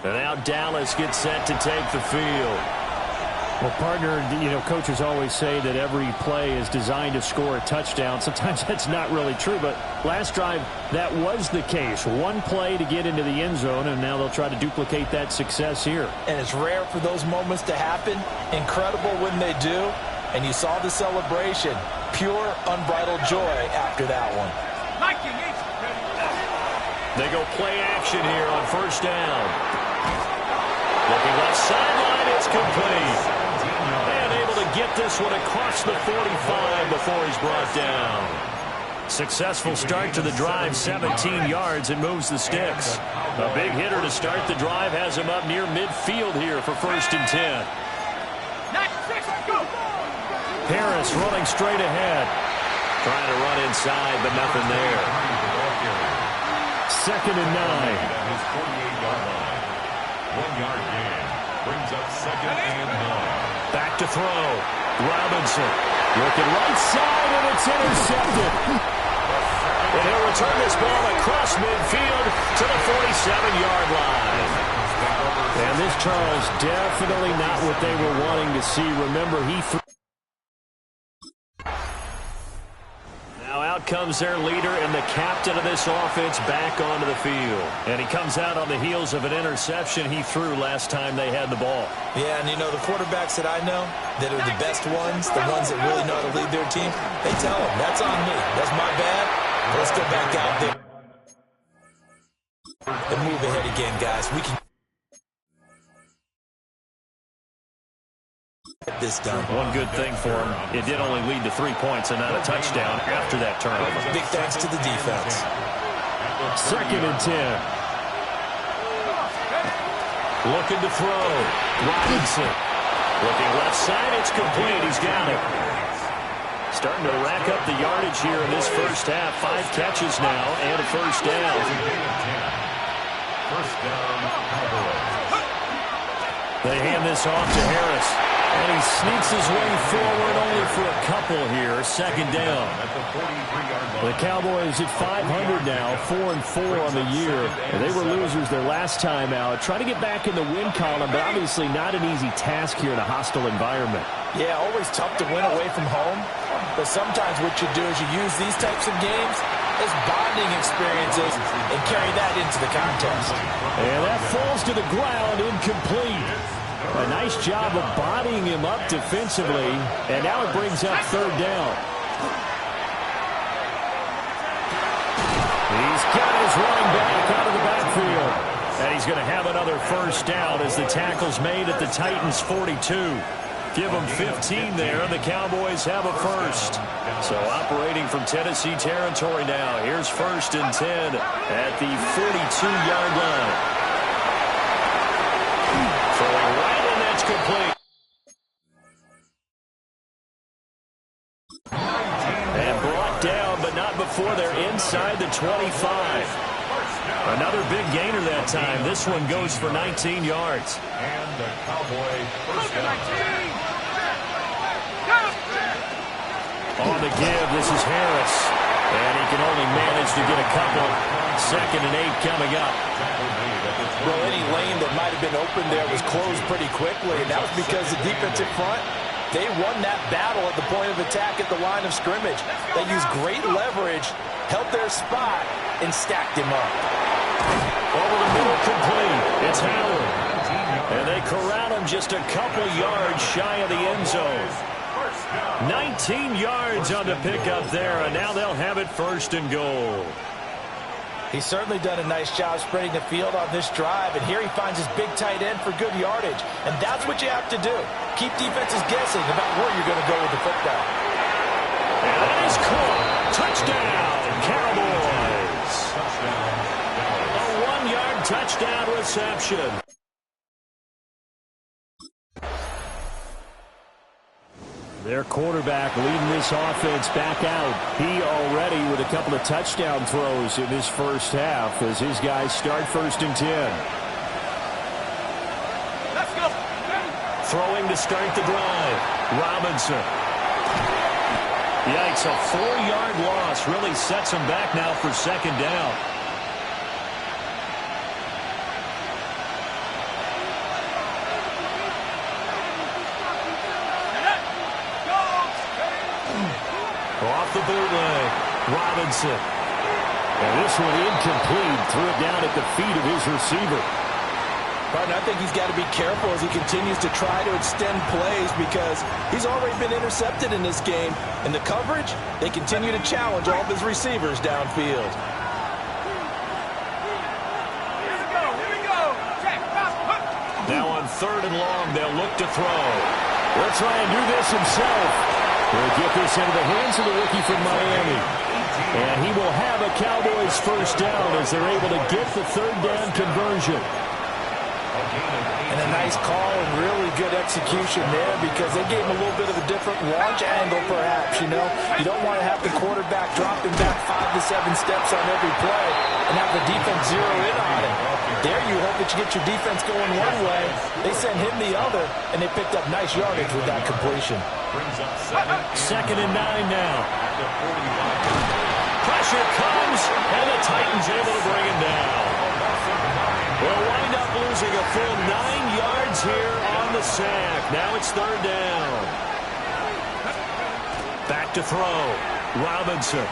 And now Dallas gets set to take the field. Well, partner, coaches always say that every play is designed to score a touchdown. Sometimes that's not really true, but last drive, that was the case. One play to get into the end zone, and now they'll try to duplicate that success here. And it's rare for those moments to happen. Incredible when they do. And you saw the celebration. Pure, unbridled joy after that one. They go play action here on first down. Looking left sideline, it's complete. And able to get this one across the 45 before he's brought down. Successful start to the drive, 17 yards, and moves the sticks. A big hitter to start the drive has him up near midfield here for 1st and 10. Harris running straight ahead. Trying to run inside, but nothing there. 2nd and 9. 1-yard gain. Brings up 2nd and 9. Back to throw. Robinson looking right side, and it's intercepted. And he'll return this ball across midfield to the 47-yard line. And this, Charles, definitely not what they were wanting to see. Remember, he threw. Now out comes their leader and the captain of this offense back onto the field. And he comes out on the heels of an interception he threw last time they had the ball. Yeah, and the quarterbacks that I know that are the best ones, the ones that really know how to lead their team, they tell them, that's on me. That's my bad. Let's go back out there and move ahead again, guys. We can get this done. One good thing for him, it did only lead to 3 points and not a touchdown after that turnover. Big thanks to the defense. 2nd and 10. Looking to throw. Robinson. Looking left side. It's complete. He's got it. Starting to rack up the yardage here in this first half. 5 catches now and a first down. First down, Cowboys. They hand this off to Harris. And he sneaks his way forward only for a couple here. 2nd down. At the 43-yard line. The Cowboys at 500 now, 4-4 on the year. They were losers their last time out. Trying to get back in the win column, but obviously not an easy task here in a hostile environment. Yeah, always tough to win away from home. But sometimes what you do is you use these types of games as bonding experiences and carry that into the contest. And that falls to the ground, incomplete. A nice job of bodying him up defensively, and now it brings up 3rd down. He's got his running back out of the backfield. And he's going to have another first down as the tackle's made at the Titans' 42. Give them 15 there. The Cowboys have a first. So operating from Tennessee territory now. Here's 1st and 10 at the 42-yard line. Throwing right, and that's complete. And brought down, but not before they're inside the 25. Another big gainer that time. This one goes for 19 yards. And the Cowboy first down. On the give, this is Harris. And he can only manage to get a couple. 2nd and 8 coming up. Well, any lane that might have been open there was closed pretty quickly, and that was because the defensive front, they won that battle at the point of attack at the line of scrimmage. They used great leverage, held their spot, and stacked him up. Over the middle, complete. It's Howard. And they corral him just a couple yards shy of the end zone. 19 yards on the pickup there, and now they'll have it 1st and goal. He's certainly done a nice job spreading the field on this drive, and here he finds his big tight end for good yardage. And that's what you have to do. Keep defenses guessing about where you're going to go with the football. And that is caught. Touchdown, Cowboys. A 1-yard touchdown reception. Their quarterback leading this offense back out. He already with a couple of touchdown throws in this first half as his guys start 1st and 10. Let's go. Throwing to start the drive. Robinson. Yikes, a 4-yard loss really sets him back now for 2nd down. Robinson. And this one incomplete. Threw it down at the feet of his receiver. Partner, I think he's got to be careful as he continues to try to extend plays because he's already been intercepted in this game. In the coverage, they continue to challenge all of his receivers downfield. Now on 3rd and long, they'll look to throw. Will try and do this himself. He'll get this into the hands of the rookie from Miami. And he will have a Cowboys first down as they're able to get the 3rd down conversion. And a nice call and really good execution there because they gave him a little bit of a different launch angle perhaps, you know. You don't want to have the quarterback dropping back 5 to 7 steps on every play and have the defense zero in on him. There you hope that you get your defense going one way. They sent him the other, and they picked up nice yardage with that completion. 2nd and 9 now. Pressure comes, and the Titans able to bring him down. We'll wind up losing a full 9 yards here on the sack. Now it's 3rd down. Back to throw. Robinson.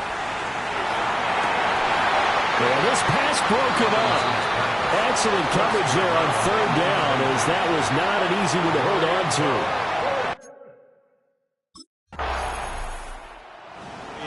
And this pass broken up. Excellent coverage there on 3rd down as that was not an easy one to hold on to.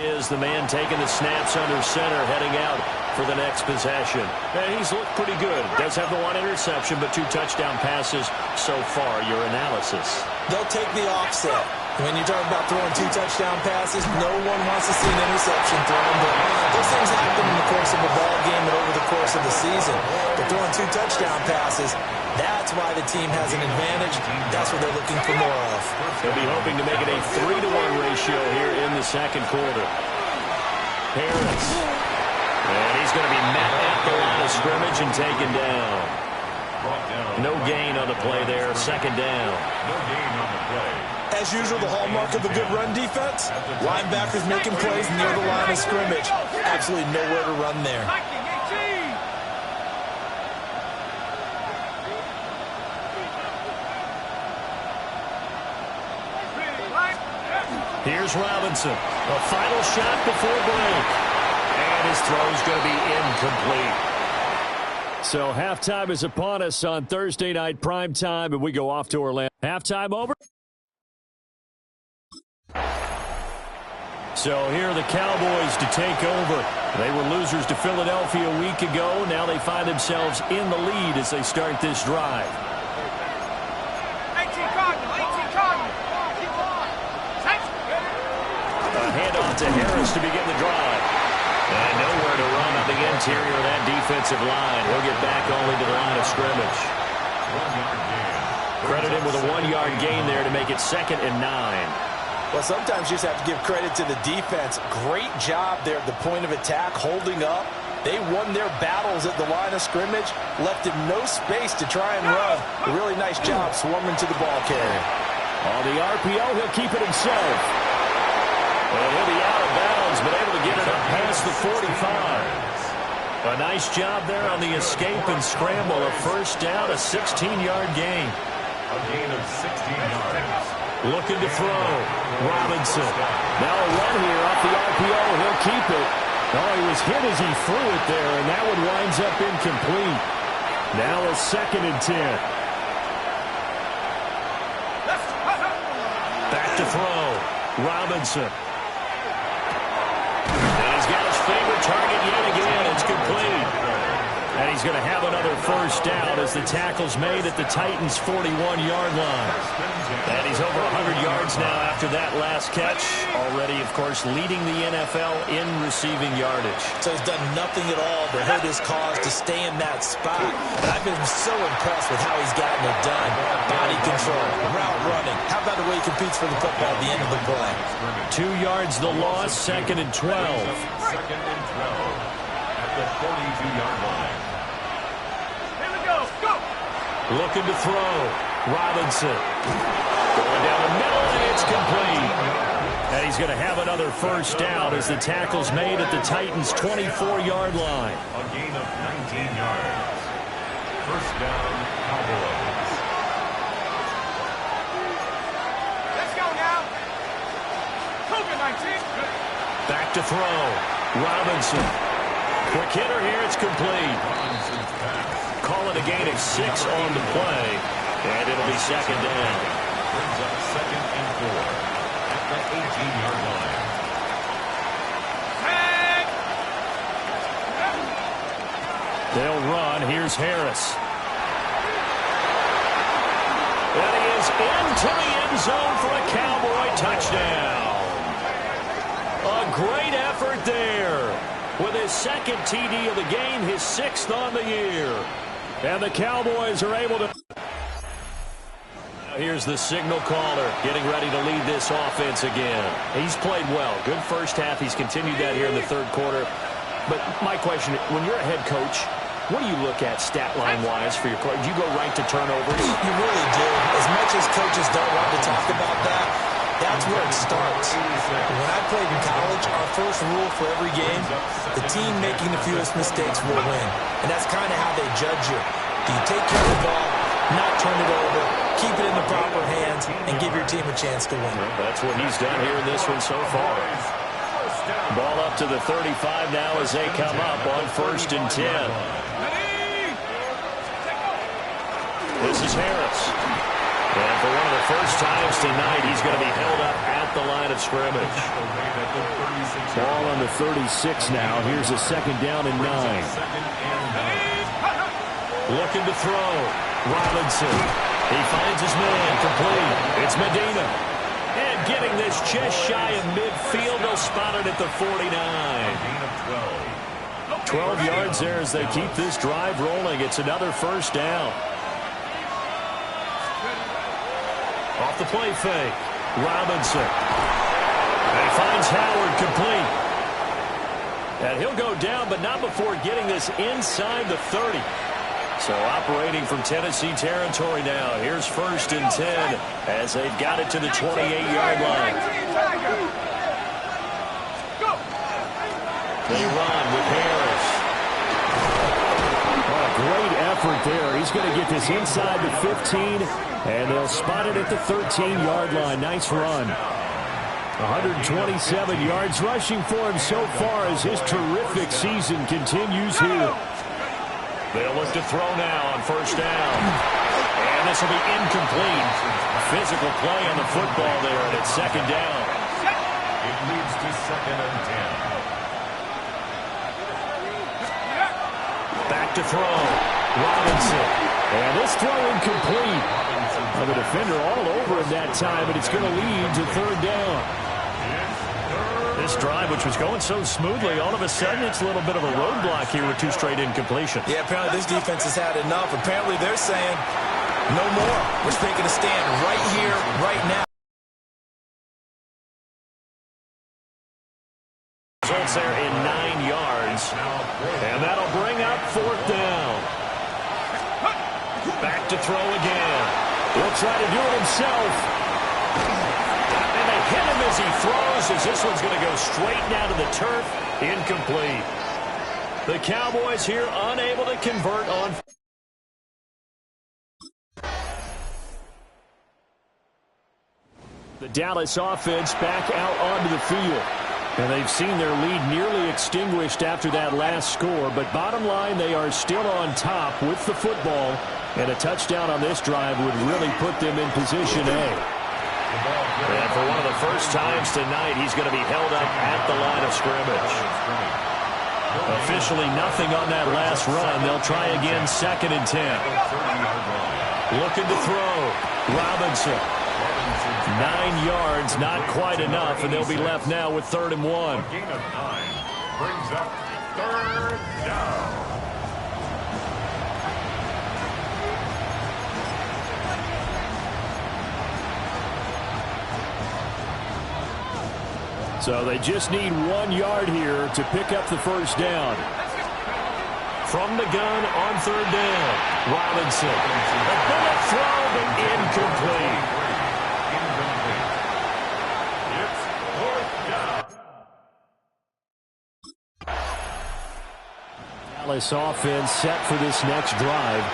Is the man taking the snaps under center, heading out for the next possession. And he's looked pretty good. Does have the 1 interception, but 2 touchdown passes so far. Your analysis? They'll take the offset. When you're talking about throwing 2 touchdown passes, no one wants to see an interception thrown, but those things happen in the course of a ball game and over the course of the season. But throwing 2 touchdown passes, that's why the team has an advantage. That's what they're looking for more of. They'll be hoping to make it a 3-1 ratio here in the 2nd quarter. Harris. And he's going to be met at the line of scrimmage and taken down. No gain on the play there. 2nd down. No gain on the play. As usual, the hallmark of a good run defense, linebackers making plays near the line of scrimmage. Absolutely nowhere to run there. Here's Robinson. A final shot before break. And his throw's going to be incomplete. So halftime is upon us on Thursday night primetime, and we go off to Orlando. Halftime over. So here are the Cowboys to take over. They were losers to Philadelphia a week ago. Now they find themselves in the lead as they start this drive. 18 Cardinal. A handoff to Harris to begin the drive. And nowhere to run on the interior of that defensive line. He'll get back only to the line of scrimmage. 1-yard gain. Credit him with a 1-yard gain there to make it 2nd and 9. Well, sometimes you just have to give credit to the defense. Great job there at the point of attack, holding up. They won their battles at the line of scrimmage, left him no space to try and run. A really nice job swarming to the ball carrier. On the RPO, he'll keep it himself. And he'll be out of bounds, but able to get it up past the 45. A nice job there on the escape and scramble. A first down, a 16-yard gain. A gain of 16 yards. Looking to throw. Robinson. Now a run here off the RPO. He'll keep it. Oh, he was hit as he threw it there, and that one winds up incomplete. Now a 2nd and 10. Back to throw. Robinson. And he's got his favorite target yet again. It's complete. And he's going to have another first down as the tackle's made at the Titans' 41-yard line. And he's over 100 yards now after that last catch. Already, of course, leading the NFL in receiving yardage. So he's done nothing at all to hurt his cause to stay in that spot. But I've been so impressed with how he's gotten it done. Body control, route running. How about the way he competes for the football at the end of the play? 2 yards the loss, 2nd and 12. 2nd and 12 at the 42-yard line. Looking to throw. Robinson. Going down the middle, and it's complete. And he's going to have another first down as the tackle's made at the Titans' 24-yard line. A gain of 19 yards. First down, Cowboys. Let's go now. Cougar 19. Back to throw. Robinson. Quick hitter here. It's complete. Call it a gain of 6 on the play. And it'll be second down. Brings up 2nd and 4 at the 18-yard line. They'll run. Here's Harris. And he is into the end zone for a Cowboy touchdown. A great effort there. With his second TD of the game, his 6th on the year. And the Cowboys are able to... Here's the signal caller getting ready to lead this offense again. He's played well. Good first half. He's continued that here in the third quarter. But my question, when you're a head coach, what do you look at stat line-wise for your coach? Do you go right to turnovers? You really do. As much as coaches don't want to talk about that, that's where it starts. When I played in college, our first rule for every game, the team making the fewest mistakes will win. And that's kind of how they judge you. Do you take care of the ball, not turn it over, keep it in the proper hands, and give your team a chance to win? That's what he's done here in this one so far. Ball up to the 35 now as they come up on 1st and 10. This is Harris. And for one of the first times tonight, he's going to be held up at the line of scrimmage. Ball on the 36 now. Here's a 2nd down and 9. Looking to throw. Robinson. He finds his man. Complete. It's Medina. And getting this just shy of midfield. They'll spot it at the 49. 12 yards there as they keep this drive rolling. It's another 1st down. Off the play fake. Robinson. And he finds Howard complete. And he'll go down, but not before getting this inside the 30. So operating from Tennessee territory now. Here's 1st and 10 as they've got it to the 28-yard line. They run with Harris. Oh, great effort there. He's going to get this inside the 15, and they'll spot it at the 13-yard line. Nice run. 127 yards rushing for him so far as his terrific season continues here. They'll look to throw now on 1st down. And this will be incomplete. Physical play on the football there, and it's 2nd down. It leads to 2nd and 10. Back to throw. Robinson. And this throw incomplete. And the defender all over him that time, but it's going to lead to 3rd down. This drive, which was going so smoothly, all of a sudden it's a little bit of a roadblock here with 2 straight incompletions. Yeah, apparently this defense has had enough. Apparently they're saying, no more. We're taking a stand right here, right now. Results there in 9 yards. And that'll bring up 4th down. Back to throw again. He'll try to do it himself. And they hit him as he throws, as this one's going to go straight down to the turf. Incomplete. The Cowboys here unable to convert on. The Dallas offense back out onto the field. And they've seen their lead nearly extinguished after that last score. But bottom line, they are still on top with the football. And a touchdown on this drive would really put them in position A. And for one of the first times tonight, he's going to be held up at the line of scrimmage. Officially nothing on that last run. They'll try again 2nd and 10. Looking to throw. Robinson. 9 yards, not quite enough, and they'll be left now with 3rd and 1. A gain of 9 brings up 3rd down. So they just need 1 yard here to pick up the 1st down. From the gun on 3rd down. Robinson. A bullet throw, but incomplete. It's 4th down. Dallas offense set for this next drive.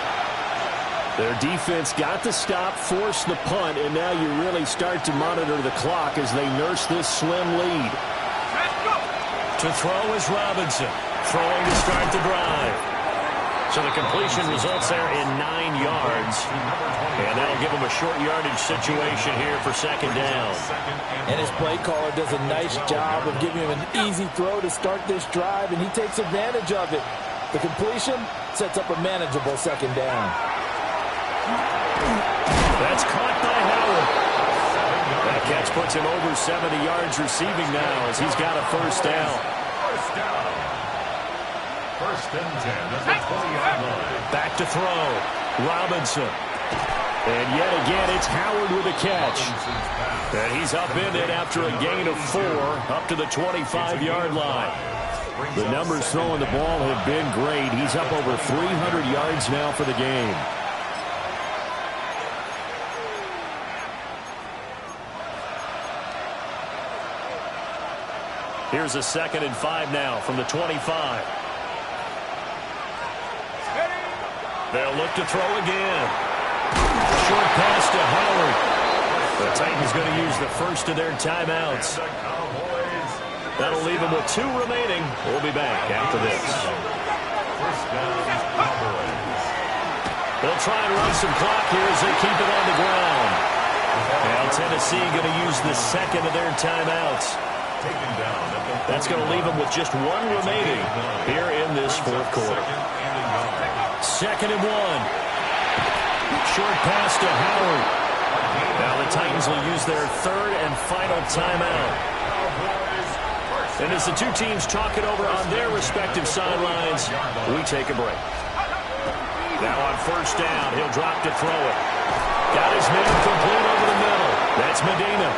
Their defense got the stop, forced the punt, and now you really start to monitor the clock as they nurse this slim lead. To throw is Robinson. Throwing to start the drive. So the completion results there in 9 yards. And that'll give him a short yardage situation here for second down. And his play caller does a nice job of giving him an easy throw to start this drive, and he takes advantage of it. The completion sets up a manageable second down. That's caught by Howard. That catch puts him over 70 yards receiving now as he's got a first down. First down. First and 10 at the 20-yard line. Back to throw. Robinson. And yet again, it's Howard with a catch. And he's upended after a gain of 4 up to the 25-yard line. The numbers throwing the ball have been great. He's up over 300 yards now for the game. Here's a 2nd and 5 now from the 25. They'll look to throw again. Short pass to Howard. The Titans going to use the first of their timeouts. That'll leave them with 2 remaining. We'll be back after this. First down, Cowboys. They'll try and run some clock here as they keep it on the ground. Now Tennessee going to use the 2nd of their timeouts. Taken down at the That's going to leave them with just 1 remaining here in this 4th quarter. 2nd and 1. Short pass to Howard. Now the Titans will use their 3rd and final timeout. And as the 2 teams talk it over on their respective sidelines, we take a break. Now on first down, he'll drop to throw it. Got his man complete over the middle. That's Medina.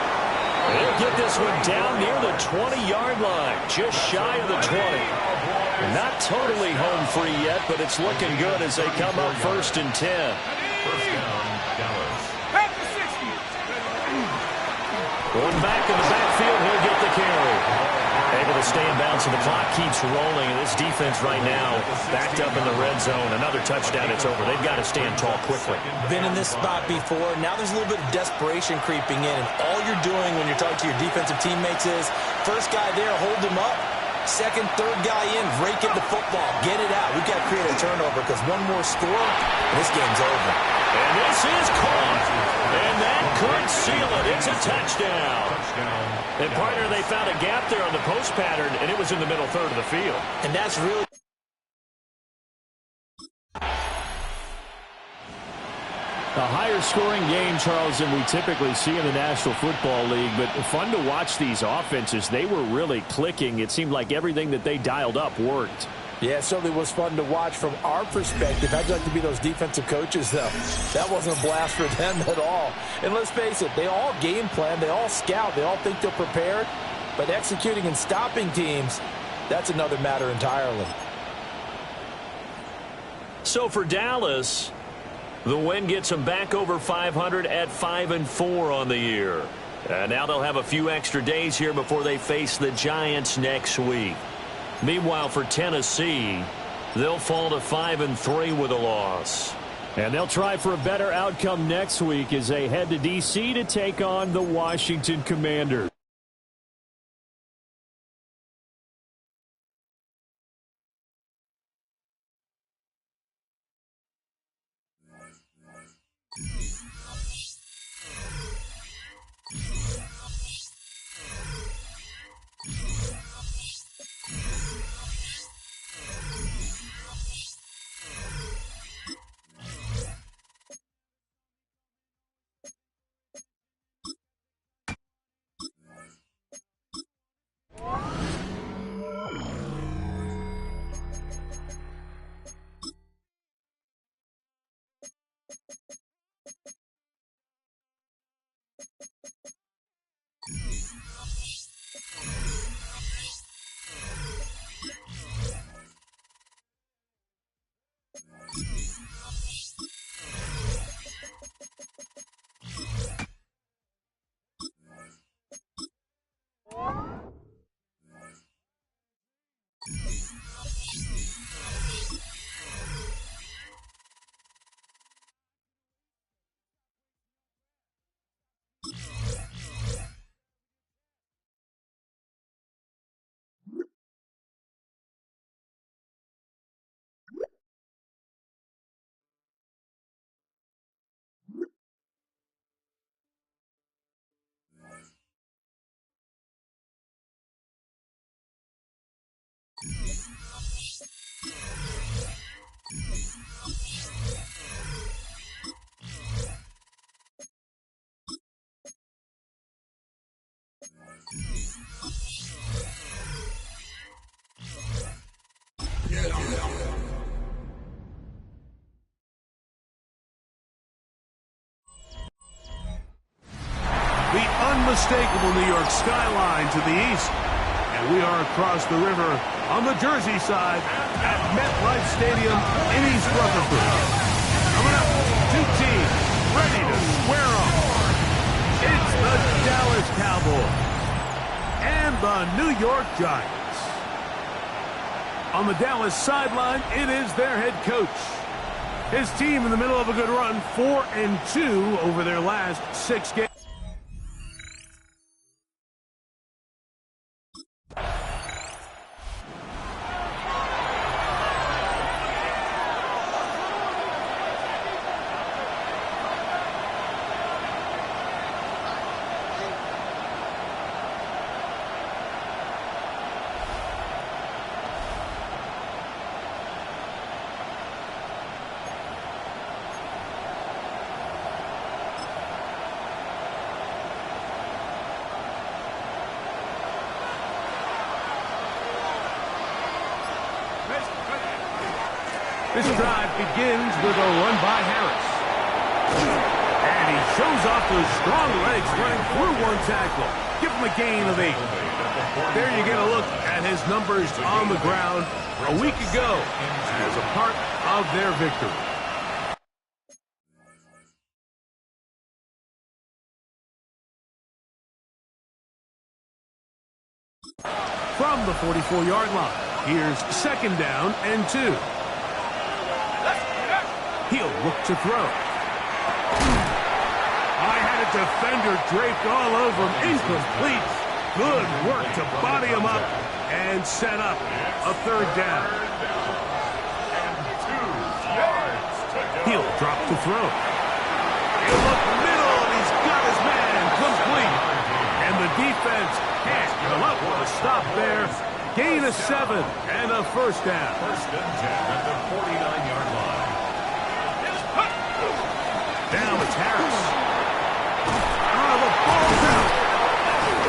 He'll get this one down near the 20-yard line, just shy of the 20. Not totally home free yet, but it's looking good as they come up 1st and 10. First down, Dallas. Going back in the backfield, he'll get the carry. Able to stay in bounds, and the clock keeps rolling. And this defense right now backed up in the red zone. Another touchdown, it's over. They've got to stand tall quickly. Been in this spot before. Now there's a little bit of desperation creeping in, and all you're doing when you're talking to your defensive teammates is first guy there, hold him up. Second, third guy in, rake at the football. Get it out. We've got to create a turnover because one more score, and this game's over. And this is caught. And that could seal it. It's a touchdown. And partner, they found a gap there on the post pattern, and it was in the middle third of the field. And that's really... A higher scoring game, Charles, than we typically see in the National Football League, but fun to watch these offenses. They were really clicking. It seemed like everything that they dialed up worked. Yeah, it certainly was fun to watch from our perspective. How'd you like to be those defensive coaches, though? That wasn't a blast for them at all. And let's face it, they all game plan, they all scout, they all think they're prepared, but executing and stopping teams, that's another matter entirely. So for Dallas, the win gets them back over 500 at 5-4 on the year. Now they'll have a few extra days here before they face the Giants next week. Meanwhile, for Tennessee, they'll fall to 5-3 with a loss. And they'll try for a better outcome next week as they head to D.C. to take on the Washington Commanders. unmistakable New York skyline to the east. And we are across the river on the Jersey side at MetLife Stadium in East Rutherford. Coming up, two teams ready to square off. It's the Dallas Cowboys and the New York Giants. On the Dallas sideline, it is their head coach. His team in the middle of a good run, 4-2 over their last 6 games. This drive begins with a run by Harris. And he shows off those strong legs running through one tackle. Give him a gain of 8. There you get a look at his numbers on the ground a week ago as a part of their victory. From the 44-yard line, here's 2nd down and 2. He'll look to throw. I had a defender draped all over him. Incomplete. Good work to body him up and set up a 3rd down. He'll drop to throw. He'll look middle, and he's got his man complete. And the defense can't come up with a stop there. Gain of 7 and a 1st down. 1st and 10 at the 49-yard line. Now it's Harris. The ball's out.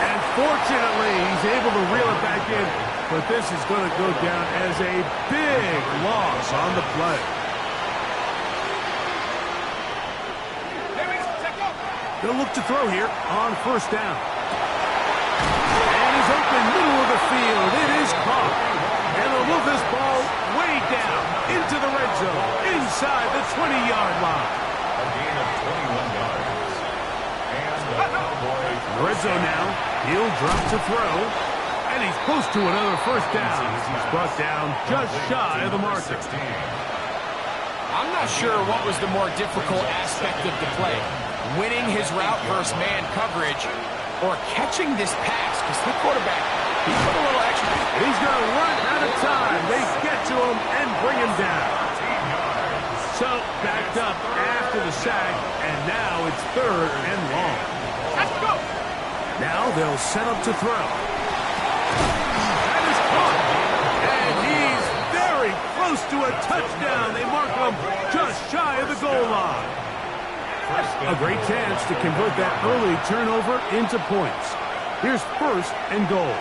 And fortunately, he's able to reel it back in. But this is going to go down as a big loss on the play. They'll look to throw here on 1st down. And he's open middle of the field. It is caught. And they'll move this ball way down into the red zone, inside the 20-yard line. A gain of 21 yards. And the Cowboys. Red zone now. He'll drop to throw. And he's close to another 1st down. He's brought down just shy of the marker. I'm not sure what was the more difficult aspect of the play. Winning his route versus man coverage or catching this pass. Because the quarterback, he put a little extra. He's going to run out of time. They get to him and bring him down. So, backed up after the sack, and now it's 3rd and long. Let's go. Now they'll set up to throw. That is caught. And he's very close to a touchdown. They mark him just shy of the goal line. A great chance to convert that early turnover into points. Here's 1st and goal.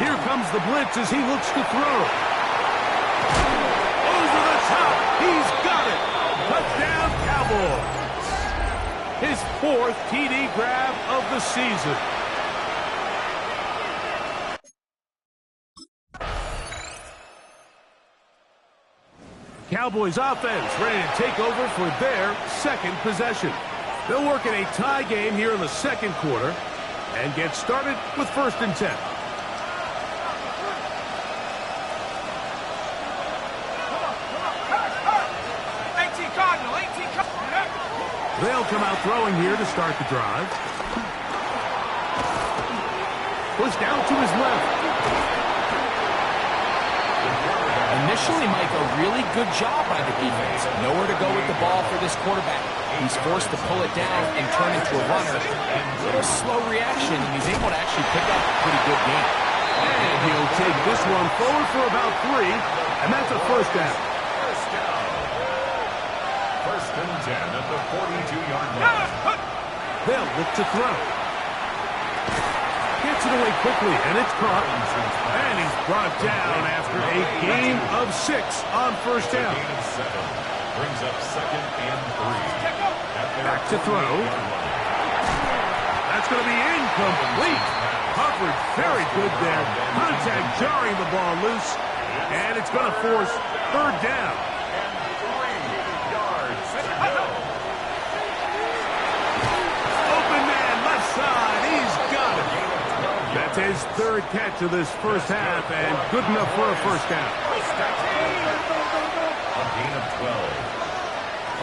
Here comes the blitz as he looks to throw. Over the top. He's got it. Touchdown, Cowboys. His 4th TD grab of the season. Cowboys offense ready to take over for their 2nd possession. They'll work in a tie game here in the 2nd quarter and get started with 1st and 10. They'll come out throwing here to start the drive. Push down to his left. Initially, Mike, a really good job by the defense. Nowhere to go with the ball for this quarterback. He's forced to pull it down and turn into a runner. A little slow reaction, and he's able to actually pick up a pretty good game. And he'll take this one forward for about 3, and that's a 1st down. 1st and 10 at the 42-yard line. They'll look to throw. Gets it away quickly, and it's caught. And he's brought down after a gain of 6 on 1st down. Gain of 7 brings up 2nd and 3. Back to throw. That's That's going to be incomplete. Coverage very good there. Contact jarring the ball loose. And it's going to force third down. Open man, left side. He's got it. That's his third catch of this first half, and good enough for a first down. A gain of 12.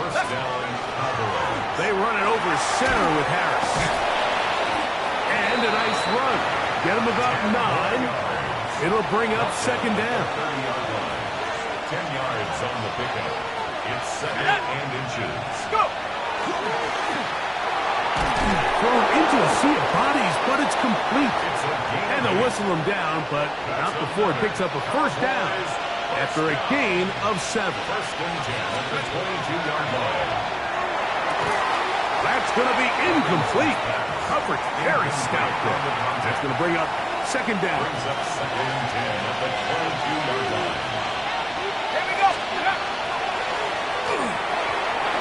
First down, Cowboys. They run it over center with Harris. And a nice run. Get him about 9. It'll bring up second down. 30-yard line. 10 yards on the pickup. It's second and inches. Go! Thrown into a sea of bodies, but it's complete. And they'll whistle him down, but not before it picks up a first down after a gain of 7. First and 10 at the 22-yard line. That's going to be incomplete. Coverage very stout there. That's going to bring up second down. Brings up second and 10 at the 22-yard line. Here we go.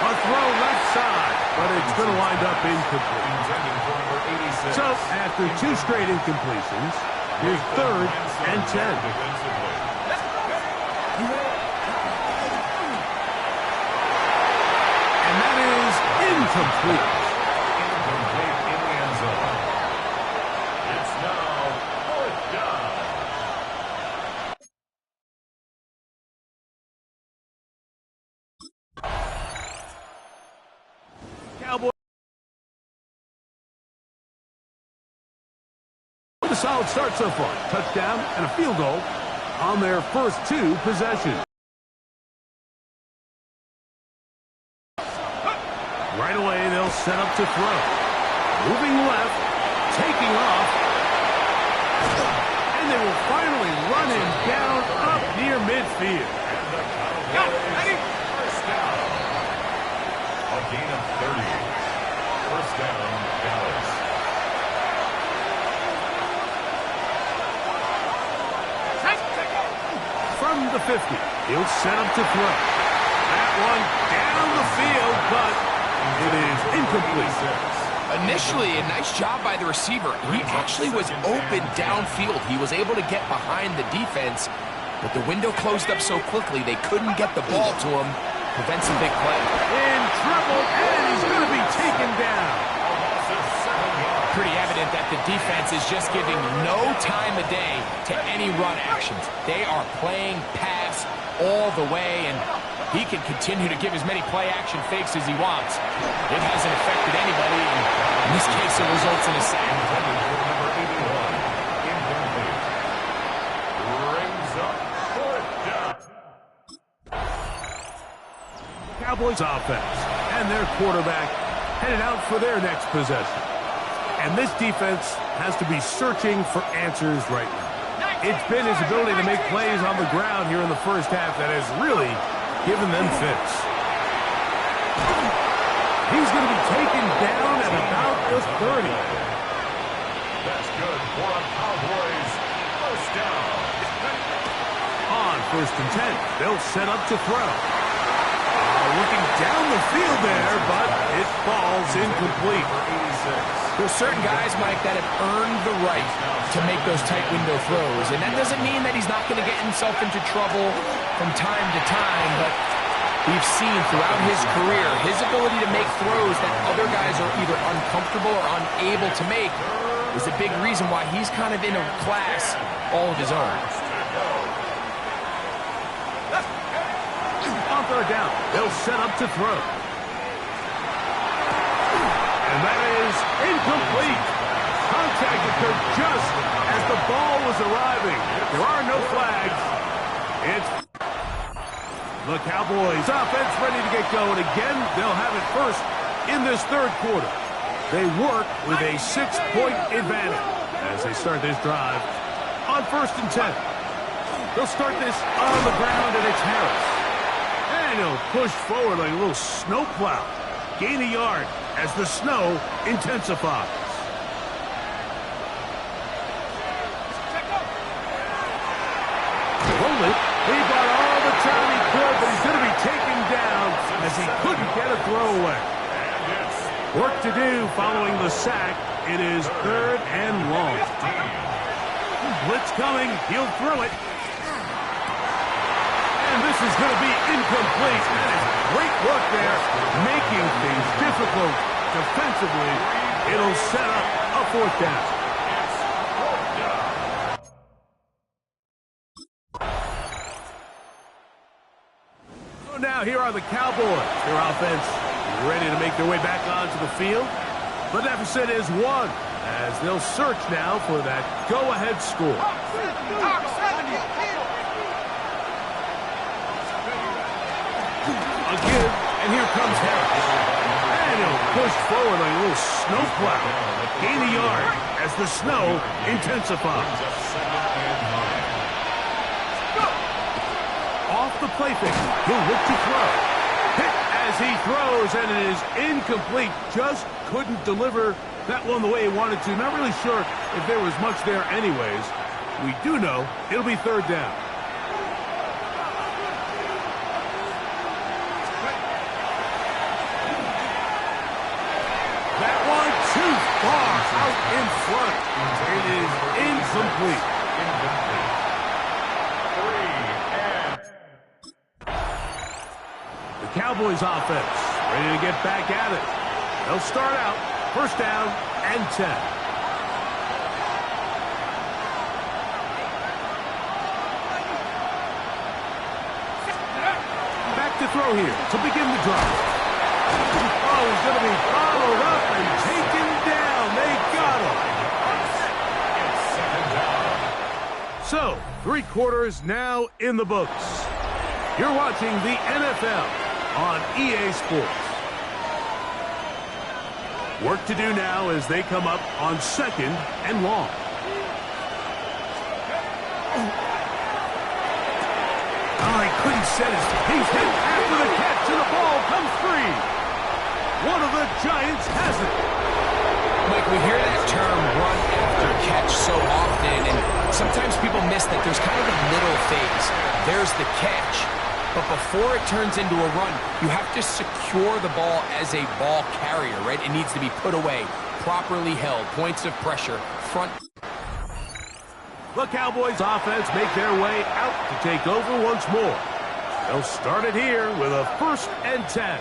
A throw left side, but it's going to wind up incomplete. Intended for number 86. So, after 2 straight incompletions, here's third and 10. Defensively. And that is incomplete. Incomplete in the end zone. It's now fourth down. Cowboys. With a solid start so far. Touchdown and a field goal on their first 2 possessions. Right away, they'll set up to throw. Moving left, taking off. And they will finally run him down up near midfield. First down. A gain of 30. First down, Dallas. From the 50, he'll set up to throw. That one down the field, but it is incomplete. Initially, a nice job by the receiver. He actually was open downfield. He was able to get behind the defense, but the window closed up so quickly they couldn't get the ball to him. Prevents a big play. In trouble, and he's going to be taken down. Pretty evident that the defense is just giving no time of day to any run actions. They are playing pass all the way, and he can continue to give as many play-action fakes as he wants. It hasn't affected anybody, and in this case, it results in a sack. Number 81, incomplete. Brings up fourth down. Cowboys offense and their quarterback headed out for their next possession. And this defense has to be searching for answers right now. It's been his ability to make plays on the ground here in the first half that has really given them fits. He's going to be taken down at about the 30. That's good for a Cowboys first down. On first and 10, they'll set up to throw. Looking down the field there, but it falls incomplete. There's certain guys, Mike, that have earned the right to make those tight window throws, and that doesn't mean that he's not going to get himself into trouble from time to time, but we've seen throughout his career his ability to make throws that other guys are either uncomfortable or unable to make is a big reason why he's kind of in a class all of his own. On third down, they'll set up to throw. And that is incomplete. Contact occurred just as the ball was arriving. There are no flags. It's the Cowboys offense ready to get going again. They'll have it first in this third quarter. They work with a 6-point advantage as they start this drive on first and 10. They'll start this on the ground, and it's Harris. And he'll push forward like a little snowplow. Gain a yard as the snow intensifies. Hold it. He got all the time he could, but he's going to be taken down as he couldn't get a throwaway. Work to do following the sack It is 3rd and long. Blitz coming. He'll throw it. And this is going to be incomplete. That is great work there, making things difficult defensively. It'll set up a 4th down. So now here are the Cowboys. Their offense ready to make their way back onto the field. The deficit is 1 as they'll search now for that go-ahead score. A give, and here comes Harris. And he'll push forward like a little snowplow. Gain a yard as the snow intensifies. Off the play fake, he'll look to throw. Hit as he throws, and it is incomplete. Just couldn't deliver that one the way he wanted to. Not really sure if there was much there anyways. We do know it'll be 3rd down. That one too far out in front. It is incomplete. The Cowboys offense ready to get back at it. They'll start out 1st down and 10. Back to throw here to begin the drive. Oh, he's going to be followed up and taken down. They got him. So, 3 quarters now in the books. You're watching the NFL on EA Sports. Work to do now as they come up on 2nd and long. Oh, he couldn't set his feet. He's hit after the catch, and the ball comes free. One of the Giants has it. Mike, we hear that term run after catch so often, and sometimes people miss that there's kind of a middle phase. There's the catch. But before it turns into a run, you have to secure the ball as a ball carrier, right? It needs to be put away, properly held, points of pressure, front. The Cowboys offense make their way out to take over once more. They'll start it here with a 1st and 10.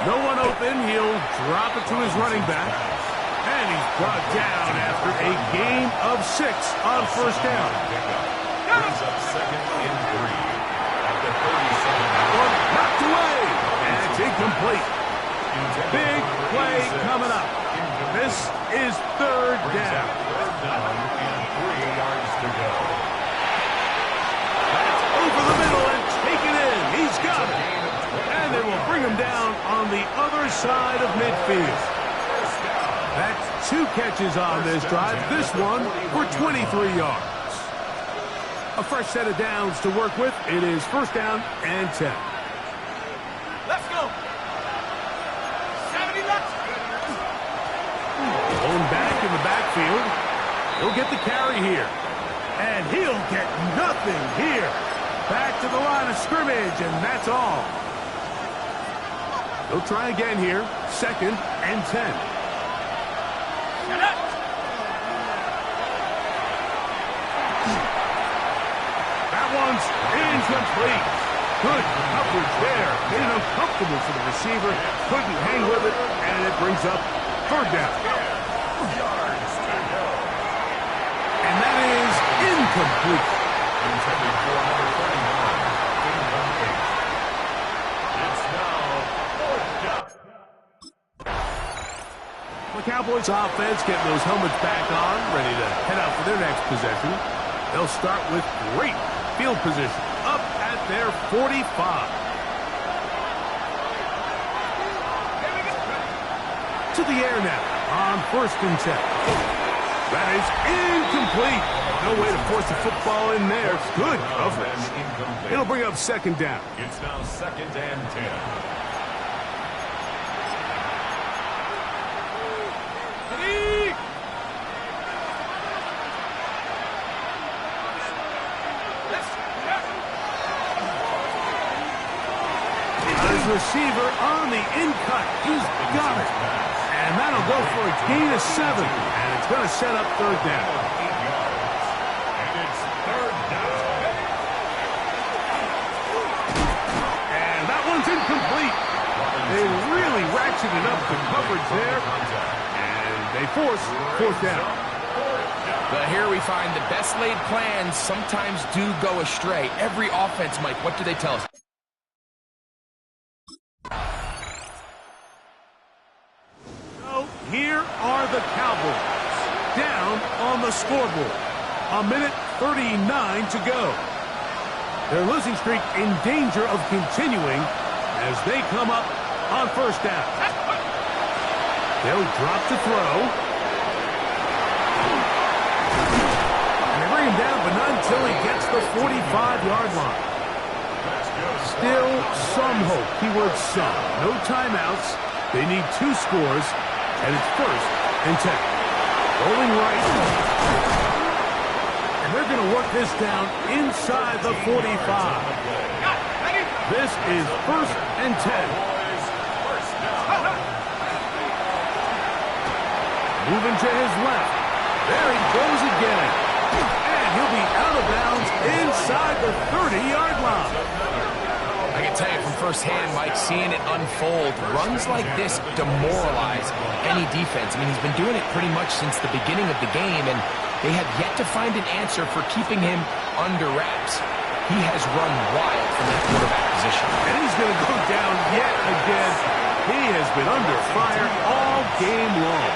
No one open, he'll drop it to his running back. And he's brought down after a gain of 6 on 1st down. Brings up 2nd and 3 at the 37. One knocked away, and it's incomplete. Big play coming up. This is 3rd down. 3rd down and 3 yards to go. That's over the middle and taken in. He's got it. And they will bring him down on the other side of midfield. That's 2 catches on this drive. This one for 23 yards. A fresh set of downs to work with. It is 1st down and 10. Let's go. 70 left. Going back in the backfield. He'll get the carry here. And he'll get nothing here. Back to the line of scrimmage, and that's all. He'll try again here. 2nd and 10. That one's incomplete. Good coverage there. Made it uncomfortable for the receiver. Couldn't hang with it, and it brings up 3rd down. And that is incomplete. Intended for number 39. Incomplete. It's now 4th down. The Cowboys offense getting those helmets back on, ready to head out for their next possession. They'll start with great field position up at their 45. To the air now on 1st and 10. That is incomplete. No way to force the football in there. Good coverage. It'll bring up 2nd down. It's now 2nd and 10. His receiver on the in-cut. He's got it. And that'll go for a gain of 7. And it's going to set up third down. And it's third down. And that one's incomplete. They really ratcheted up the coverage there. And they force fourth down. But here we find the best laid plans sometimes do go astray. Every offense, Mike, what do they tell us? So here are the Cowboys. Down on the scoreboard. 1:39 to go. Their losing streak in danger of continuing as they come up on first down. They'll drop to throw. And they bring him down, but not until he gets the 45-yard line. Still some hope. Keyword some. No timeouts. They need 2 scores, and it's first and 10. Rolling right. And they're going to work this down inside the 45. This is first and 10. Moving to his left. There he goes again. And he'll be out of bounds inside the 30-yard line. I can tell you from firsthand, Mike, seeing it unfold, runs like this demoralize any defense. I mean, he's been doing it pretty much since the beginning of the game, and they have yet to find an answer for keeping him under wraps. He has run wild from that quarterback position. And he's going to go down yet again. He has been under fire all game long.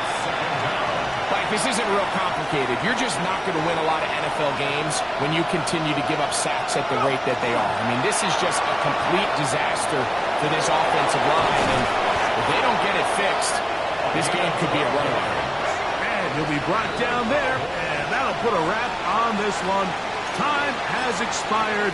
Mike, this isn't real complicated. You're just not going to win a lot of NFL games when you continue to give up sacks at the rate that they are. I mean, this is just a complete disaster for this offensive line, and if they don't get it fixed, this game could be a runaway. And he'll be brought down there, and that'll put a wrap on this one. Time has expired.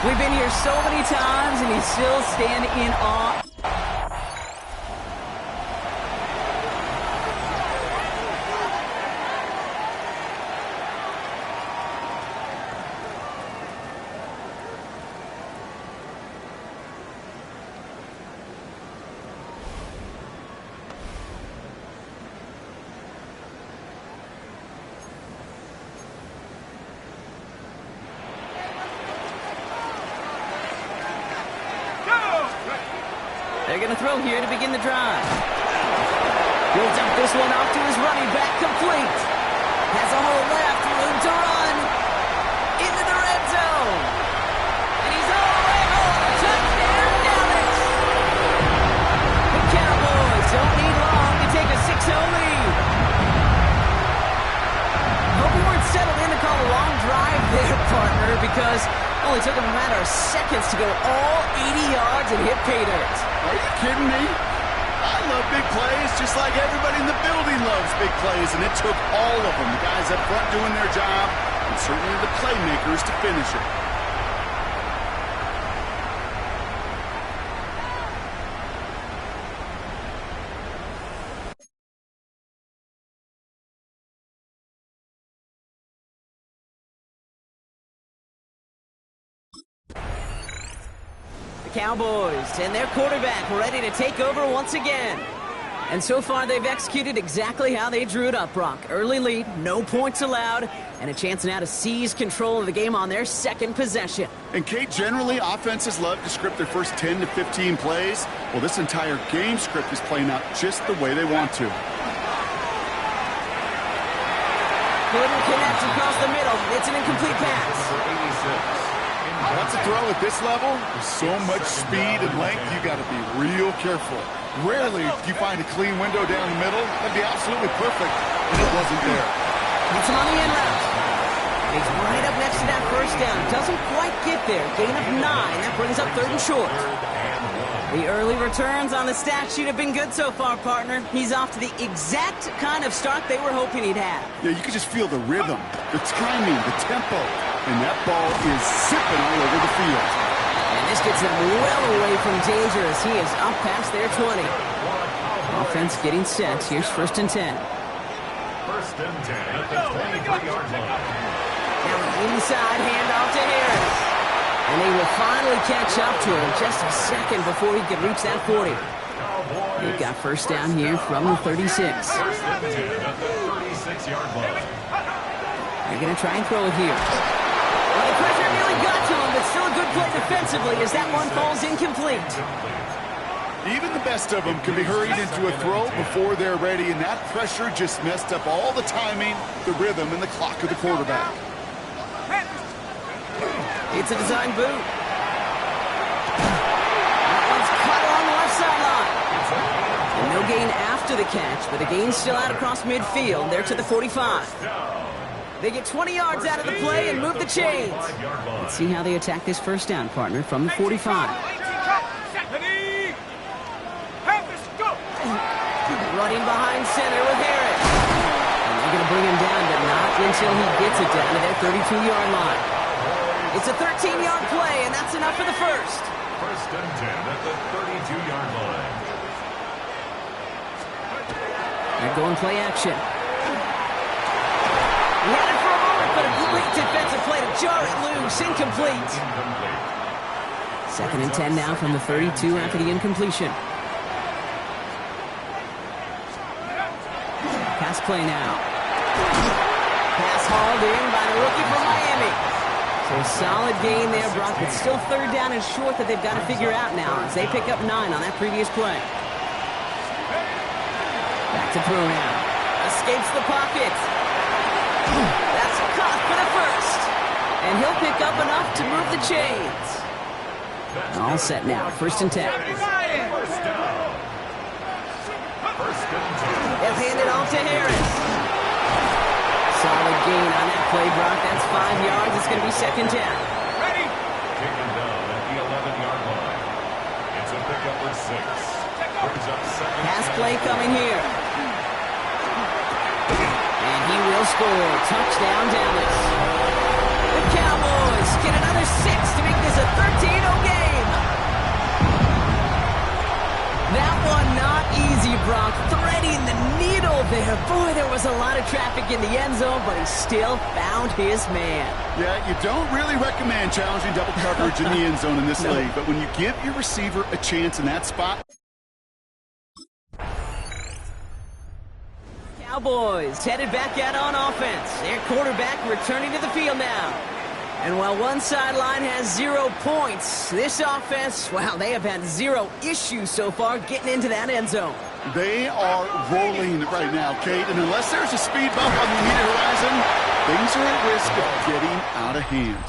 We've been here so many times, and he's still standing in awe. They're going to throw here to begin the drive. He'll dump this one off to his running back, complete. Has a hole left, room to run. Into the red zone. And he's all the way home. Touchdown, Dallas. The Cowboys don't need long to take a 6-0 lead. Hope you weren't settled in to call a long drive there, partner, because it only took him a matter of seconds to go all 80 yards and hit pay dirt. Are you kidding me? I love big plays just like everybody in the building loves big plays, and it took all of them, the guys up front doing their job, and certainly the playmakers to finish it. Cowboys and their quarterback ready to take over once again. And so far, they've executed exactly how they drew it up, Brock. Early lead, no points allowed, and a chance now to seize control of the game on their second possession. And, Kate, generally, offenses love to script their first 10 to 15 plays. Well, this entire game script is playing out just the way they want to. Couldn't connect across the middle. It's an incomplete pass. That's a throw at this level. With so much speed and length, you got to be real careful. Rarely do you find a clean window down the middle. That'd be absolutely perfect, and it wasn't there. It's him on the in route. He's right up next to that first down. Doesn't quite get there. Gain of 9. That brings up 3rd and short. The early returns on the stat sheet have been good so far, partner. He's off to the exact kind of start they were hoping he'd have. Yeah, you can just feel the rhythm, the timing, the tempo. And that ball is zipping all over the field. And this gets him well away from danger as he is up past their 20. Offense getting set. Here's 1st and 10. 1st and 10 at the 23-yard line. Now inside handoff to Harris. And they will finally catch up to him just a second before he can reach that 40. They've got 1st down here from the 36. 1st and 10 at the 36-yard line. They're going to try and throw it here. Well, the pressure nearly got to him, but still a good play defensively as that one falls incomplete. Even the best of them can be hurried into a throw before they're ready, and that pressure just messed up all the timing, the rhythm, and the clock of the quarterback. It's a design boot. That one's cut along the left sideline. And no gain after the catch, but the gain's still out across midfield. They're to the 45. They get 20 yards out of the play and move the chains. Let's see how they attack this 1st down, partner, from the 45. Running behind center with Harris. And they're going to bring him down, but not until he gets it down to their 32-yard line. It's a 13-yard play, and that's enough for the 1st. 1st and 10 at the 32-yard line. They're going play action. He had it for a moment, but a great defensive play to jar it loose. Incomplete. 2nd and 10 now from the 32 after the incompletion. Pass play now. Pass hauled in by the rookie from Miami. So a solid gain there, Brock, but still 3rd down and short that they've got to figure out now as they pick up 9 on that previous play. Back to throw now. Escapes the pocket. That's caught for the 1st. And he'll pick up enough to move the chains. All set now. 1st and 10. They'll hand it off to Harris. Solid gain on that play, Brock. That's 5 yards. It's going to be 2nd down. Ready? Taken down at the 11-yard line. It's a pickup with 6. Brings up 2nd. Pass play coming here. And he will score. Touchdown, Dallas. The Cowboys get another 6 to make this a 13-0 game. That one not easy, Brock. Threading the needle there. Boy, there was a lot of traffic in the end zone, but he still found his man. Yeah, you don't really recommend challenging double coverage in the end zone in this league, but when you give your receiver a chance in that spot. Cowboys headed back out on offense. Their quarterback returning to the field now. And while one sideline has 0 points, this offense, well, they have had 0 issues so far getting into that end zone. They are rolling right now, Kate, and unless there's a speed bump on the immediate horizon, things are at risk of getting out of hand.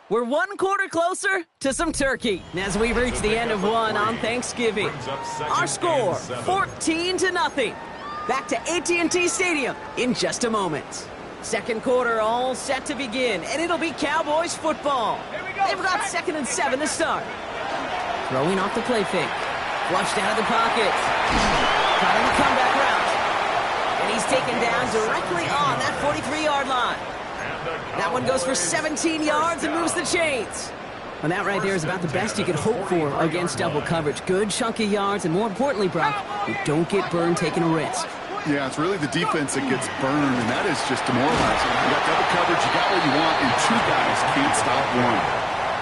We're 1 quarter closer to some turkey as we reach the end of one on Thanksgiving. Our score, 14-0. Back to AT&T Stadium in just a moment. 2nd quarter all set to begin, and it'll be Cowboys football. They've got 2nd and 7 to start. Throwing off the play fake. Flushed out of the pocket. Caught on the comeback route. And he's taken down directly on that 43-yard line. That one goes for 17 yards and moves the chains. Well, that right there is about the best you could hope for against double coverage. Good chunky yards, and more importantly, Brock, you don't get burned taking a risk. Yeah, it's really the defense that gets burned, and that is just demoralizing. You got double coverage, you got what you want, and 2 guys can't stop one.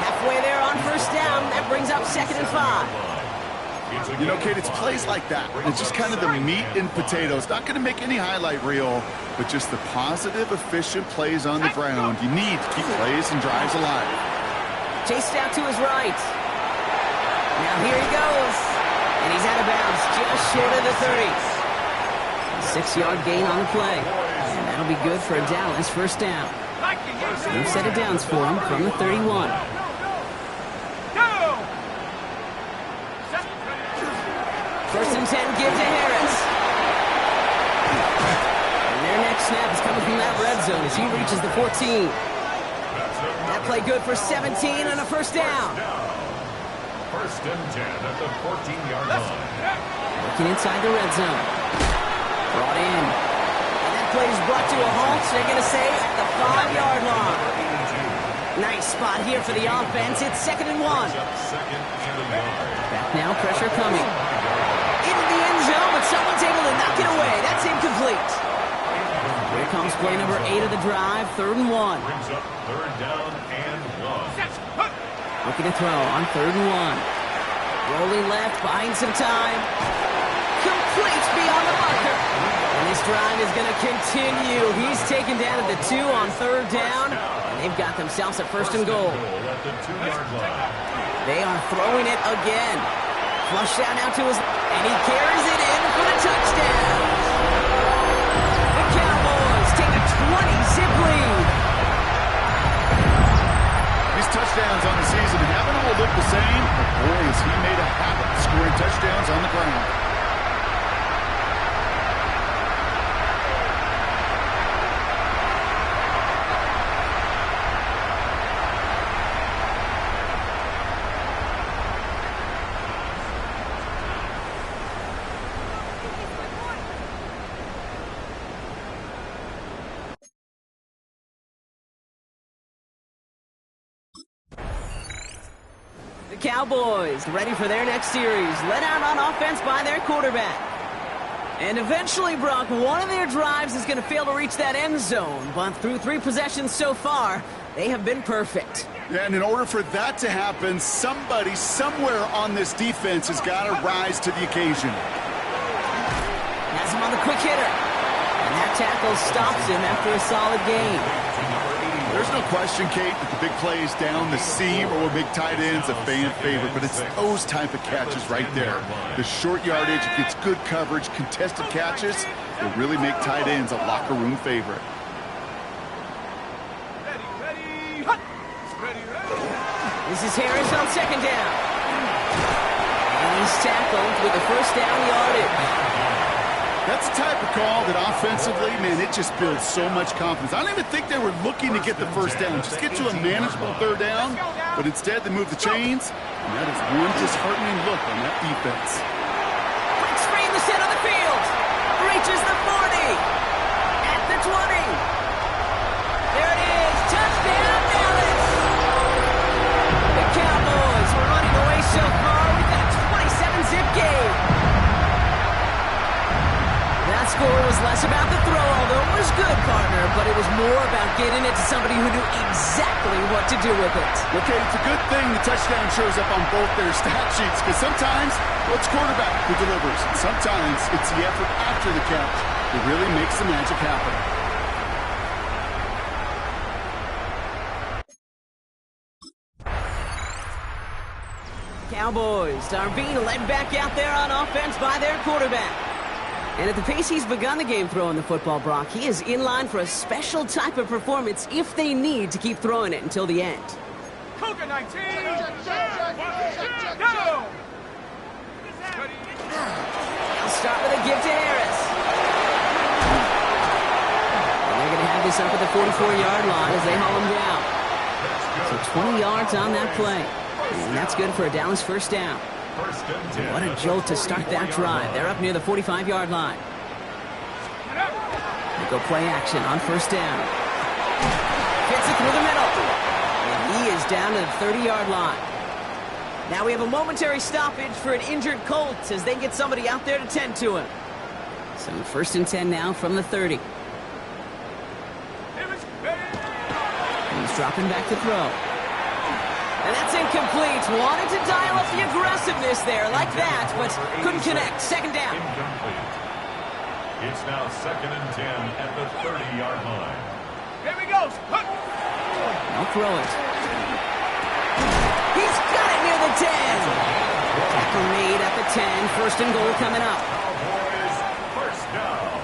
Halfway there on 1st down, that brings up 2nd and 5. You know, Kate, it's plays like that. It's just kind of the meat and potatoes. Not going to make any highlight reel, but just the positive, efficient plays on the ground. You need to keep plays and drives alive. Chased out to his right. Now here he goes. And he's out of bounds just short of the 30. 6-yard gain on the play. And that'll be good for a Dallas first down. New set of downs for him from the 31. First and 10, give to Harris. And their next snap is coming from that red zone as he reaches the 14. That play good for 17 on a first down. First and 10 at the 14-yard line. Looking inside the red zone. Brought in. And that play is brought to a halt, they're going to say, at the 5-yard line. Nice spot here for the offense. It's 2nd and 1. Back now, pressure coming. Into the end zone, but someone's able to knock it away. That's incomplete. Here comes play number 8 of the drive, 3rd and 1. Brings up 3rd down and 1. Looking to throw on 3rd and 1. Rolling left, buying some time. Complete beyond the marker. And this drive is going to continue. He's taken down at the 2 on 3rd down. And they've got themselves a 1st and goal. At the 2-yard line. They are throwing it again. Flush down now to his... And he carries it in for the touchdown. The Cowboys take a 20-zip lead. These touchdowns on the season haven't all looked the same, but boy, has he made a habit of scoring touchdowns on the ground. Cowboys ready for their next series, led out on offense by their quarterback. And eventually, Brock, one of their drives is going to fail to reach that end zone, but through 3 possessions so far, they have been perfect. Yeah, and in order for that to happen, somebody somewhere on this defense has got to rise to the occasion. Has him on the quick hitter. And that tackle stops him after a solid gain. There's no question, Kate, that the big plays down the seam or big tight ends a fan favorite, but it's those type of catches right there. The short yardage, it gets good coverage, contested catches, will really make tight ends a locker room favorite. This is Harris on 2nd down. And he's tackled with the 1st down yardage. That's the type of call that offensively, man, it just builds so much confidence. I don't even think they were looking to get the 1st down, just get to a manageable 3rd down, but instead they move the chains, and that is one disheartening look on that defense. Quick screen the center of the field. Reaches the 40. At the 20. There it is. Touchdown, Dallas. The Cowboys were running away so far with that 27-zip game. That score was less about the throw, although it was good, partner, but it was more about getting it to somebody who knew exactly what to do with it. Okay, it's a good thing the touchdown shows up on both their stat sheets, because sometimes it's quarterback who delivers, and sometimes it's the effort after the catch that really makes the magic happen. Cowboys are being led back out there on offense by their quarterback. And at the pace he's begun the game throwing the football, Brock, he is in line for a special type of performance if they need to keep throwing it until the end. Cougar 19. Go. They'll start with a give to Harris. And they're going to have this up at the 44-yard line as they haul him down. So 20 yards on that play. And that's good for a Dallas 1st down. What a jolt to start that drive. They're up near the 45-yard line. They go play action on 1st down. Gets it through the middle. And he is down to the 30-yard line. Now we have a momentary stoppage for an injured Colt as they get somebody out there to tend to him. So 1st and 10 now from the 30. He's dropping back to throw. And that's incomplete. Wanted to dial up the aggressiveness there like that, but couldn't connect. 2nd down. Incomplete. It's now 2nd and 10 at the 30-yard line. Here he goes. I'll throw it. He's got it near the 10. Tackle made at the 10. 1st and goal coming up. Cowboys 1st down.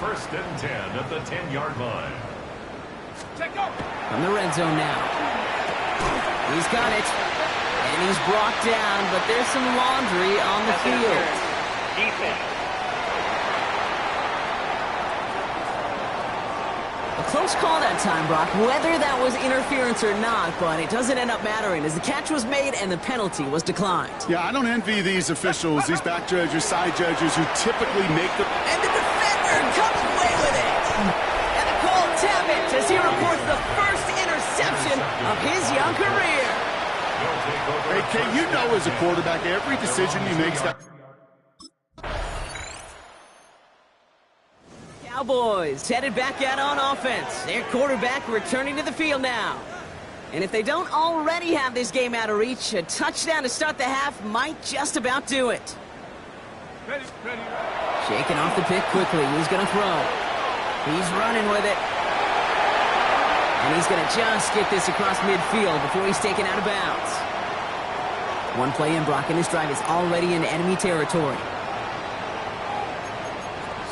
1st First and 10 at the 10-yard line. From the red zone now. He's got it. And he's brought down, but there's some laundry on the field. Defense. A close call that time, Brock, whether that was interference or not, but it doesn't end up mattering as the catch was made and the penalty was declined. Yeah, I don't envy these officials, these back judges, side judges who typically make the... And the defender comes away with it. And the call tap it as he reports the first interception of his young career. Hey, Kay, you know as a quarterback, every decision he makes that... Cowboys headed back out on offense. Their quarterback returning to the field now. And if they don't already have this game out of reach, a touchdown to start the half might just about do it. Shaking off the pick quickly. He's going to throw. He's running with it. And he's going to just get this across midfield before he's taken out of bounds. One play in, Brock, and this drive is already in enemy territory.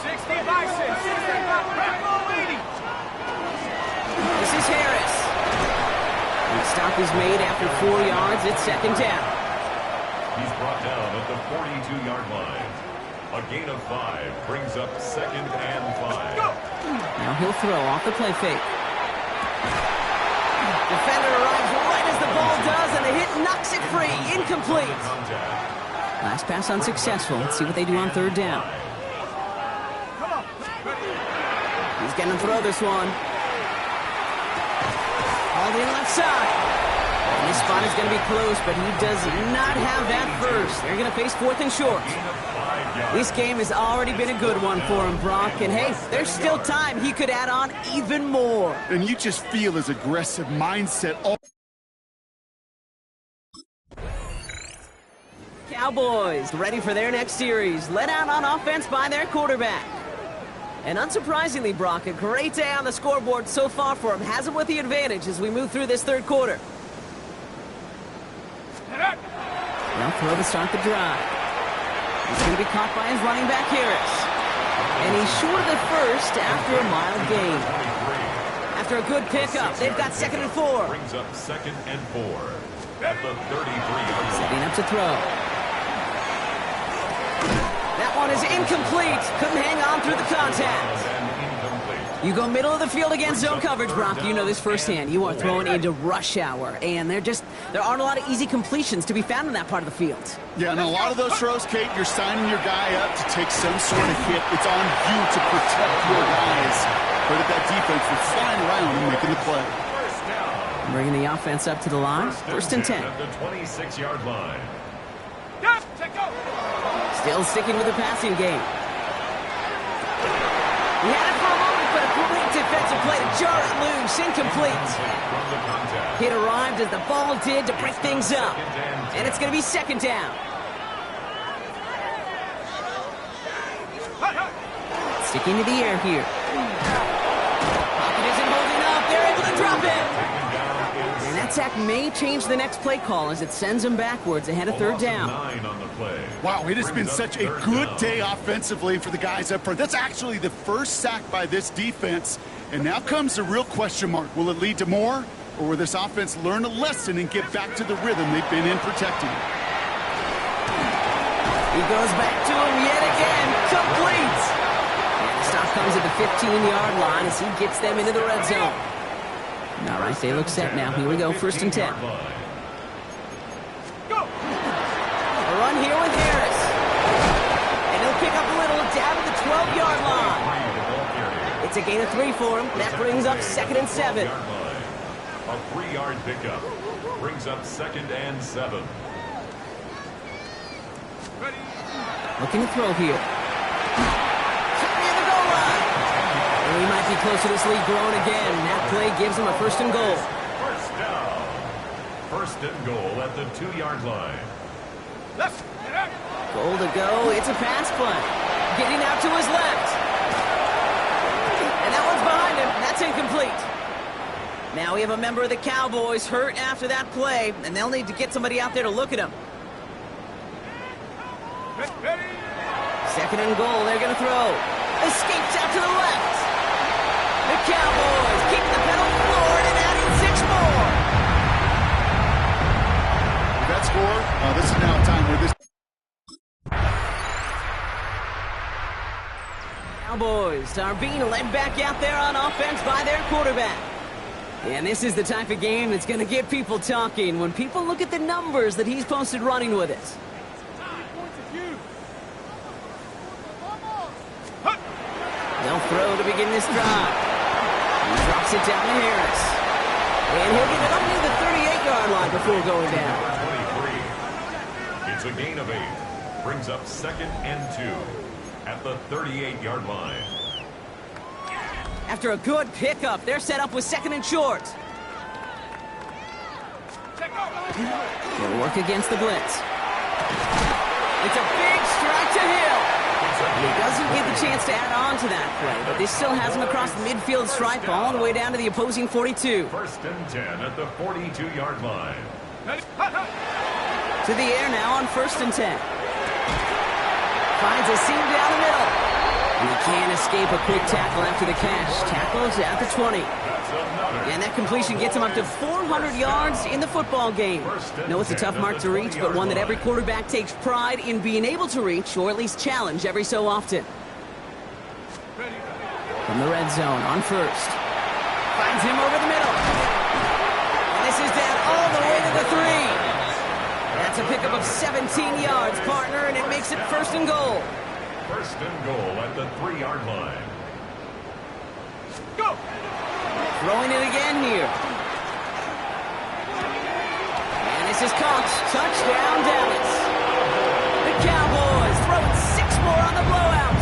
60-by-6. This is Harris. And the stop is made after 4 yards. It's second down. He's brought down at the 42-yard line. A gain of 5 brings up second and 5. Now he'll throw off the play fake. Defender arrives right as the ball does, and the hit knocks it free. Incomplete. Last pass unsuccessful. Let's see what they do on third down. He's going to throw this one. All in left side. And this spot is going to be close, but he does not have that first. They're going to face fourth and short. This game has already been a good one for him, Brock. And hey, there's still time. He could add on even more. And you just feel his aggressive mindset. Cowboys ready for their next series. Led out on offense by their quarterback. And unsurprisingly, Brock, a great day on the scoreboard so far for him. Has him with the advantage as we move through this third quarter. They'll throw to start the drive. He's going to be caught by his running back, Harris. And he's short of the first after a mild gain. After a good pickup, they've got second and 4. Brings up second and 4 at the 33-yard line. Setting up to throw. That one is incomplete. Couldn't hang on through the contact. You go middle of the field against zone coverage, Brock. You know this firsthand. You are throwing into rush hour, and there aren't a lot of easy completions to be found in that part of the field. Yeah, and a lot of those throws, Kate, you're signing your guy up to take some sort of hit. It's on you to protect your guys. But at that defense, we're flying around and making the play. Bringing the offense up to the line. First and 10. At the 26-yard line. Still sticking with the passing game. He had it for a moment, but a great defensive play to jar it loose. Incomplete. Hit arrived as the ball did to break things up. And it's going to be second down. Sticking to the air here. Pocket isn't holding up. They're able to drop it. And that sack may change the next play call as it sends them backwards ahead of third down. Wow, it has been such a good day offensively for the guys up front. That's actually the first sack by this defense. And now comes the real question mark. Will it lead to more? Or will this offense learn a lesson and get back to the rhythm they've been in protecting? He goes back to him yet again. Complete. And the stop comes at the 15-yard line as he gets them into the red zone. All right, they look set now. Here we go, first and 10. A run here with Harris. And he'll pick up a little down to the 12-yard line. It's a gain of 3 for him. That brings up second and 7. A 3-yard pickup brings up second and 7. Looking to throw here. Near the goal line. And we might be close to this lead growing again. That play gives him a first and goal. First down. First and goal at the 2-yard line. Goal to go. It's a pass play. Getting out to his left. And that one's behind him. That's incomplete. Now we have a member of the Cowboys hurt after that play, and they'll need to get somebody out there to look at him. Second and goal, they're going to throw. Escapes out to the left. The Cowboys keeping the pedal forward and adding 6 more. That score, this is now a time where this... Cowboys are being led back out there on offense by their quarterback. And this is the type of game that's going to get people talking when people look at the numbers that he's posted running with it. They'll throw to begin this drive. He drops it down to Harris. And he'll get it up near the 38-yard line before going down. 23. It's a gain of 8. Brings up 2nd and 2 at the 38-yard line. After a good pickup, they're set up with 2nd and short. They'll work against the blitz. It's a big strike to Hill. He doesn't get the chance to add on to that play, but this still has him across the midfield stripe all the way down to the opposing 42. 1st and 10 at the 42-yard line. To the air now on 1st and 10. Finds a seam down the middle. And he can't escape a quick tackle after the catch. Tackles at the 20. And that completion gets him up to 400 yards in the football game. No, it's a tough mark to reach, but one that every quarterback takes pride in being able to reach, or at least challenge every so often. From the red zone on 1st. Finds him over the middle. And this is down all the way to the 3. That's a pickup of 17 yards, partner, and it makes it 1st and goal. 1st and goal at the 3-yard line. Go! Throwing it again here. And this is caught. Touchdown, Dallas. The Cowboys throwing 6 more on the blowout.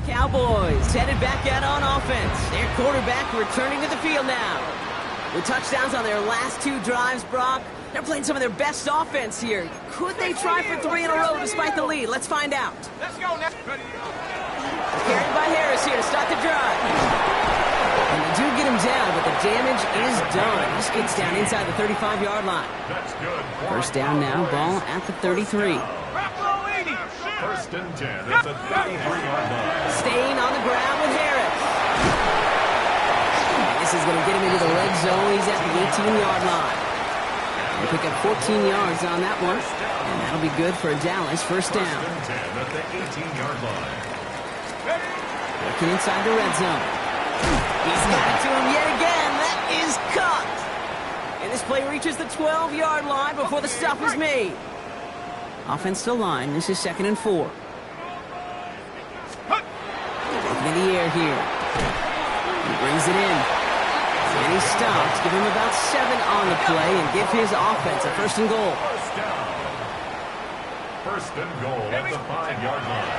Cowboys headed back out on offense. Their quarterback returning to the field now. With touchdowns on their last 2 drives, Brock, they're playing some of their best offense here. Could they try for 3 in a row despite the lead? Let's find out. Let's go now. Carried by Harris here to start the drive. And they do get him down, but the damage is done. He just gets down inside the 35-yard line. That's good. 1st down now, ball at the 33. 1st and 10 at the 33-yard line. Staying on the ground with Harris. And this is going to get him into the red zone. He's at the 18-yard line. They pick up 14 yards on that one, and that'll be good for Dallas. 1st down. 1st and 10 at the 18-yard line. Working inside the red zone. He's got it to him yet again. That is caught. And this play reaches the 12-yard line before the stop is made. Offense to line. This is 2nd and 4. Looking in the air here. He brings it in. And he stops. Give him about 7 on the play and give his offense a 1st and goal. 1st and goal at the 5-yard line.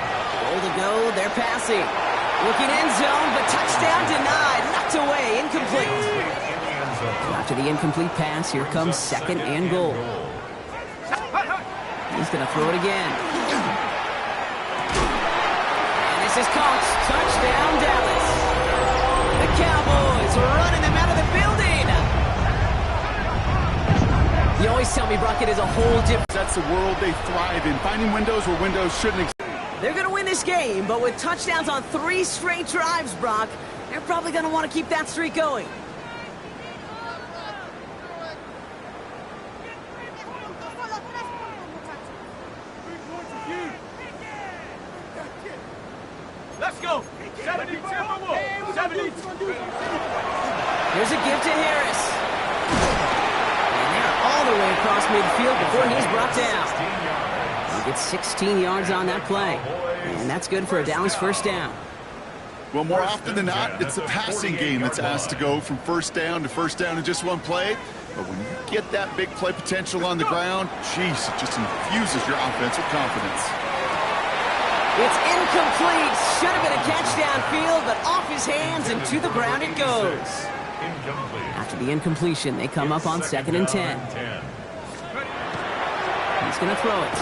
Goal to go. They're passing. Looking end zone, but touchdown denied. Knocked away. Incomplete. After the incomplete pass, here comes 2nd and goal. He's going to throw it again. And this is caught. Touchdown, Dallas. The Cowboys are running them out of the building. You always tell me, Brock, it is a whole different... That's the world they thrive in, finding windows where windows shouldn't exist. They're going to win this game, but with touchdowns on 3 straight drives, Brock, they're probably going to want to keep that streak going. Let's go. 72. 72. Here's a give to Harris. And they're all the way across midfield before he's brought down. He gets 16 yards on that play. And that's good for a Dallas 1st down. Well, more often than not, it's the passing game that's asked to go from 1st down to 1st down in just one play. But when you get that big play potential on the ground, geez, it just infuses your offense with confidence. It's incomplete. Should have been a catch downfield, but off his hands and to the ground it goes. After the incompletion, they come up on 2nd and 10. He's going to throw it.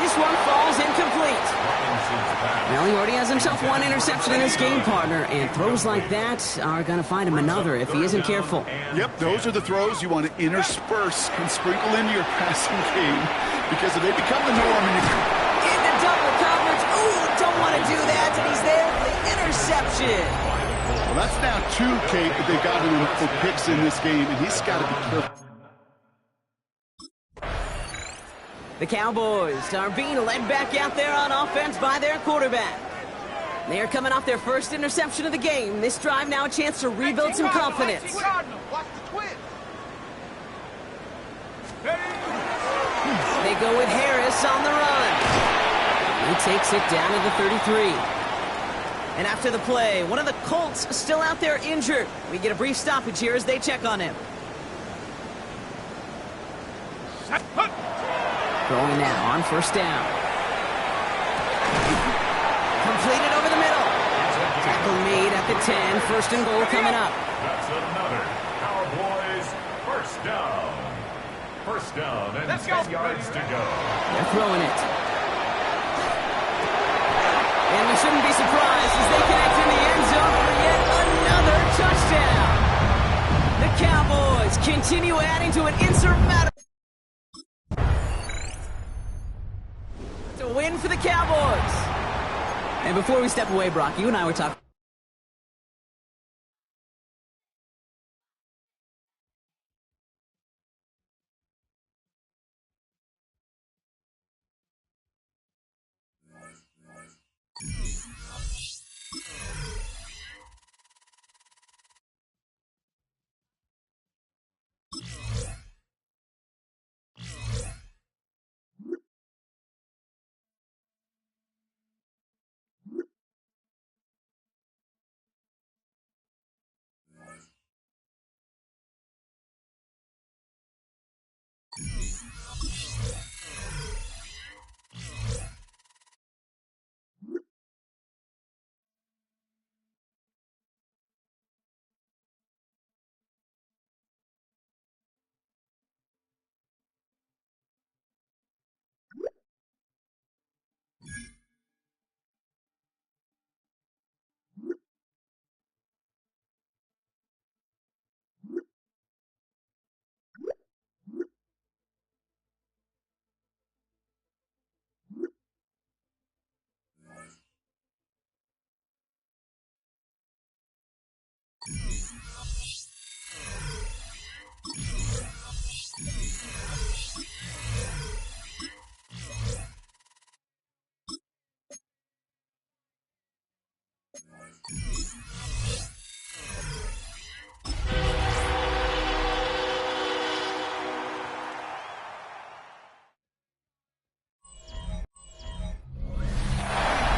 This one falls incomplete. Well, he already has himself one interception in this game, partner, and throws like that are going to find him another if he isn't careful. Yep, those are the throws you want to intersperse and sprinkle into your passing game, because if they become the norm and into double coverage. Ooh, don't want to do that, and he's there for the interception. well, that's now 2, Kate, that they've got him for picks in this game, and he's got to be careful. The Cowboys are being led back out there on offense by their quarterback. They are coming off their first interception of the game. This drive now a chance to rebuild some confidence. Watch the twist. They go with Harris on the run. He takes it down to the 33. And after the play, one of the Colts still out there injured. We get a brief stoppage here as they check on him. Throwing now on first down. Completed over the middle. Tackle made at the 10. First and goal coming up. That's another Cowboys first down. First down and 10 yards to go. They're throwing it. And we shouldn't be surprised as they connect in the end zone for yet another touchdown. The Cowboys continue adding to an insurmountable win for the Cowboys. And before we step away, Brock, you and I were talking.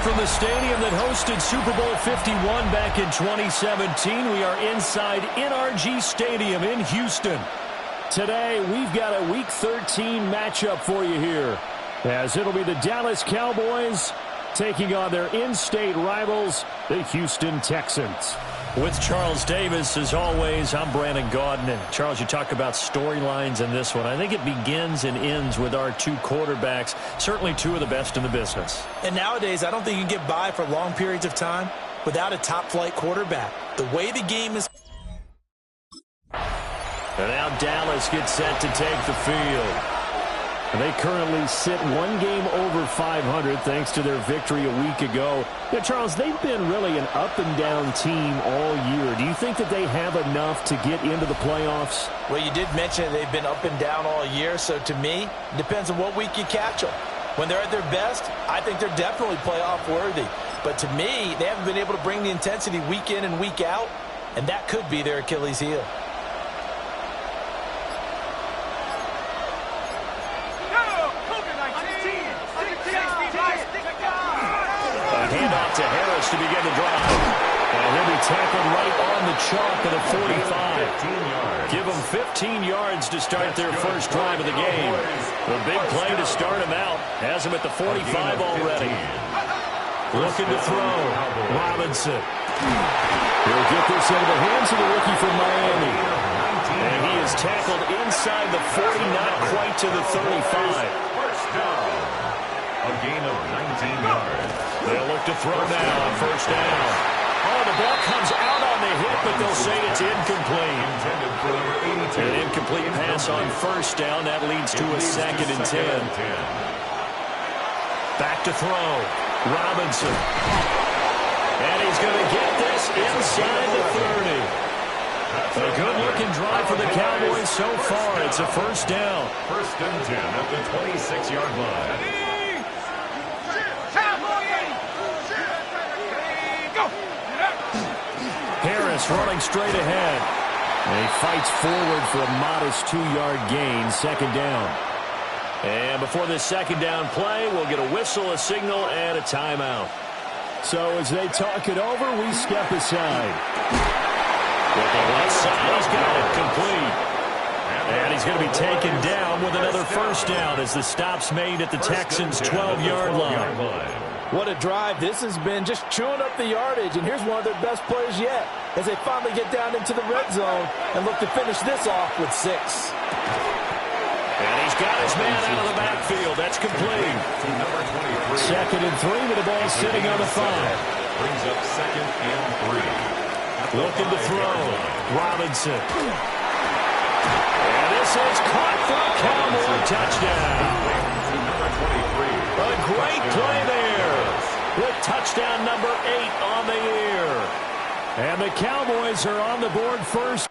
From the stadium that hosted Super Bowl 51 back in 2017, we are inside NRG Stadium in Houston. Today, we've got a Week 13 matchup for you here, as it'll be the Dallas Cowboys taking on their in-state rivals, the Houston Texans. With Charles Davis, as always, I'm Brandon Gaudin. And Charles, you talk about storylines in this one. I think it begins and ends with our two quarterbacks, certainly two of the best in the business. And nowadays, I don't think you can get by for long periods of time without a top-flight quarterback. The way the game is... And now Dallas gets set to take the field. And they currently sit one game over 500 thanks to their victory a week ago. Now, Charles, they've been really an up-and-down team all year. Do you think that they have enough to get into the playoffs? Well, you did mention they've been up and down all year, so to me, it depends on what week you catch them. When they're at their best, I think they're definitely playoff-worthy. But to me, they haven't been able to bring the intensity week in and week out, and that could be their Achilles heel. Handoff to Harris to begin the drive. And he'll be tackled right on the chalk at the 45. Give them 15 yards to start their first drive of the game. The big play to start him out. Has him at the 45 already. Looking to throw. Robinson. He'll get this into the hands of the rookie from Miami. And he is tackled inside the 40, not quite to the 35. A gain of 19 yards. They'll look to throw now on first down. Oh, the ball comes out on the hit, but they'll say it's incomplete. Intended for number 82. An incomplete pass on first down. That leads to a 2nd and 10. Back to throw. Robinson. And he's going to get this inside the 30. A good-looking drive for the Cowboys so far. It's a first down. 1st and 10 at the 26-yard line. Harris running straight ahead. And he fights forward for a modest 2-yard gain, 2nd down. And before this 2nd down play, we'll get a whistle, a signal, and a timeout. So as they talk it over, we step aside. Looking left side, he's got it complete. And he's going to be taken down with another first down as the stop's made at the Texans' 12-yard line. What a drive this has been, just chewing up the yardage. And here's one of their best plays yet as they finally get down into the red zone and look to finish this off with 6. And he's got his man out of the backfield. That's complete. 2nd and 3 with the ball sitting on the 5. Brings up 2nd and 3. Looking to throw. Robinson. And this is caught for a Cowboy touchdown. A great play there with touchdown number 8 on the year. And the Cowboys are on the board first.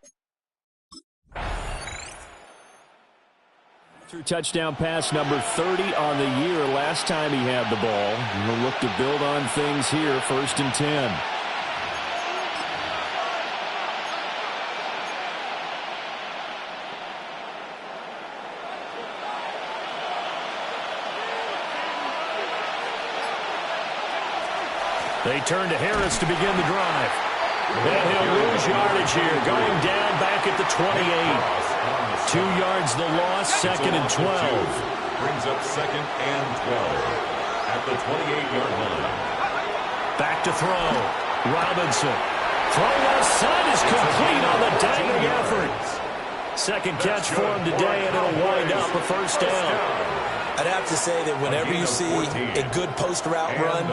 Through touchdown pass number 30 on the year last time he had the ball. We'll look to build on things here, 1st and 10. They turn to Harris to begin the drive. And he'll lose yardage here, going down back at the 28. 2 yards the loss, 2nd and 12. Brings up 2nd and 12 at the 28-yard line. Back to throw. Robinson. Throw left side is complete on the dangling effort. 2nd catch for him today, and it'll wind up a first down. I'd have to say that whenever you see a good post route run,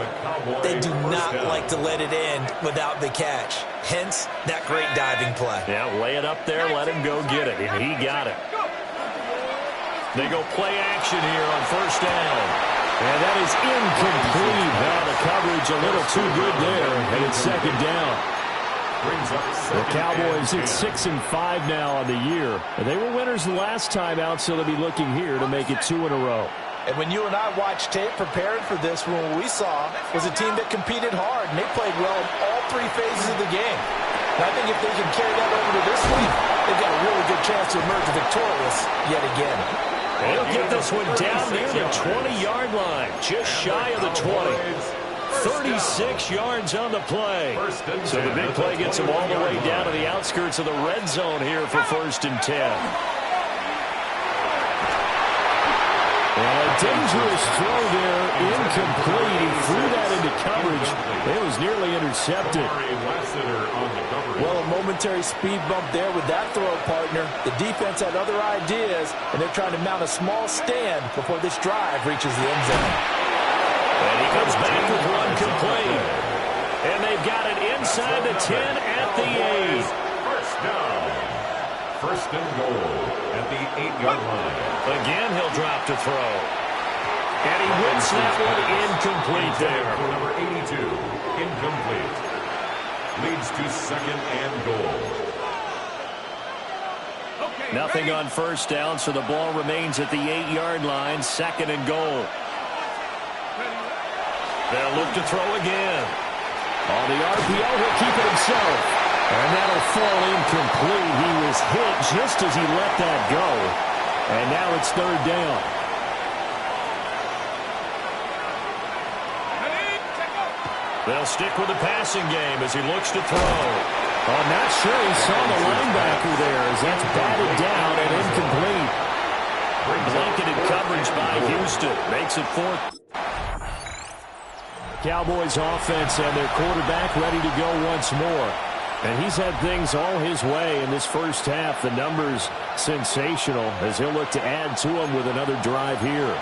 they do not like to let it end without the catch. Hence, that great diving play. Yeah, lay it up there, let him go get it, and he got it. They go play action here on first down. And that is incomplete. Now the coverage a little too good there, and it's 2nd down. The Cowboys hit 6 and 5 now on the year. And they were winners the last time out, so they'll be looking here to make it 2 in a row. And when you and I watched tape preparing for this one, what we saw was a team that competed hard, and they played well in all 3 phases of the game. And I think if they can carry that over to this week, they've got a really good chance to emerge victorious yet again. They'll get this one down near the 20-yard line, just shy of the 20. 36 yards on the play. So the big play gets him all the way down to the outskirts of the red zone here for 1st and 10. And a dangerous throw there, incomplete. He threw that into coverage. It was nearly intercepted. Well, a momentary speed bump there with that throw, partner. The defense had other ideas, and they're trying to mount a small stand before this drive reaches the end zone. And he comes back with one complete. And they've got it inside the 10 at the 8. First down. 1st and goal at the 8-yard line. Again, he'll drop to throw. And he wins that one incomplete there. For number 82, incomplete. Leads to 2nd and goal. Nothing on first down, so the ball remains at the 8-yard line, 2nd and goal. They'll look to throw again. On the RPO, he'll keep it himself. And that'll fall incomplete. He was hit just as he let that go. And now it's 3rd down. They'll stick with the passing game as he looks to throw. I'm not sure he saw the linebacker there as that's batted down and incomplete. Blanketed coverage by Houston. Makes it 4th. Cowboys offense and their quarterback ready to go once more. And he's had things all his way in this first half. The numbers sensational as he'll look to add to them with another drive here.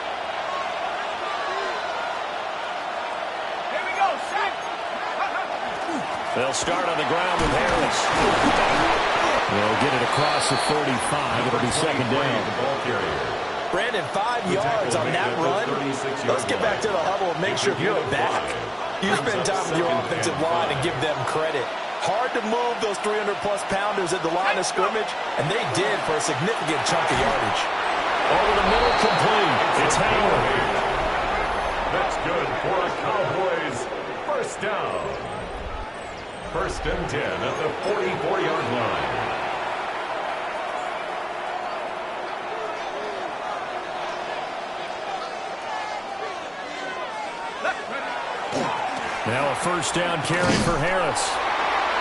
They'll start on the ground with Harris. They'll get it across the 35. It'll be second down. Brandon, 5 yards on that run. Let's get back to the huddle and make sure you're a back. You spend time with your offensive line and give them credit. Hard to move those 300-plus pounders at the line of scrimmage, and they did for a significant chunk of yardage. Over the middle, complete. It's Howard. That's good for a Cowboys first down. First and 10 at the 44-yard line. Now a first down carry for Harris.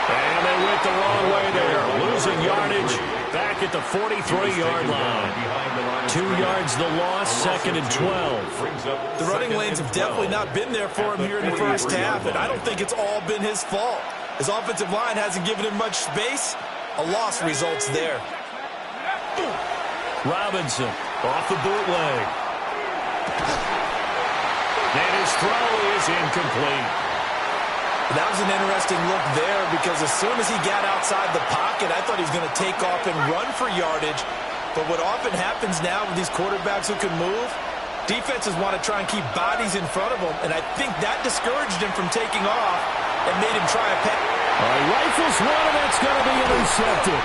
And they went the wrong way there. Losing yardage back at the 43-yard line. 2 yards the loss, second and 12. The running lanes have definitely not been there for him here in the first half, and I don't think it's all been his fault. His offensive line hasn't given him much space. A loss results there. Robinson off the bootleg. And his throw is incomplete. That was an interesting look there because as soon as he got outside the pocket, I thought he was going to take off and run for yardage. But what often happens now with these quarterbacks who can move, defenses want to try and keep bodies in front of them, and I think that discouraged him from taking off and made him try a pass. Rifles one, and that's going to be intercepted.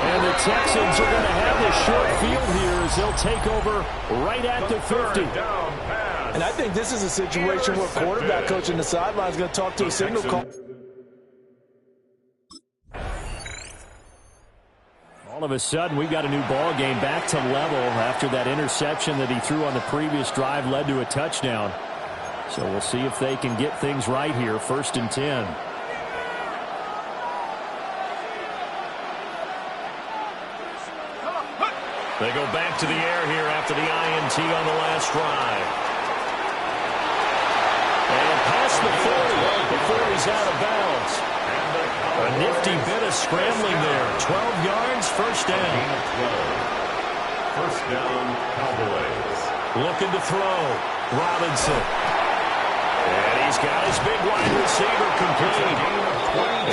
And the Texans are going to have this short field here as they'll take over right at the 50. And I think this is a situation where quarterback coach in the sideline is going to talk to a signal call. All of a sudden, we've got a new ball game back to level after that interception that he threw on the previous drive led to a touchdown. So we'll see if they can get things right here, first and 10. They go back to the air here after the INT on the last drive. And past the 40 before he's out of bounds. A nifty bit of scrambling there. 12 yards, first down. First down, Cowboys. Looking to throw. Robinson. And he's got his big wide receiver complete.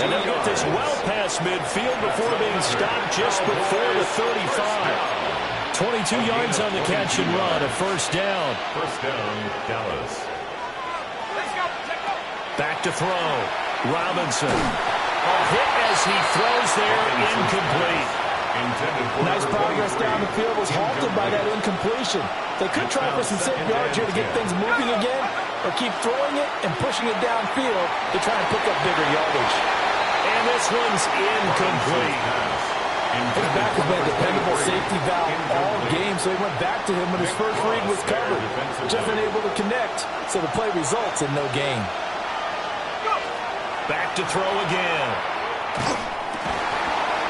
And they'll get this well past midfield before being stopped just before the 35. 22 yards on the catch and run, a first down. First down, Dallas. Back to throw. Robinson. A hit as he throws there, incomplete. Nice progress down the field was halted by that incompletion. They could try for some safe yards here to get things moving again, or keep throwing it and pushing it downfield to try and pick up bigger yardage. And this one's incomplete. His back has been a dependable safety valve all game, so he went back to him when his first read was covered. Just unable to connect, so the play results in no gain. Back to throw again.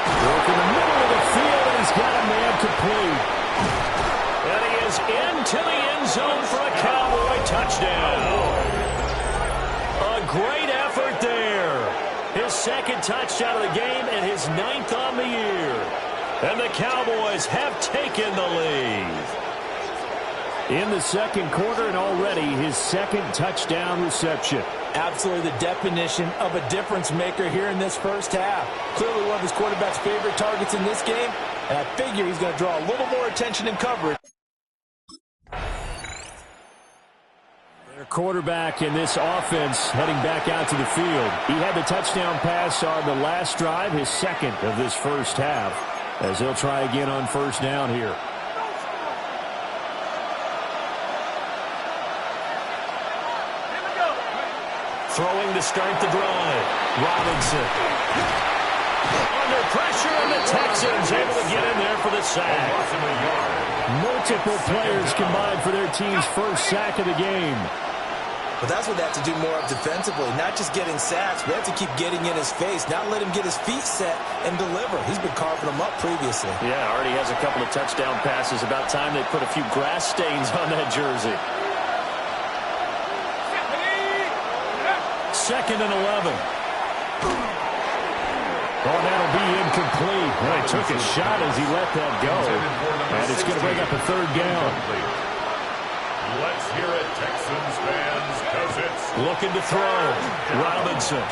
Broke in the middle of the field, and he's got a man complete. And he is into the end zone for a Cowboy touchdown. A great effort there. His second touchdown of the game and his 9th on the year. And the Cowboys have taken the lead. In the second quarter and already his second touchdown reception. Absolutely the definition of a difference maker here in this first half. Clearly one of his quarterback's favorite targets in this game, and I figure he's going to draw a little more attention and coverage. Their quarterback in this offense heading back out to the field. He had the touchdown pass on the last drive, his second of this first half, as they'll try again on first down here. Throwing to start the drive. Robinson. Under pressure, and the Texans able to get in there for the sack. Multiple players combined for their team's first sack of the game. But that's what they have to do more of defensively, not just getting sacks, but they have to keep getting in his face, not let him get his feet set and deliver. He's been carving them up previously. Yeah, already has a couple of touchdown passes. About time they put a few grass stains on that jersey. Second and 11. Oh, that'll be incomplete. Well, he took a shot as he let that go. And it's going to bring up a third down. Let's hear it, Texans fans, because it's looking to throw. Robinson.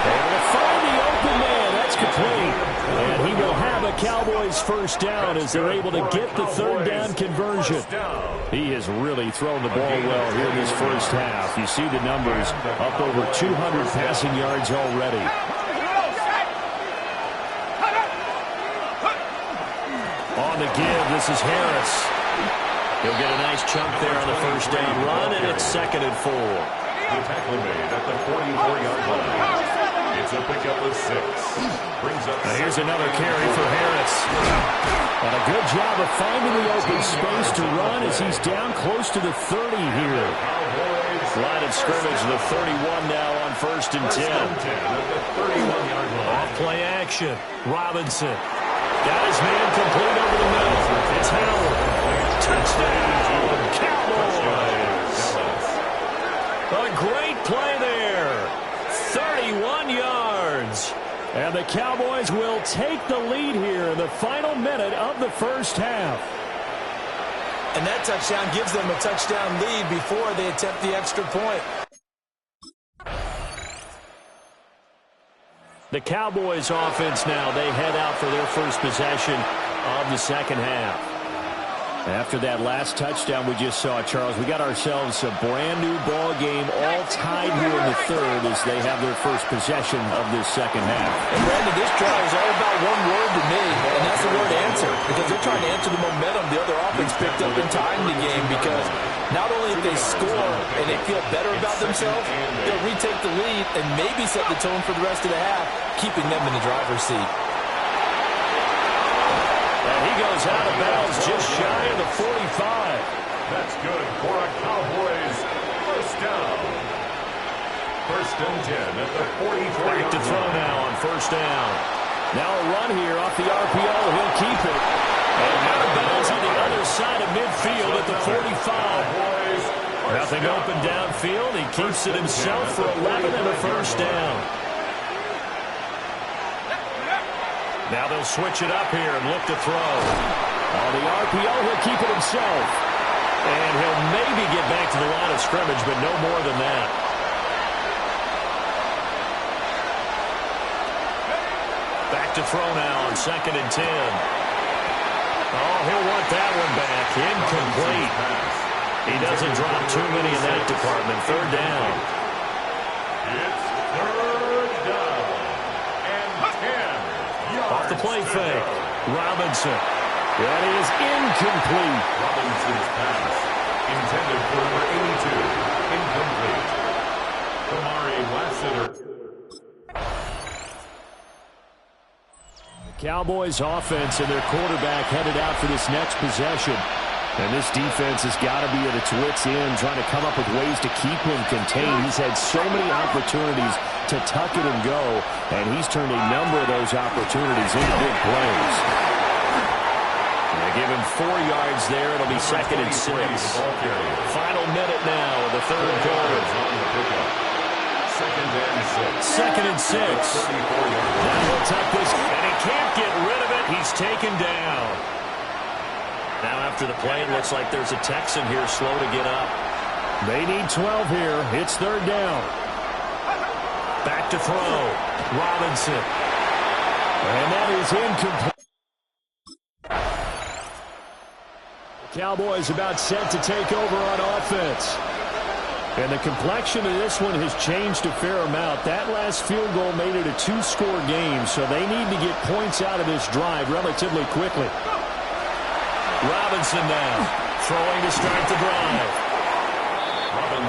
Able to find the open man. That's complete. And he will have a Cowboys first down as they're able to get the third down conversion. He has really thrown the ball well here in this first half. You see the numbers, up over 200 passing yards already. On the give, this is Harris. He'll get a nice chunk there on the first down run, and it's 2nd and 4. The tackle made at the 44-yard line. It's a pickup of 6. Brings up. Now here's another carry for Harris. And a good job of finding the open space to run as he's down close to the 30 here. Line of scrimmage, the 31 now on 1st and 10. Off play action. Robinson. Got his man complete over the middle. It's Howard. Touchdown, Cowboys. A great play there. 31 yards. And the Cowboys will take the lead here in the final minute of the first half. And that touchdown gives them a touchdown lead before they attempt the extra point. The Cowboys offense now, they head out for their first possession of the second half. After that last touchdown we just saw, Charles, we got ourselves a brand-new ball game, all tied here in the third as they have their first possession of this second half. And, Brandon, this drive is all about one word to me, and that's the word answer, because they're trying to answer the momentum the other offense picked up in time in the game, because not only if they score and they feel better about themselves, they'll retake the lead and maybe set the tone for the rest of the half, keeping them in the driver's seat. And he goes out of bounds just shy of the 45. That's good for a Cowboys first down. 1st and 10 at the 44. Back to throw now on 1st down. Now a run here off the RPO. He'll keep it. And out of bounds on the other side of midfield at the 45. Nothing open downfield. He keeps it himself for 11 and a first down. Now they'll switch it up here and look to throw. On the RPO, he'll keep it himself. And he'll maybe get back to the line of scrimmage, but no more than that. Back to throw now on 2nd and 10. Oh, he'll want that one back. Incomplete. He doesn't drop too many in that department. 3rd down. It's 3rd down and 10. Off the play fake. Robinson. That is incomplete. Robinson's pass intended for number 82. Incomplete. Kamari Lassiter. Cowboys offense and their quarterback headed out for this next possession. And this defense has got to be at its wits' end, trying to come up with ways to keep him contained. He's had so many opportunities to tuck it and go, and he's turned a number of those opportunities into big plays. They give him 4 yards there. It'll be 2nd and 6. Final minute now of the 3rd quarter. 2nd and 6. Now he'll tuck this, and he can't get rid of it. He's taken down. Now after the play, it looks like there's a Texan here slow to get up. They need 12 here. It's 3rd down. Back to throw. Robinson. And that is incomplete. Cowboys about set to take over on offense. And the complexion of this one has changed a fair amount. That last field goal made it a 2-score game, so they need to get points out of this drive relatively quickly. Robinson now, throwing to start the drive.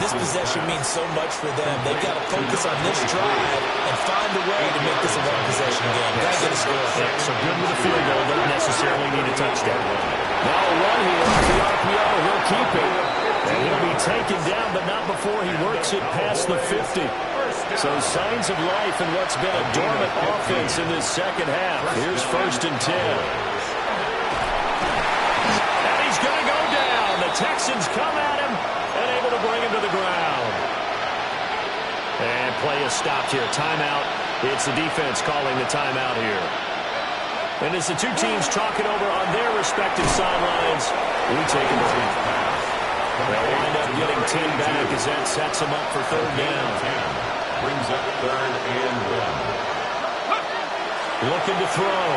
This possession means so much for them. They've got to focus on this drive and find a way to make this a one-possession game. Got to get a score. Yeah, so good with a field goal, doesn't necessarily need a touchdown. Now a run here off the RPO. He'll keep it. And he'll be taken down, but not before he works it past the 50. So signs of life in what's been a dormant offense in this second half. Here's 1st and 10. Going to go down. The Texans come at him and able to bring him to the ground. And play is stopped here. Timeout. It's the defense calling the timeout here. And as the two teams talk it over on their respective sidelines, we take a break. They'll wind up getting 10 back as that sets them up for third down. 10 brings up third and 1. Looking to throw.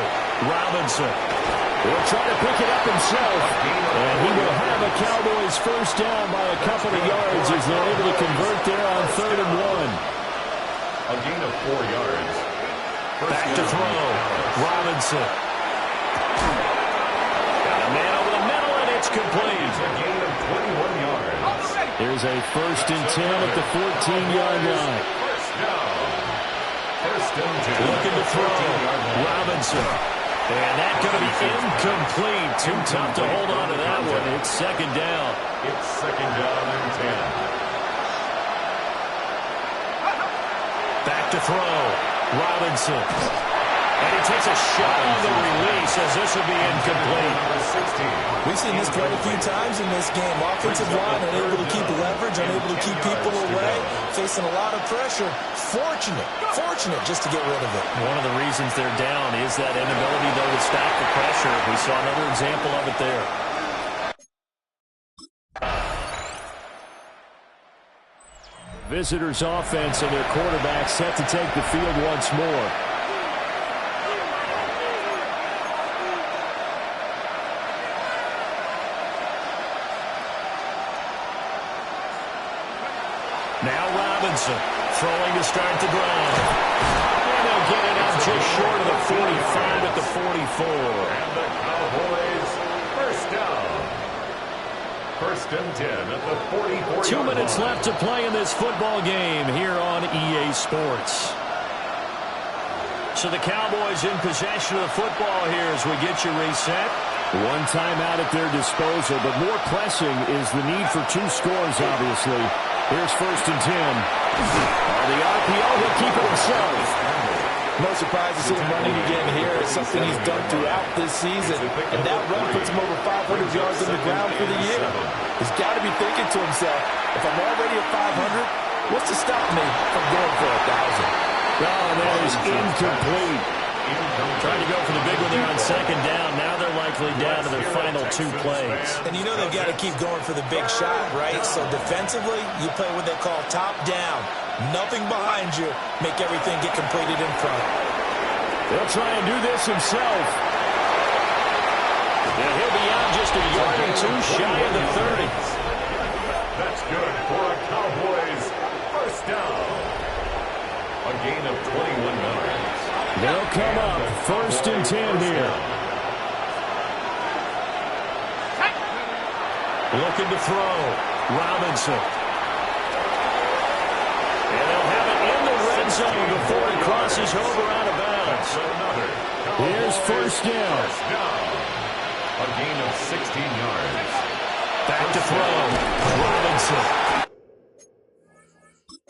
Robinson will try to pick it up himself. And he will have a Cowboys first down by a couple of yards as they're able to convert there on third and 1. A gain of 4 yards. Back to throw. Robinson. Got a man over the middle, and it's complete. A gain of 21 yards. There's a first and 10 at the 14-yard line. First down. First and 10. Looking to throw. Robinson. And that's going to be incomplete. Too tough to hold on to that one. It's second down. It's second down and 10. Back to throw. Robinson. And he takes a shot on the release as this will be incomplete. Number 16. We've seen this quite a few times in this game. Offensive line unable to keep leverage, unable to keep people away, facing a lot of pressure. Fortunate just to get rid of it. One of the reasons they're down is that inability, though, to stop the pressure. We saw another example of it there. Visitors' offense and their quarterback set to take the field once more. Now Robinson throwing to start the drive. And they'll get it out just short of the 45 at the 44. And the Cowboys first down. First and 10 at the 44. 2 minutes left to play in this football game here on EA Sports. So the Cowboys in possession of the football here as we get you reset. One timeout at their disposal, but more pressing is the need for 2 scores, obviously. Here's first and 10. The RPO will keep it himself. No surprise to see him running again here. It's something he's done throughout this season. And that run puts him over 500 yards on the ground for the year. He's got to be thinking to himself, if I'm already at 500, what's to stop me from going for 1,000? Oh, that is incomplete. Trying to go for the big one there on second down. Now they're likely down to their final 2 plays. And you know they've got to keep going for the big shot, right? So defensively, you play what they call top down. Nothing behind you. Make everything get completed in front. They'll try and do this himself. And he'll be out just a yard or 2 shy of the 30. That's good for a Cowboys first down. A gain of 21 yards. They'll come up first and 10 here. Looking to throw. Robinson. And they'll have it in the red zone before it crosses over out of bounds. Here's first down. A gain of 16 yards. Back to throw. Robinson.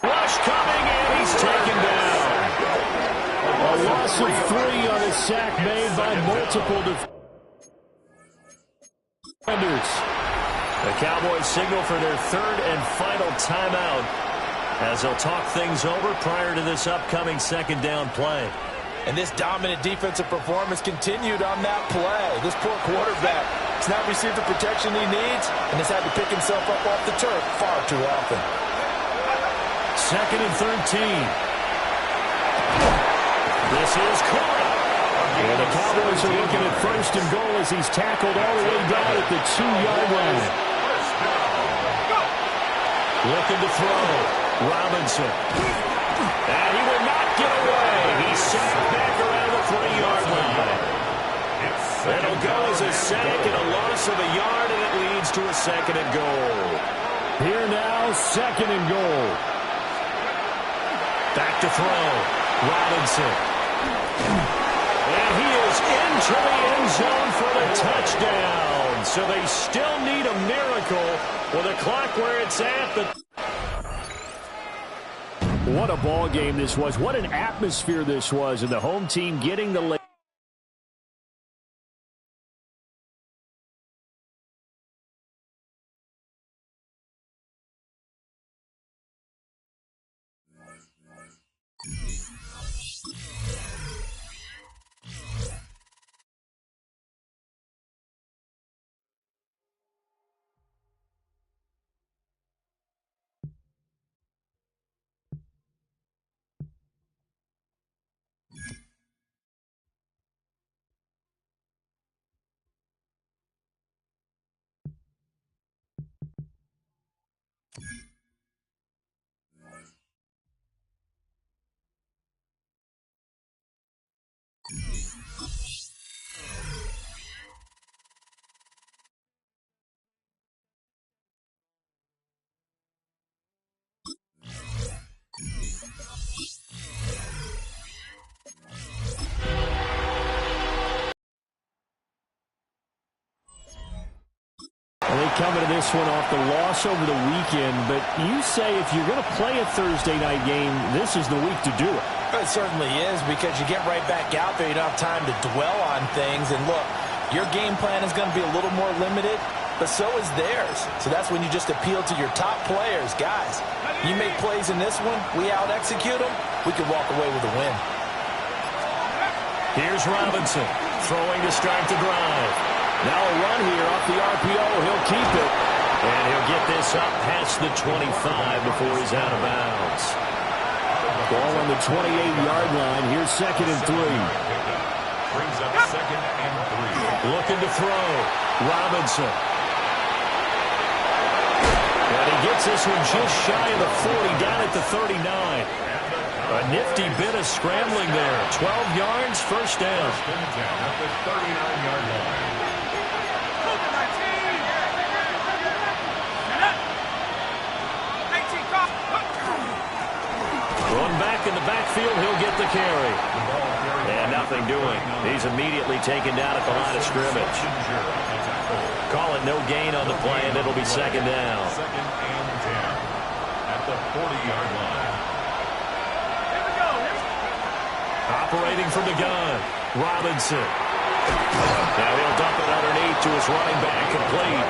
Rush coming, and he's taken down. A loss of 3 on a sack made by multiple defenders. The Cowboys signal for their 3rd and final timeout as they'll talk things over prior to this upcoming second down play. And this dominant defensive performance continued on that play. This poor quarterback has not received the protection he needs and has had to pick himself up off the turf far too often. Second and 13. This is caught. And the Cowboys are looking at first and goal as he's tackled all the way down at the 2-yard line. Looking to throw. Robinson. And he will not get away. He's sacked back around the 3-yard line. It'll go as a sack and a loss of a yard, and it leads to a second and goal. Here now, second and goal. Back to throw. Robinson. And he is into the end zone for the touchdown. So they still need a miracle with a clock where it's at. What a ball game this was. What an atmosphere this was. And the home team getting the lead. coming to this one off the loss over the weekend, but you say if you're going to play a Thursday night game, this is the week to do it. It certainly is, because you get right back out there. You don't have time to dwell on things. And look, your game plan is going to be a little more limited, but so is theirs. So that's when you just appeal to your top players. Guys, you make plays in this one, we out-execute them, we can walk away with a win. Here's Robinson, throwing to start the drive. Now a run here off the RPO. He'll keep it. And he'll get this up past the 25 before he's out of bounds. Ball on the 28-yard line. Here's 2nd and 3. Brings up 2nd and 3. Looking to throw. Robinson. And he gets this one just shy of the 40, down at the 39. A nifty bit of scrambling there. 12 yards, first down. At the 39-yard line. Going back in the backfield, he'll get the carry. And nothing doing. He's immediately taken down at the line of scrimmage. Call it no gain on the play, and it'll be 2nd down. 2nd and 10 at the 40-yard line. Operating from the gun, Robinson. Now he'll dump it underneath to his running back, complete.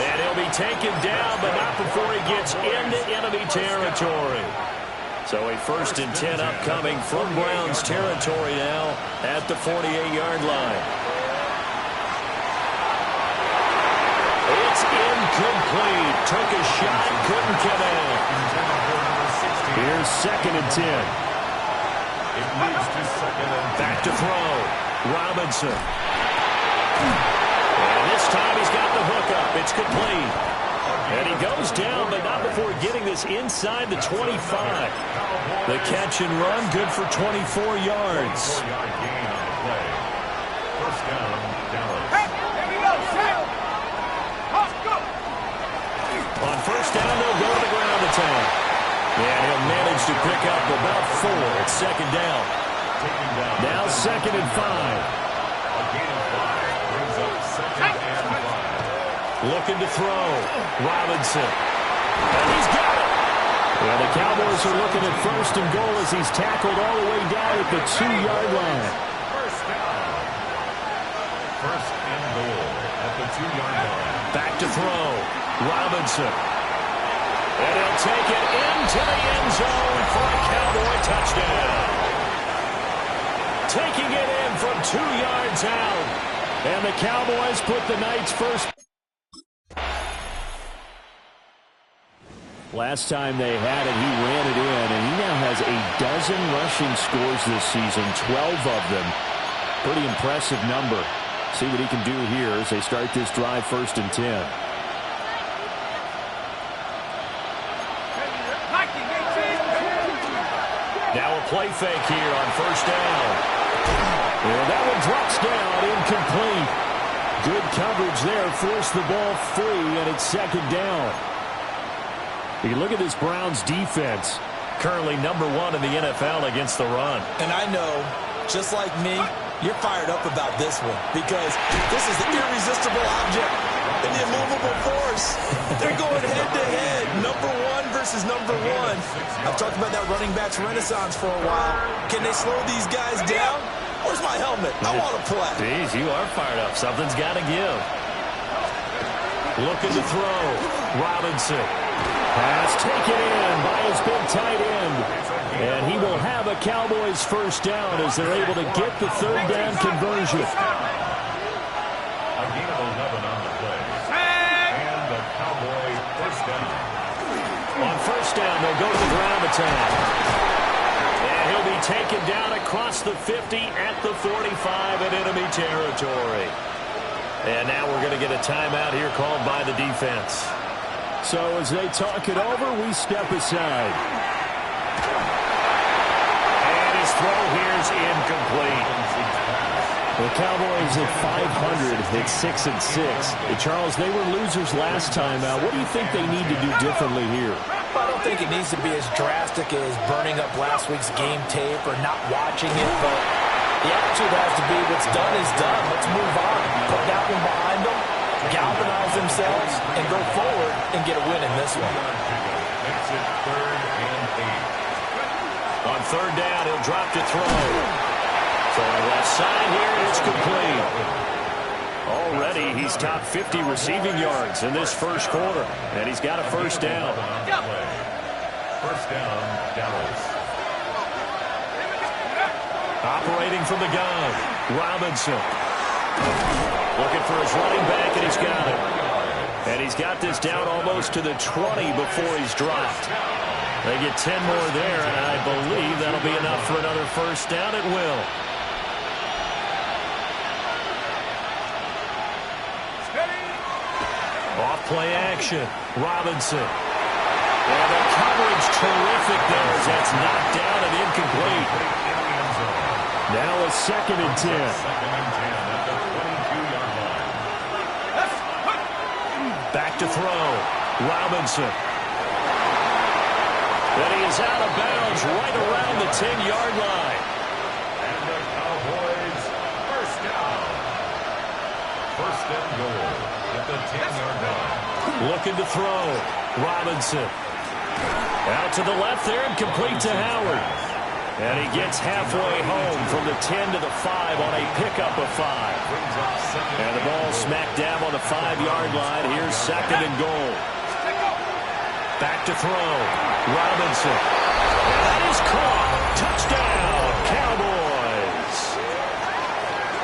And he'll be taken down, but not before he gets into enemy territory. So a 1st and 10 upcoming from Browns territory now at the 48-yard line. It's incomplete. Took a shot, couldn't connect. Here's 2nd and 10. It moves to 2nd and 10. Back to throw. Robinson. And this time he's got the hook up. It's complete. And he goes down, but not before getting this inside the 25. The catch and run, good for 24 yards. 4-yard gain on the play. First down, Dallas. Hey, here we go, set. Go. On first down, they'll go to the ground attack. And he'll manage to pick up about 4 at 2nd down. Now 2nd and 5. A gain of 5 brings up 2nd and 5. Looking to throw. Robinson. And he's got it. Well, the Cowboys are looking at 1st and goal as he's tackled all the way down at the 2-yard line. First down. 1st and goal at the 2-yard line. Back to throw. Robinson. And he'll take it into the end zone for a Cowboy touchdown. Taking it in from 2 yards out. And the Cowboys put the Knights first. Last time they had it, he ran it in, and he now has a dozen rushing scores this season, 12 of them. Pretty impressive number. See what he can do here as they start this drive 1st and 10. Now a play fake here on 1st down. And that one drops down, incomplete. Good coverage there, forced the ball free, and it's 2nd down. You look at this Browns defense, currently #1 in the NFL against the run. And I know, just like me, you're fired up about this one, because this is the irresistible object and the immovable force. They're going head-to-head, #1 versus #1. I've talked about that running backs renaissance for a while. Can they slow these guys down? Where's my helmet? I want to play. Jeez, you are fired up. Something's got to give. Looking to throw. Robinson. Pass taken in by his big tight end. And he will have a Cowboys 1st down as they're able to get the 3rd down conversion. A gain of 11 on the play. And the Cowboys 1st down. On 1st down, they'll go to the ground attack. And he'll be taken down across the 50 at the 45 in enemy territory. And now we're going to get a timeout here called by the defense. So as they talk it over, we step aside. And his throw here is incomplete. The Cowboys at 500 at 6-6. Charles, they were losers last time out. What do you think they need to do differently here? I don't think it needs to be as drastic as burning up last week's game tape or not watching it, but the attitude has to be what's done is done. Let's move on. Put that one behind them galvanize themselves and go forward and get a win in this one. Makes it 3rd and 8. On 3rd down, he'll drop to throw. Throwing left side here, and it's complete. Already, he's top 50 receiving yards in this first quarter, and he's got a first down. First down, Dallas. Operating from the gun, Robinson. Looking for his running back, and he's got it. And he's got this down almost to the 20 before he's dropped. They get 10 more there, and I believe that'll be enough for another first down. It will. Off play action, Robinson. And the coverage terrific there as that's knocked down and incomplete. Now a 2nd and 10. 2nd and 10 at the 22-yard line. Back to throw. Robinson. And he is out of bounds right around the 10-yard line. And the Cowboys first down. First and goal at the 10-yard line. Looking to throw. Robinson. Out to the left there and complete to Howard. And he gets halfway home from the 10 to the 5 on a pickup of 5. And the ball smack dab on the 5-yard line. Here's 2nd and goal. Back to throw. Robinson. And that is caught. Touchdown, Cowboys.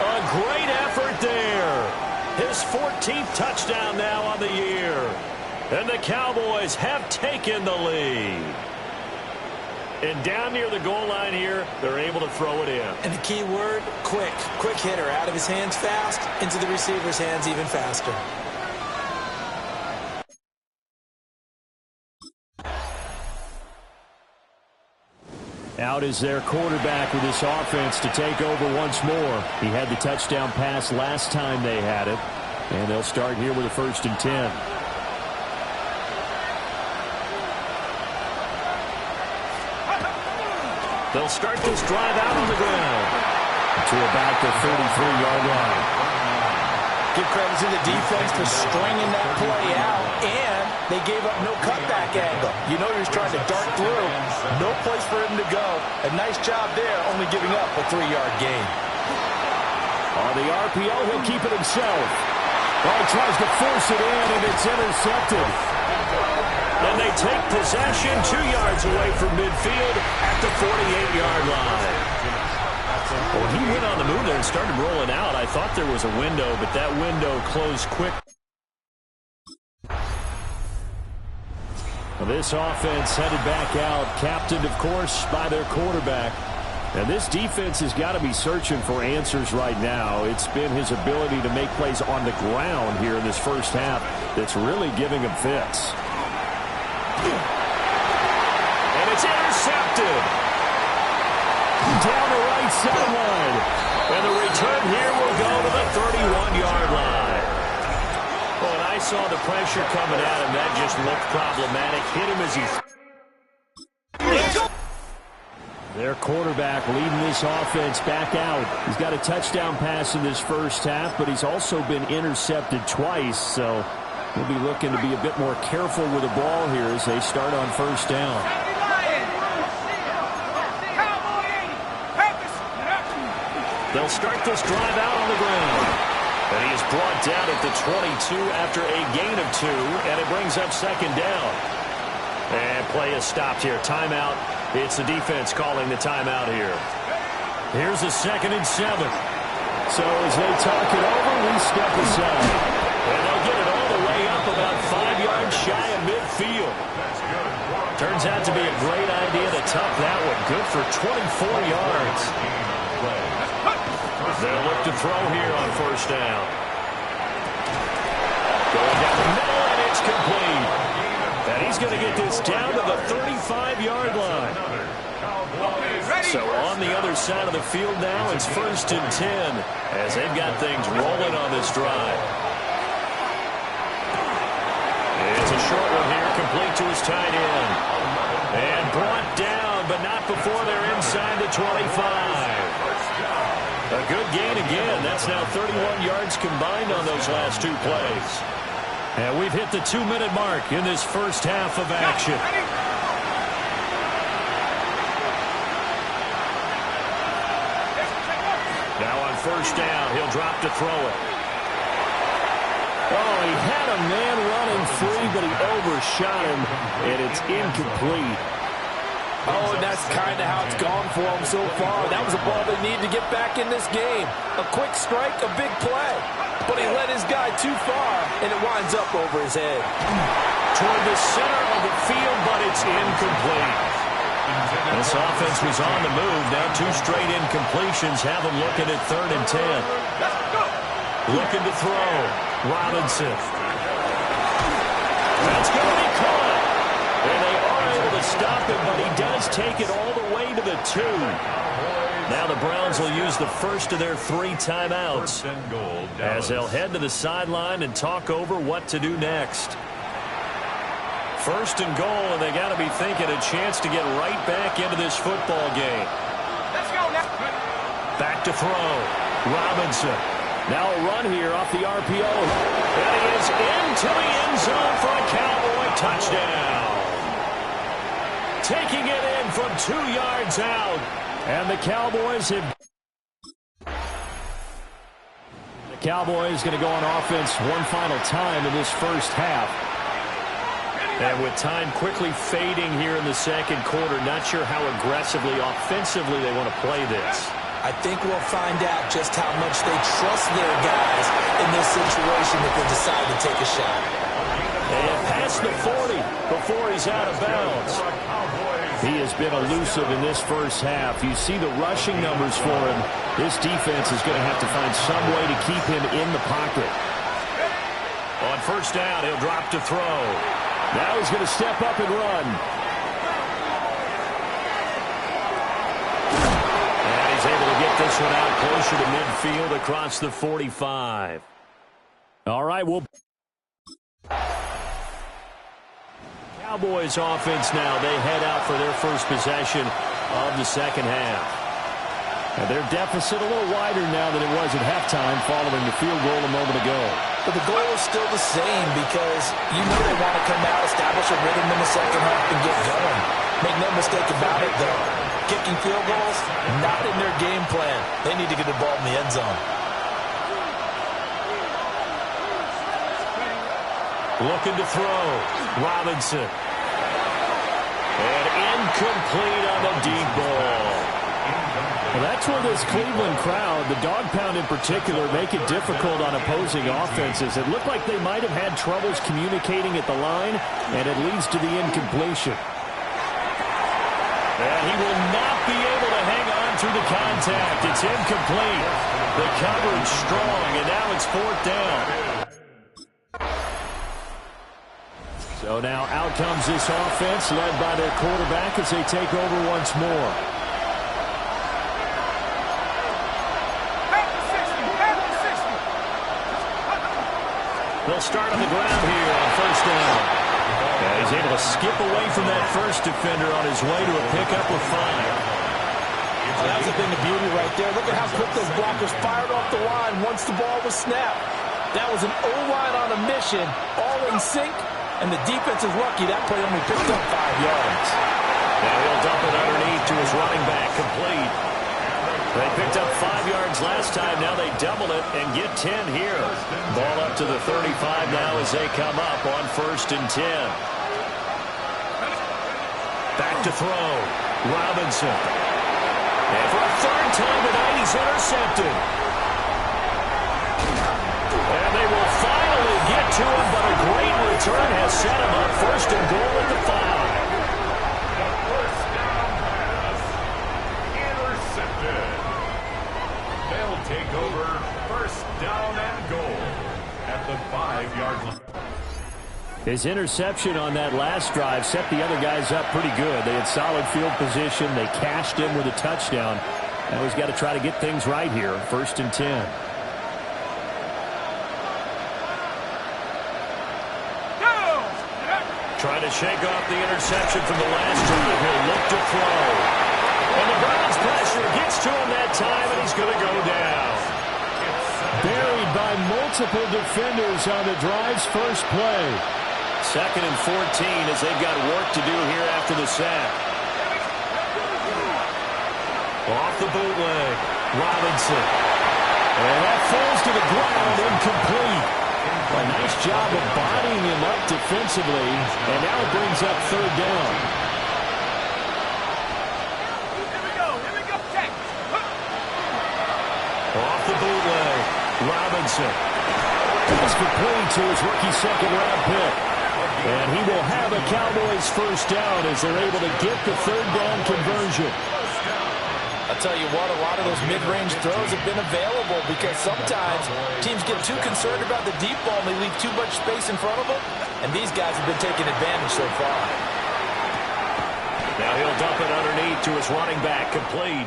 A great effort there. His 14th touchdown now on the year. And the Cowboys have taken the lead. And down near the goal line here, they're able to throw it in. And the key word, quick. Quick hitter. Out of his hands fast, into the receiver's hands even faster. Out is their quarterback with this offense to take over once more. He had the touchdown pass last time they had it. And they'll start here with a 1st and 10. They'll start this drive out on the ground. To about the 33-yard line. Give credit to the defense for stringing that play out, and they gave up no cutback angle. You know he was trying to dart through. No place for him to go. A nice job there, only giving up a 3-yard gain. On the RPO, he'll keep it himself. Oh, he tries to force it in, and it's intercepted. And they take possession 2 yards away from midfield at the 48-yard line. Well, he went on the move there and started rolling out. I thought there was a window, but that window closed quick. Well, this offense headed back out, captained, of course, by their quarterback. And this defense has got to be searching for answers right now. It's been his ability to make plays on the ground here in this first half that's really giving him fits. And it's intercepted. Down the right sideline. And the return here will go to the 31-yard line. When I saw the pressure coming at him, that just looked problematic. Hit him as he... Their quarterback leading this offense back out. He's got a touchdown pass in this first half, but he's also been intercepted twice, so he'll be looking to be a bit more careful with the ball here as they start on first down. They'll start this drive out on the ground. And he is brought down at the 22 after a gain of 2, and it brings up 2nd down. And play is stopped here. Timeout. It's the defense calling the timeout here. Here's a 2nd and 7. So as they talk it over, we step aside. And they'll get it all the way up about 5 yards shy of midfield. Turns out to be a great idea to tuck that one. Good for 24 yards. They'll look to throw here on first down. Going down the middle, and it's complete. And he's going to get this down to the 35-yard line. So on the other side of the field now, it's 1st and 10 as they've got things rolling on this drive. It's a short one here, complete to his tight end. And brought down, but not before they're inside the 25. A good gain again. That's now 31 yards combined on those last two plays. And we've hit the 2-minute mark in this first half of action. Now on first down, he'll drop to throw it. Oh, he had a man running free, but he overshot him, and it's incomplete. Oh, and that's kind of how it's gone for him so far. That was a ball they need to get back in this game. A quick strike, a big play. But he led his guy too far, and it winds up over his head. Toward the center of the field, but it's incomplete. This offense was on the move. Now 2 straight incompletions have them looking at 3rd and 10. Looking to throw. Robinson. That's going to be caught. And they are able to stop him, but he does take it all the way to the 2. Now the Browns will use the first of their 3 timeouts as they'll head to the sideline and talk over what to do next. First and goal, and they got to be thinking a chance to get right back into this football game. Let's go now. Back to throw. Robinson. Now a run here off the RPO. And he is into the end zone for a Cowboy touchdown. Taking it in from 2 yards out. And the Cowboys have... The Cowboys going to go on offense one final time in this first half. And with time quickly fading here in the second quarter, not sure how aggressively, offensively they want to play this. I think we'll find out just how much they trust their guys in this situation if they decide to take a shot. And past the 40 before he's out of bounds. He has been elusive in this first half. You see the rushing numbers for him. This defense is going to have to find some way to keep him in the pocket. On first down, he'll drop to throw. Now he's going to step up and run. And he's able to get this one out closer to midfield across the 45. All right, well... Cowboys offense now. They head out for their first possession of the second half. And their deficit a little wider now than it was at halftime following the field goal a moment ago. But the goal is still the same because you know they want to come out, establish a rhythm in the second half, and get going. Make no mistake about it, though. Kicking field goals, not in their game plan. They need to get the ball in the end zone. Looking to throw. Robinson. And incomplete on the deep ball. Well, that's where this Cleveland crowd, the dog pound in particular, make it difficult on opposing offenses. It looked like they might have had troubles communicating at the line, and it leads to the incompletion. And he will not be able to hang on through the contact. It's incomplete. The coverage strong, and now it's 4th down. So now out comes this offense, led by their quarterback as they take over once more. They'll start on the ground here on first down. And he's able to skip away from that first defender on his way to a pickup of 5. Well, that was a thing of beauty right there. Look at how quick those blockers fired off the line once the ball was snapped. That was an O-line on a mission, all in sync, and the defense is lucky that play only picked up 5 yards. Now he'll dump it underneath to his running back, complete. They picked up 5 yards last time. Now they double it and get 10 here. Ball up to the 35 now as they come up on 1st and 10. Back to throw. Robinson. And for a 3rd time tonight, he's intercepted. And they will finally get to him, but a great return has set him up 1st and goal at the 5. Take over 1st down and goal at the 5-yard line. His interception on that last drive set the other guys up pretty good. They had solid field position. They cashed in with a touchdown. Now he's got to try to get things right here. 1st and 10. Trying to shake off the interception from the last drive. He'll look to throw. And the Browns pressure gets to him that time, and he's going to go down. Buried by multiple defenders on the drive's first play. 2nd and 14 as they've got work to do here after the sack. Off the bootleg, Robinson. And that falls to the ground, incomplete. A nice job of bodying him up defensively, and now it brings up 3rd down. Here we go, check. Off the bootleg, Robinson. Pass complete to his rookie 2nd-round pick. And he will have a Cowboys first down as they're able to get the 3rd down conversion. I'll tell you what, a lot of those mid-range throws have been available because sometimes teams get too concerned about the deep ball and they leave too much space in front of them, and these guys have been taking advantage so far. Now he'll dump it underneath to his running back, complete.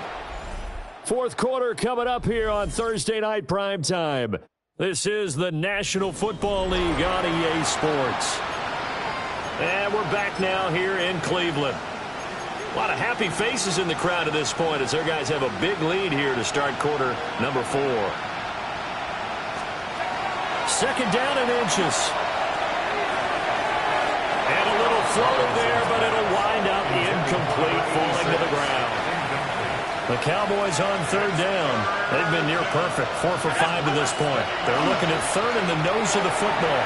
4th quarter coming up here on Thursday Night Primetime. This is the National Football League on EA Sports. And we're back now here in Cleveland. A lot of happy faces in the crowd at this point as their guys have a big lead here to start quarter number 4. 2nd down and inches. And a little floater there, but it'll wind up incomplete, falling to the ground. The Cowboys on 3rd down. They've been near perfect, 4 for 5 to this point. They're looking at 3rd in the nose of the football.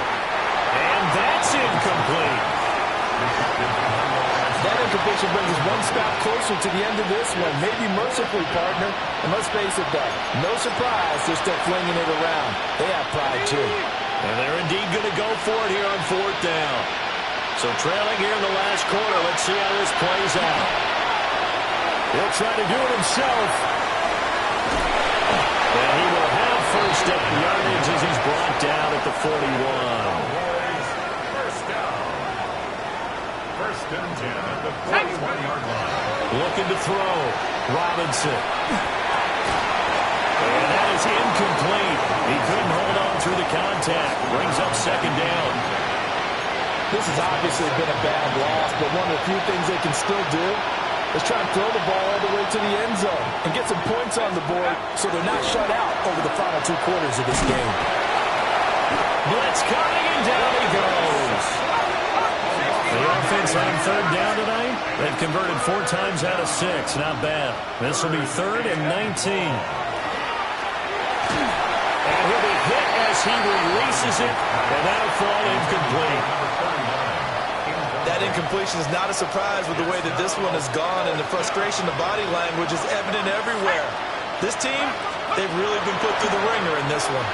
And that's incomplete. That incompletion brings us one stop closer to the end of this one. Maybe mercifully, partner. And let's face it, though, no surprise they're still flinging it around. They have pride, too. And they're indeed going to go for it here on 4th down. So trailing here in the last quarter, let's see how this plays out. He'll try to do it himself. And he will have first up yardage as he's brought down at the 41. First and 10 at the 41-yard line. Looking to throw. Robinson. And that is incomplete. He couldn't hold on through the contact. Brings up 2nd down. This has obviously been a bad loss, but one of the few things they can still do is try and throw the ball all the way to the end zone and get some points on the board so they're not shut out over the final 2 quarters of this game. Blitz coming, and down he goes. The offense on 3rd down tonight, they've converted 4 times out of 6. Not bad. This will be 3rd and 19. And he'll be hit as he releases it, and that'll fall incomplete. That incompletion is not a surprise with the way that this one has gone, and the frustration, the body language is evident everywhere. This team, they've really been put through the ringer in this one.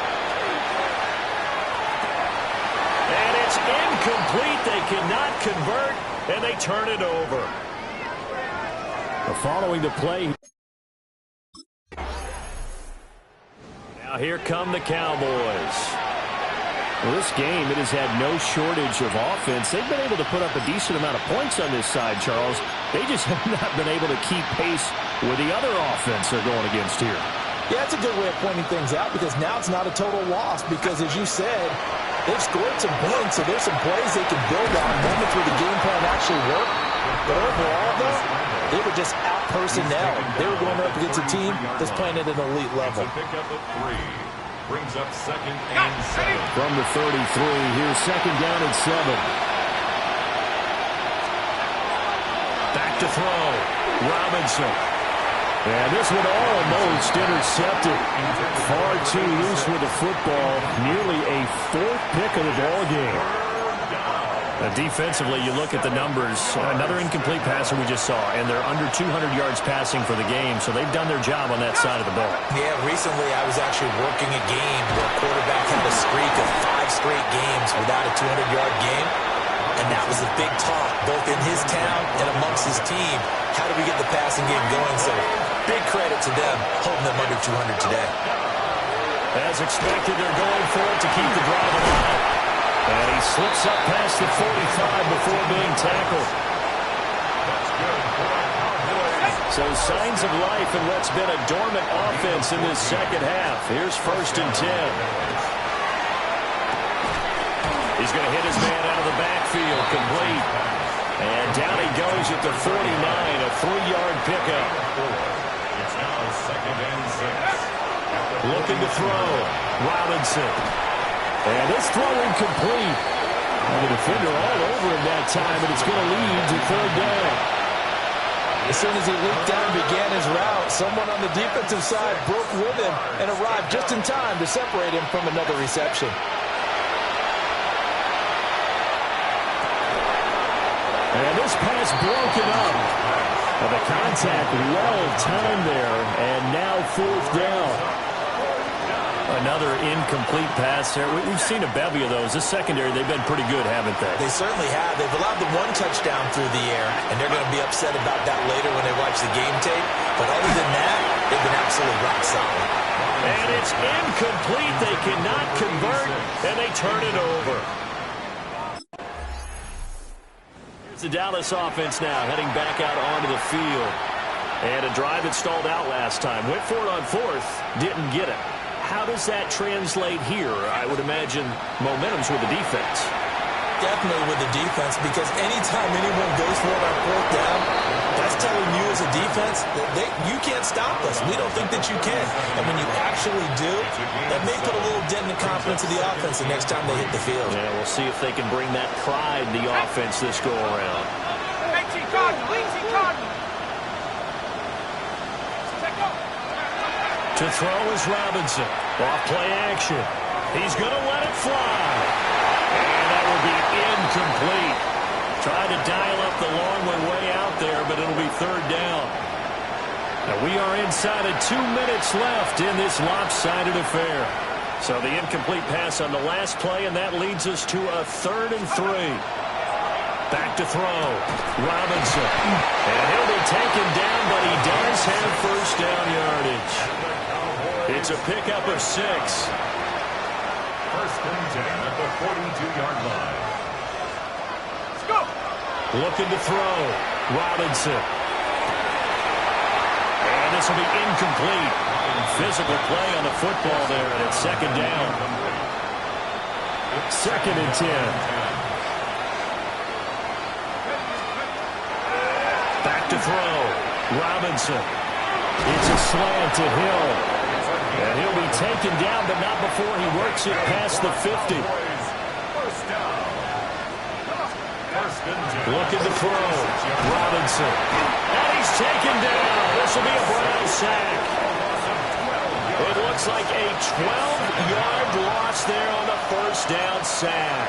And it's incomplete. They cannot convert, and they turn it over. Following the play. Now here come the Cowboys. Well, this game, it has had no shortage of offense. They've been able to put up a decent amount of points on this side, Charles. They just have not been able to keep pace with the other offense they're going against here. Yeah, that's a good way of pointing things out because now it's not a total loss because, as you said, they've scored some points, so there's some plays they can build on, moments where the game plan actually worked. But overall, though, they were just out-personnel. They were going up against a team that's playing at an elite level. Pick up at 3. Brings up 2nd and 7. From the 33, here's 2nd down and 7. Back to throw. Robinson. And this one almost intercepted. Far too loose with the football. Nearly a 4th pick of the ball game. Defensively, you look at the numbers. Another incomplete passer we just saw, and they're under 200 yards passing for the game, so they've done their job on that side of the ball. Yeah, recently I was actually working a game where a quarterback had a streak of 5 straight games without a 200-yard game, and that was the big talk, both in his town and amongst his team. How do we get the passing game going? So big credit to them holding them under 200 today. As expected, they're going for it to keep the drive alive. And he slips up past the 45 before being tackled. So signs of life in what's been a dormant offense in this second half. Here's 1st and 10. He's going to hit his man out of the backfield, complete. And down he goes at the 49, a 3-yard pickup. It's now 2nd and 6. Looking to throw. Robinson. And this throw incomplete. And the defender all over him that time, and it's going to lead to 3rd down. As soon as he looped down and began his route, someone on the defensive side broke with him and arrived just in time to separate him from another reception. And this pass broken up. And the contact well timed there, and now 4th down. Another incomplete pass there. We've seen a bevy of those. This secondary, they've been pretty good, haven't they? They certainly have. They've allowed the 1 touchdown through the air, and they're going to be upset about that later when they watch the game tape. But other than that, they've been absolutely rock solid. And it's incomplete. They cannot convert, and they turn it over. Here's the Dallas offense now, heading back out onto the field. And a drive that stalled out last time. Went for it on 4th, didn't get it. How does that translate here? I would imagine momentum's with the defense. Definitely with the defense, because anytime anyone goes for it on 4th down, that's telling you as a defense that you can't stop us. We don't think that you can. And when you actually do, that may put a little dent in the confidence of the offense the next time they hit the field. Yeah, we'll see if they can bring that pride in the offense this go-around. To throw is Robinson. Off play action. He's going to let it fly. And that will be incomplete. Tried to dial up the long one way out there, but it'll be 3rd down. Now we are inside of 2 minutes left in this lopsided affair. So the incomplete pass on the last play, and that leads us to a 3rd and 3. Back to throw. Robinson. And he'll be taken down, but he does have 1st down yardage. It's a pickup of 6. 1st and 10 at the 42-yard line. Let's go. Looking to throw. Robinson. And this will be incomplete. Physical play on the football there, and it's 2nd down. 2nd and 10. Back to throw. Robinson. It's a slant to Hill. And he'll be taken down, but not before he works it past the 50. Looking to throw. Robinson. And he's taken down. This will be a Brown sack. It looks like a 12-yard loss there on the 1st down sack.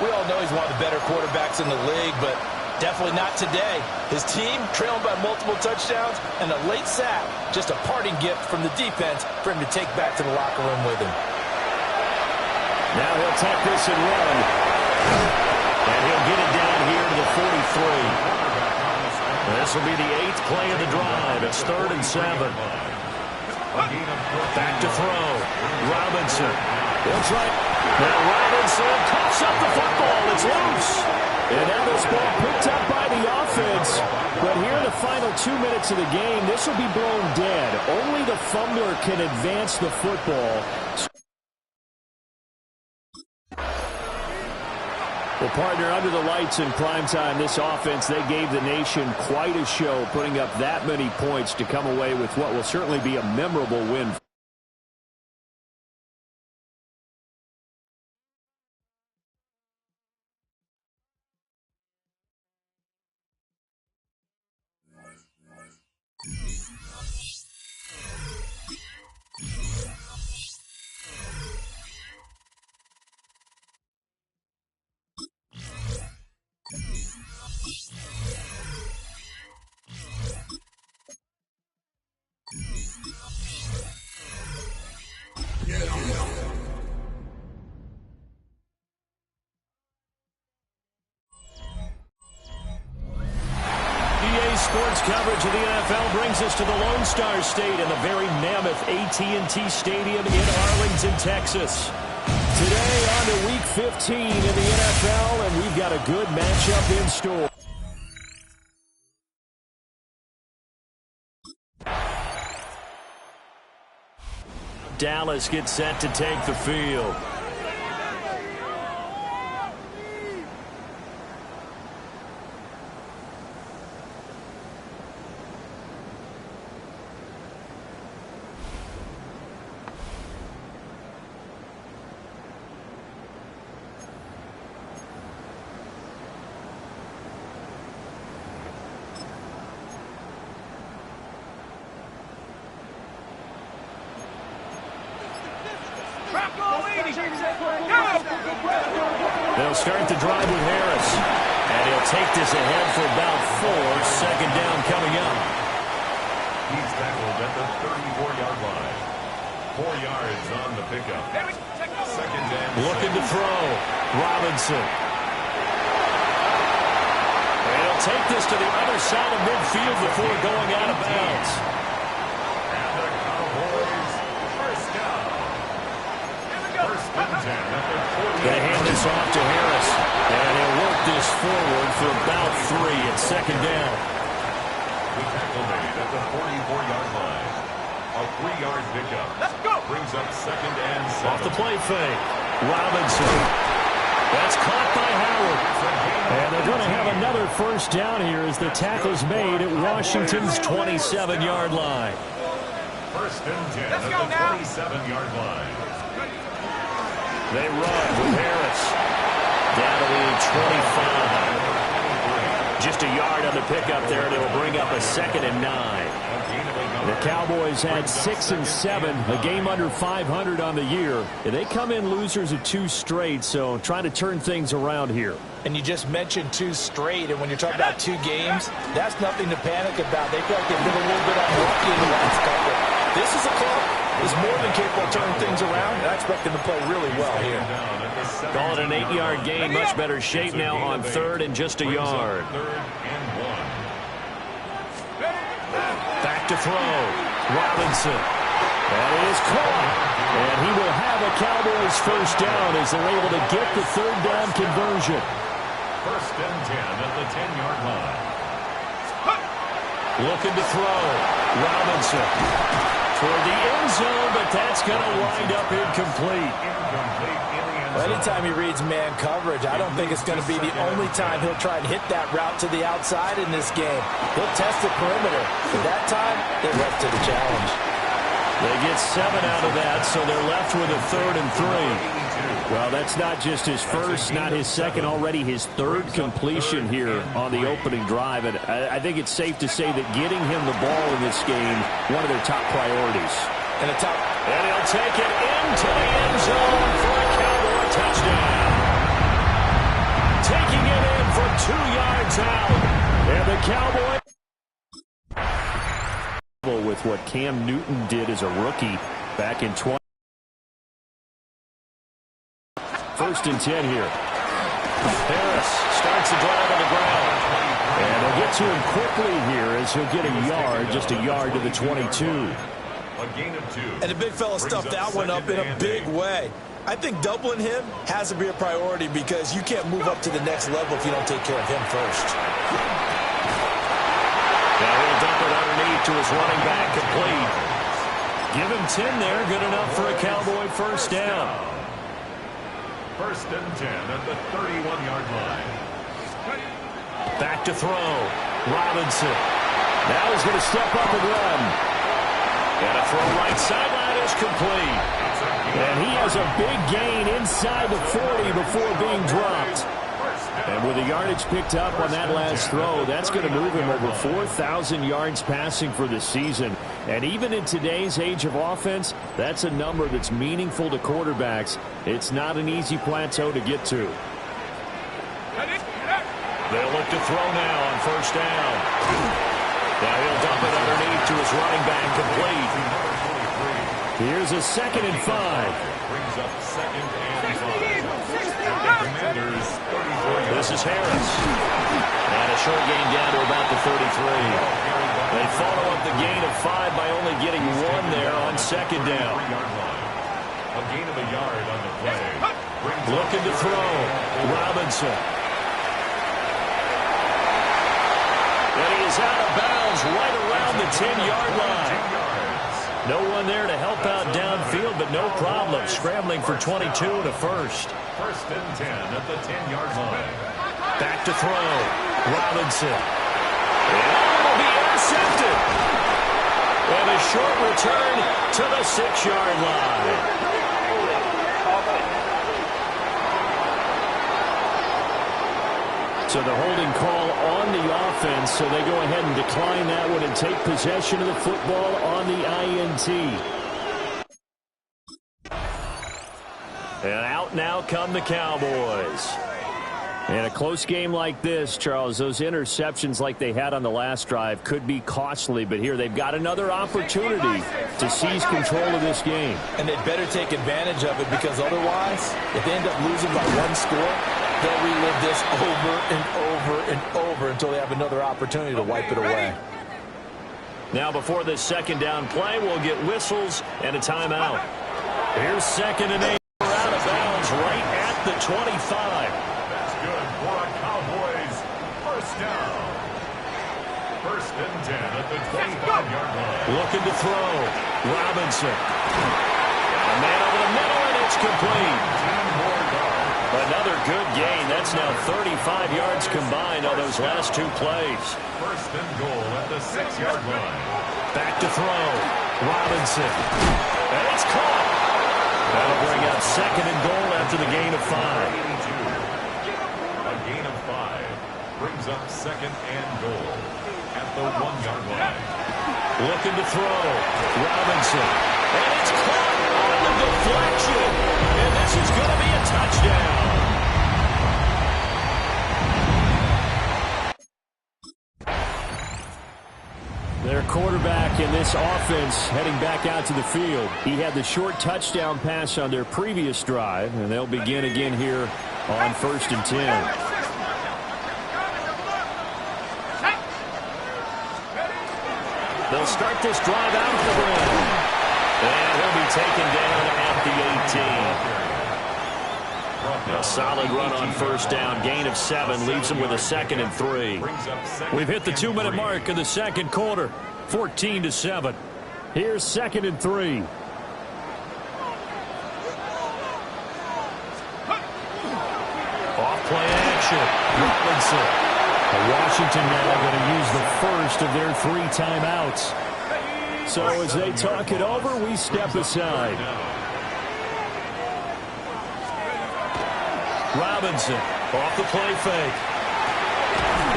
We all know he's one of the better quarterbacks in the league, but definitely not today. His team trailing by multiple touchdowns, and a late sack, just a parting gift from the defense for him to take back to the locker room with him. Now he'll take this and run. And he'll get it down here to the 43. This will be the 8th play of the drive. It's 3rd and 7. Back to throw. Robinson. He'll try. Now Robinson cuts up the football. It's loose. And now this ball picked up by the offense. But here in the final 2 minutes of the game, this will be blown dead. Only the fumbler can advance the football. Well, partner, under the lights in primetime, this offense, they gave the nation quite a show, putting up that many points to come away with what will certainly be a memorable win. Sports coverage of the NFL brings us to the Lone Star State and the very mammoth AT&T Stadium in Arlington, Texas. Today on to Week 15 in the NFL, and we've got a good matchup in store. Dallas gets set to take the field. They'll start the drive with Harris. And he'll take this ahead for about 4. Second down coming up. He's tackled at the 34-yard line. 4 yards on the pickup. Second down. Looking to throw. Robinson. And he'll take this to the other side of midfield before going out of bounds. And the Cowboys first down. First and 10 at the 40. They hand this off to Harris. And he'll work this forward for about 3 at second down. The tackle made at the 44-yard line. A 3-yard pickup. Let's go. Brings up second and 7. Off the play fake. Robinson. That's caught by Howard. And they're going to have another first down here as the tackle's made at Washington's 27-yard line. First and 10 at the 27-yard line. They run with Harris. Down to the 25. Just a yard on the pickup there, and it'll bring up a second and 9. The Cowboys had 6 and 7, a game under 500 on the year. And they come in losers of 2 straight, so trying to turn things around here. And you just mentioned 2 straight, and when you're talking about 2 games, that's nothing to panic about. They feel like they've been a little bit unlucky in the last couple. This is a club that's more than capable of turning things around, and I expect them to play really well here. Call it an 8-yard gain, much better shape now on 3rd and just a yard. Back to throw. Robinson. That is caught. And he will have a Cowboys first down as they're able to get the 3rd down conversion. First and 10 at the 10-yard line. Looking to throw. Robinson. Toward the end zone, but that's going to wind up incomplete. Well, anytime he reads man coverage, I don't think it's going to be the only time he'll try and hit that route to the outside in this game. He'll test the perimeter. But that time, they're left to the challenge. They get 7 out of that, so they're left with a 3rd and 3. Well, that's not just his first, not his second, already his 3rd completion here on the opening drive. And I think it's safe to say that getting him the ball in this game, one of their top priorities. And he'll take it into the end zone for a Cowboy touchdown. Taking it in for 2 yards out. And the Cowboys with what Cam Newton did as a rookie back in 20. First and 10 here. Harris starts the drive on the ground. And they'll get to him quickly here as he'll get a yard, just a yard to the 22. A gain of 2. And the big fella stuffed that one up in a big way. I think doubling him has to be a priority because you can't move up to the next level if you don't take care of him first. Now he'll dump it underneath to his running back, complete. Give him 10 there, good enough for a Cowboy first down. First and 10 at the 31-yard line. Back to throw. Robinson. Now he's going to step up and run. And a throw right sideline is complete. And he has a big gain inside the 40 before being dropped. And with the yardage picked up on that last throw, that's going to move him over 4,000 yards passing for the season. And even in today's age of offense, that's a number that's meaningful to quarterbacks. It's not an easy plateau to get to. They'll look to throw now on first down. Now he'll dump it underneath to his running back, complete. Here's a 2nd and 5. Brings up 2nd and 5. Commanders 34. This is Harris. And a short gain down to about the 33. They follow up the gain of 5 by only getting 1 there on 2nd down. A gain of a yard on the play. Looking to throw. Robinson. And he is out of bounds right around the 10-yard line. No one there to help out downfield, but no problem. Scrambling for 22 and a first. First and 10 at the 10-yard line. Back to throw. Robinson. And it will be intercepted. And a short return to the 6-yard line. So the holding call on the offense, so they go ahead and decline that one and take possession of the football on the INT. And out now come the Cowboys. In a close game like this, Charles, those interceptions like they had on the last drive could be costly, but here they've got another opportunity to seize control of this game. And they'd better take advantage of it, because otherwise, if they end up losing by one score, they'll relive this over and over and over until they have another opportunity to wipe it away. Now before this second down play, we'll get whistles and a timeout. Here's 2nd and 8. We're out of bounds right at the 25. Good for a Cowboys first down. 1st and 10 at the 25-yard line. Looking to throw. Robinson. A man over the middle, and it's complete. Another good gain. That's now 35 yards combined on those last 2 plays. 1st and goal at the 6-yard line. Back to throw. Robinson. And it's caught. That'll bring up 2nd and goal after the gain of 5. A gain of 5 brings up 2nd and goal at the 1-yard line. Looking to throw. Robinson. And it's caught on the deflection. And this is going to be a touchdown. Their quarterback in this offense heading back out to the field. He had the short touchdown pass on their previous drive, and they'll begin again here on 1st and 10. They'll start this drive out of the ground. And he'll be taken down at the 18. A solid run on 1st down. Gain of 7 leaves them with a 2nd and 3. We've hit the 2-minute mark of the second quarter. 14-7. Here's 2nd and 3. Off play action. Robinson. Washington now going to use the first of their 3 timeouts. So as they talk it over, we step aside. Robinson off the play fake.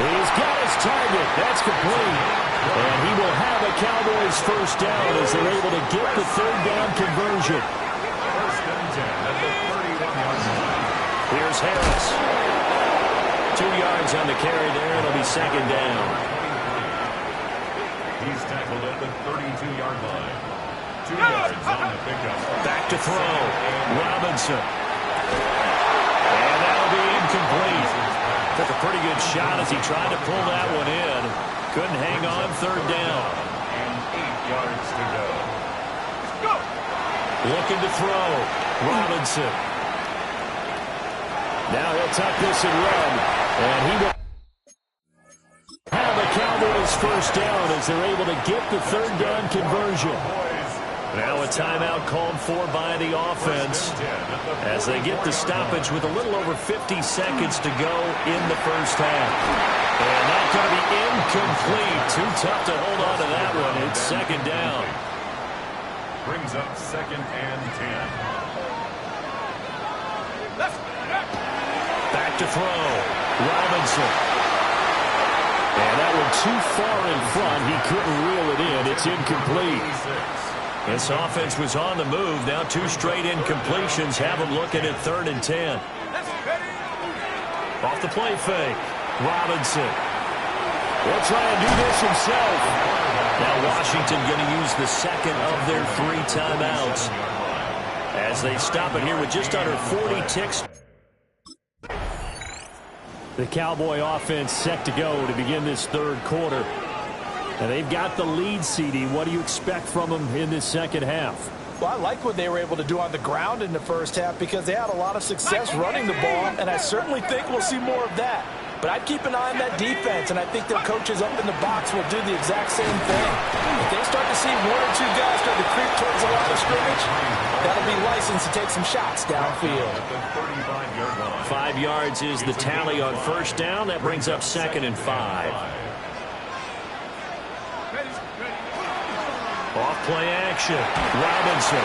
He's got his target. That's complete. And he will have a Cowboys first down as they're able to get the 3rd down conversion. 1st and 10 at the 31-yard line. Here's Harris. 2 yards on the carry there. It'll be 2nd down. He's tackled at the 32-yard line. 2 yards on the pickup. Back to throw. Robinson. And that'll be incomplete. Took a pretty good shot as he tried to pull that one in. Couldn't hang on. 3rd down. And 8 yards to go. Looking to throw. Robinson. Now he'll tuck this and run. And he will have a Cowboys first down as they're able to get the 3rd down conversion. Now a timeout called for by the offense as they get the stoppage with a little over 50 seconds to go in the first half. And that's going to be incomplete. Too tough to hold on to that one. It's 2nd down. Brings up 2nd and 10. Back to throw. Robinson. And that one too far in front. He couldn't reel it in. It's incomplete. This offense was on the move. Now 2 straight incompletions have them looking at 3rd and 10. Off the play fake. Robinson. He'll try and do this himself. Now Washington going to use the 2nd of their 3 timeouts as they stop it here with just under 40 ticks. The Cowboy offense set to go to begin this 3rd quarter. And they've got the lead, CD. What do you expect from them in this second half? Well, I like what they were able to do on the ground in the first half because they had a lot of success running the ball, and I certainly think we'll see more of that. But I'd keep an eye on that defense, and I think their coaches up in the box will do the exact same thing. If they start to see 1 or 2 guys start to creep towards the line of scrimmage, that'll be licensed to take some shots downfield. 5 yards is the tally on 1st down. That brings up 2nd and 5. Off play action. Robinson.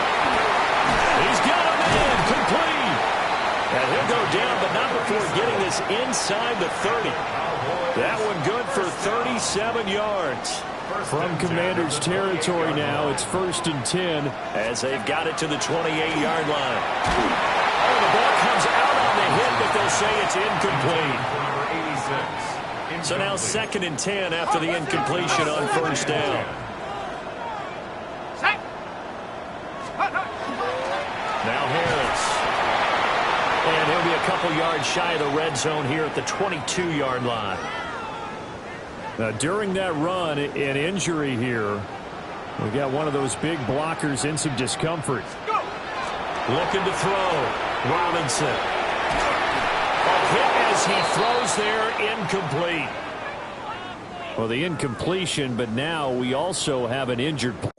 He's got him in. Complete. And he'll go down, but not before getting this inside the 30. That one good for 37 yards. From Commander's territory now, it's 1st and 10 as they've got it to the 28-yard line. the ball comes out on the hit, but they'll say it's incomplete. So now 2nd and 10 after the incompletion on first down. Now Harris. And he'll be a couple yards shy of the red zone here at the 22-yard line. Now, during that run, an injury here. We got one of those big blockers in some discomfort. Looking to throw. Robinson. A hit as he throws there, incomplete. Well, the incompletion, but now we also have an injured player.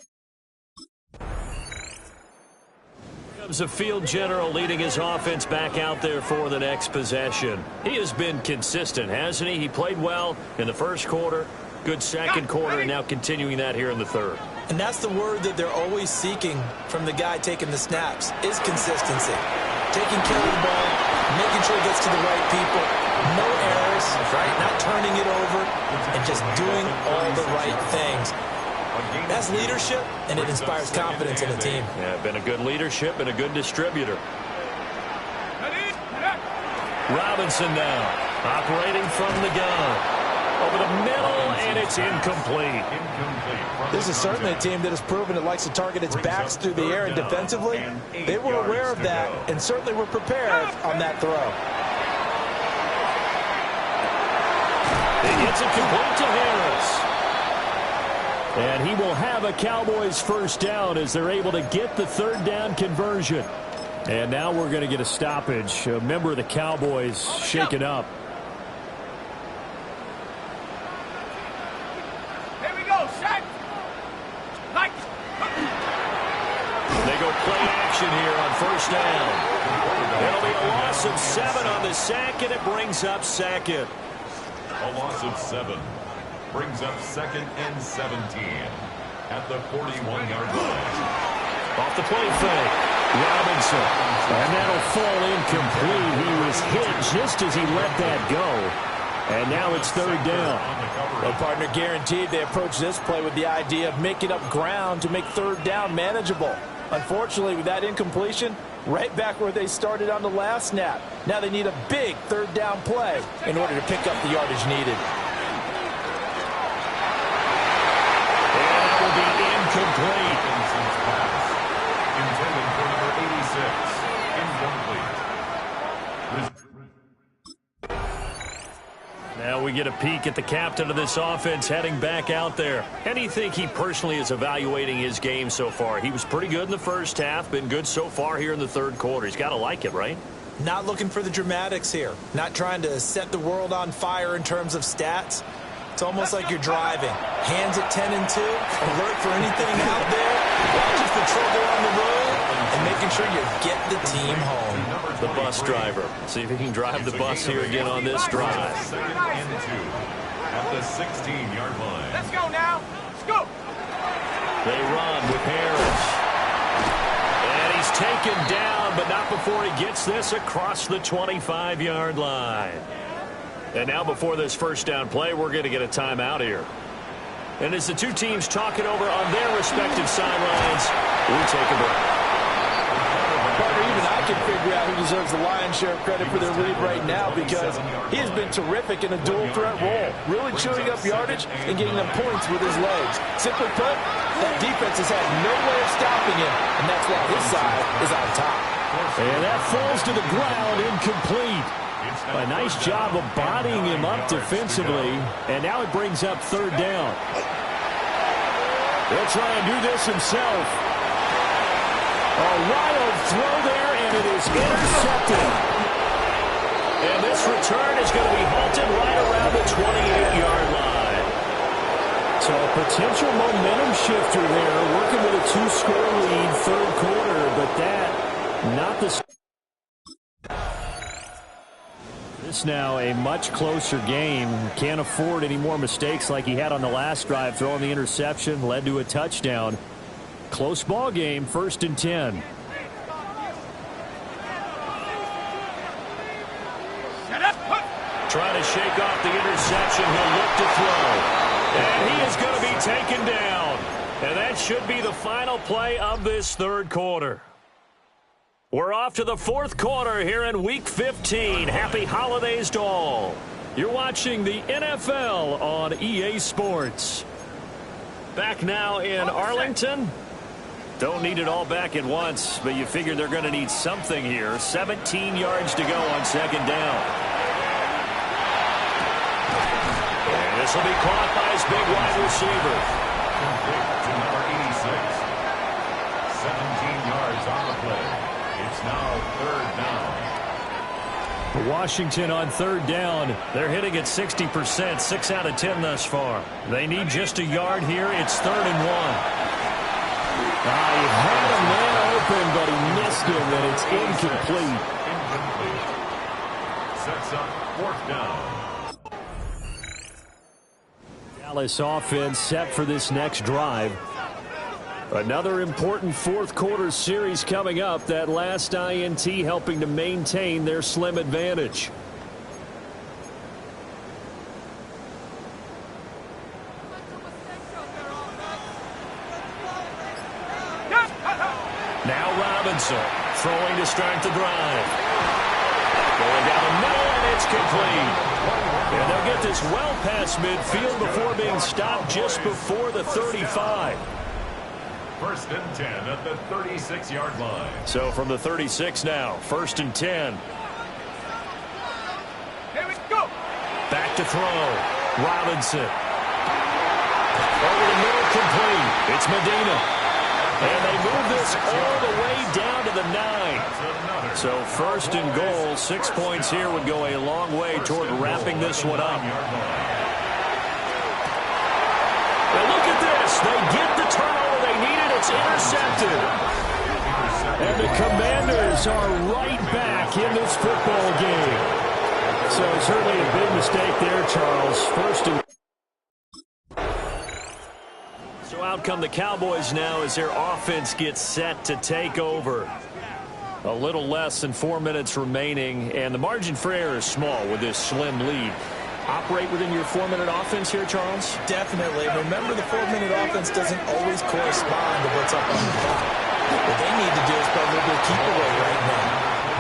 Comes a field general leading his offense back out there for the next possession. He has been consistent, hasn't he? He played well in the first quarter, good second quarter, and now continuing that here in the third. And that's the word that they're always seeking from the guy taking the snaps, is consistency. Taking care of the ball, making sure it gets to the right people, no errors, right? Not turning it over, and just doing all the right things. That's leadership, and it inspires confidence in a team. Yeah, been a good leadership and a good distributor. Robinson now, operating from the gun. Over the middle, and it's incomplete. This is certainly a team that has proven it likes to target its backs through the air and defensively. They were aware of that and certainly were prepared on that throw. It's incomplete to Harris. And he will have a Cowboys first down as they're able to get the third down conversion. And now we're going to get a stoppage. A member of the Cowboys shaken up. They go play action here on first down. It'll be a loss of 7 on the sack, and it brings up 2nd. A loss of 7 brings up 2nd and 17 at the 41-yard line. Off the play fake, Robinson. And that'll fall incomplete. He was hit just as he let that go. And now it's third down. Well, partner, guaranteed they approach this play with the idea of making up ground to make third down manageable. Unfortunately, with that incompletion, right back where they started on the last snap. Now they need a big third down play in order to pick up the yardage needed. And that will be incomplete. Intended for number 86. Incomplete. Now we get a peek at the captain of this offense heading back out there. How do you think he personally is evaluating his game so far? He was pretty good in the first half, been good so far here in the third quarter. He's got to like it, right? Not looking for the dramatics here. Not trying to set the world on fire in terms of stats. It's almost like you're driving. Hands at 10 and 2, alert for anything out there, watching for trouble on the road, and making sure you get the team home. The bus driver. See if he can drive the bus here again on this drive. 2nd and 2 at the 16-yard line. Let's go now. Scoop. They run with Harris. And he's taken down, but not before he gets this across the 25-yard line. And now before this first down play, we're going to get a timeout here. And as the two teams talk it over on their respective sidelines, we take a break. Partner, even I can figure out who deserves the lion's share of credit for their lead right now because he has been terrific in a dual threat role, really chewing up yardage and getting them points with his legs. Simply put, that defense has had no way of stopping him, and that's why his side is on top. And that falls to the ground, incomplete. A nice job of bodying him up defensively, and now it brings up third down. He'll try and do this himself. A wild throw there, and it is intercepted. And this return is going to be halted right around the 28-yard line. So a potential momentum shifter there, working with a 2-score lead, third quarter, but that not the... This now a much closer game. Can't afford any more mistakes like he had on the last drive. Throwing the interception led to a touchdown. Close ball game, 1st and 10. Trying to shake off the interception. He'll look to throw. And he is going to be taken down. And that should be the final play of this third quarter. We're off to the fourth quarter here in Week 15. Happy holidays to all. You're watching the NFL on EA Sports. Back now in Arlington. Don't need it all back at once, but you figure they're going to need something here. 17 yards to go on second down. And this will be caught by his big wide receiver. To number 86. 17 yards on the play. It's now third down. Washington on third down. They're hitting at 60%, 6 out of 10 thus far. They need just a yard here. It's 3rd and 1. He had a man open, but he missed him, and it's incomplete. Sets up 4th down. Dallas offense set for this next drive. Another important fourth quarter series coming up. That last INT helping to maintain their slim advantage. Now Robinson throwing to start the drive. Going down the middle, and it's complete. And they'll get this well past midfield before being stopped just before the 35. 1st and 10 at the 36-yard line. So from the 36 now, 1st and 10. Here we go. Back to throw. Robinson. Over the middle, complete. It's Medina. And they move this all the way down to the 9. So 1st and goal, 6 points here would go a long way toward wrapping this one up. And look at this. They get the turnover they needed. It's intercepted. And the Commanders are right back in this football game. So certainly a big mistake there, Charles. 1st and so out come the Cowboys now as their offense gets set to take over. A little less than 4 minutes remaining, and the margin for error is small with this slim lead. Operate within your 4-minute offense here, Charles? Definitely. Remember, the 4-minute offense doesn't always correspond to what's up on the clock. What they need to do is play a little bit of keep away right now.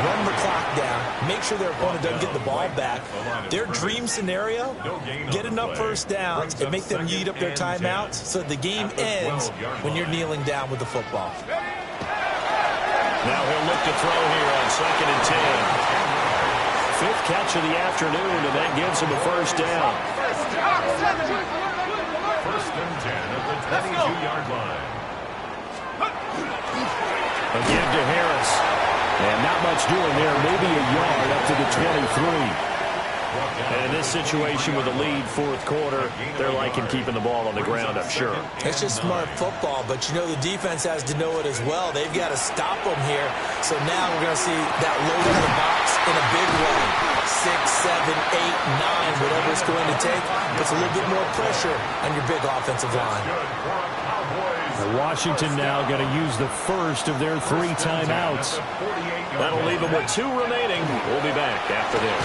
Run the clock down. Make sure their opponent doesn't get the ball back. Their dream scenario, get enough first downs and make them eat up their timeouts so the game ends when you're kneeling down with the football. Now he'll look to throw here on 2nd and 10. 5th catch of the afternoon, and that gives him a 1st down. 1st and 10 at the 22-yard line. A give to Harris. And not much doing there. Maybe a yard up to the 23. And in this situation with a lead, 4th quarter, they're liking keeping the ball on the ground, I'm sure. It's just smart football, but you know the defense has to know it as well. They've got to stop them here. So now we're going to see that load in the box in a big way. 6, 7, 8, 9, whatever it's going to take. Puts a little bit more pressure on your big offensive line. Washington now going to use the first of their 3 timeouts. That'll leave them with 2 remaining. We'll be back after this.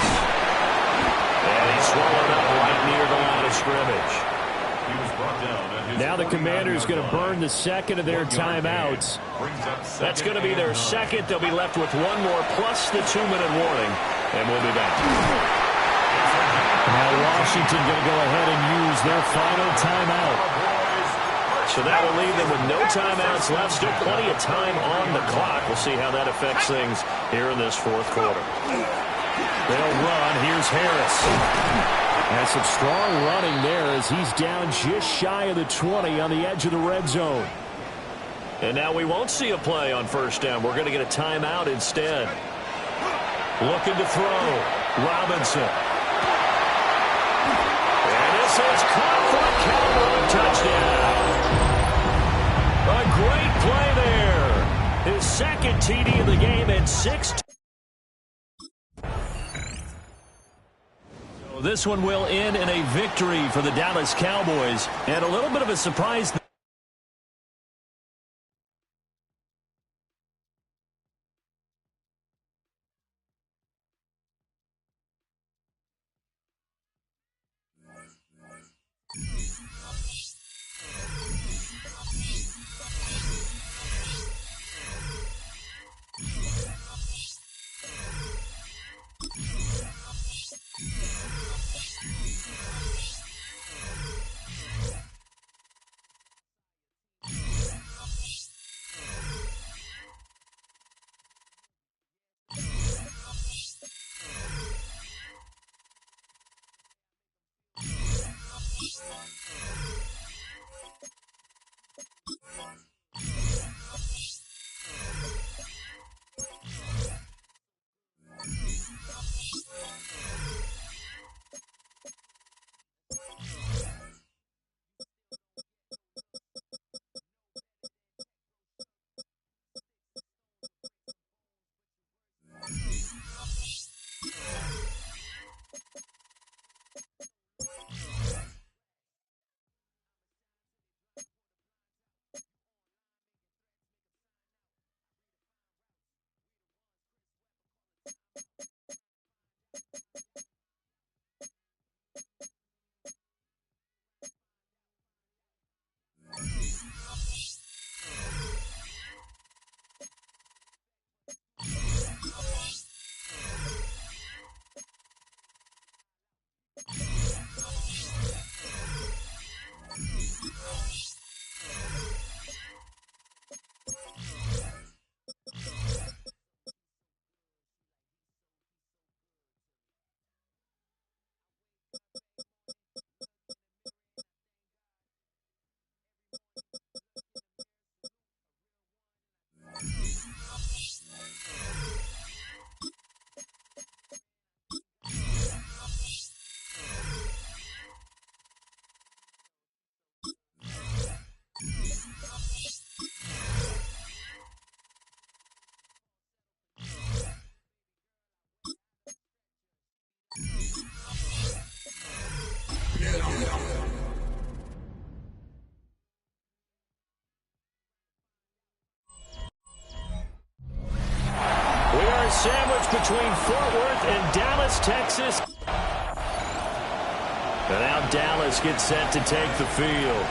And he's swallowed up right near the line of scrimmage. Now the Commanders going to burn the 2nd of their timeouts. That's going to be their 2nd. They'll be left with 1 more plus the 2-minute warning. And we'll be back. Now Washington going to go ahead and use their final timeout. So that will leave them with no timeouts left. Still plenty of time on the clock. We'll see how that affects things here in this 4th quarter. They'll run. Here's Harris. And some strong running there as he's down just shy of the 20 on the edge of the red zone. And now we won't see a play on 1st down. We're going to get a timeout instead. Looking to throw. Robinson. And this is caught for a Cowboy touchdown. A great play there. His 2nd TD of the game at 6. So this one will end in a victory for the Dallas Cowboys. And a little bit of a surprise. Sandwiched between Fort Worth and Dallas, Texas. And now Dallas gets set to take the field.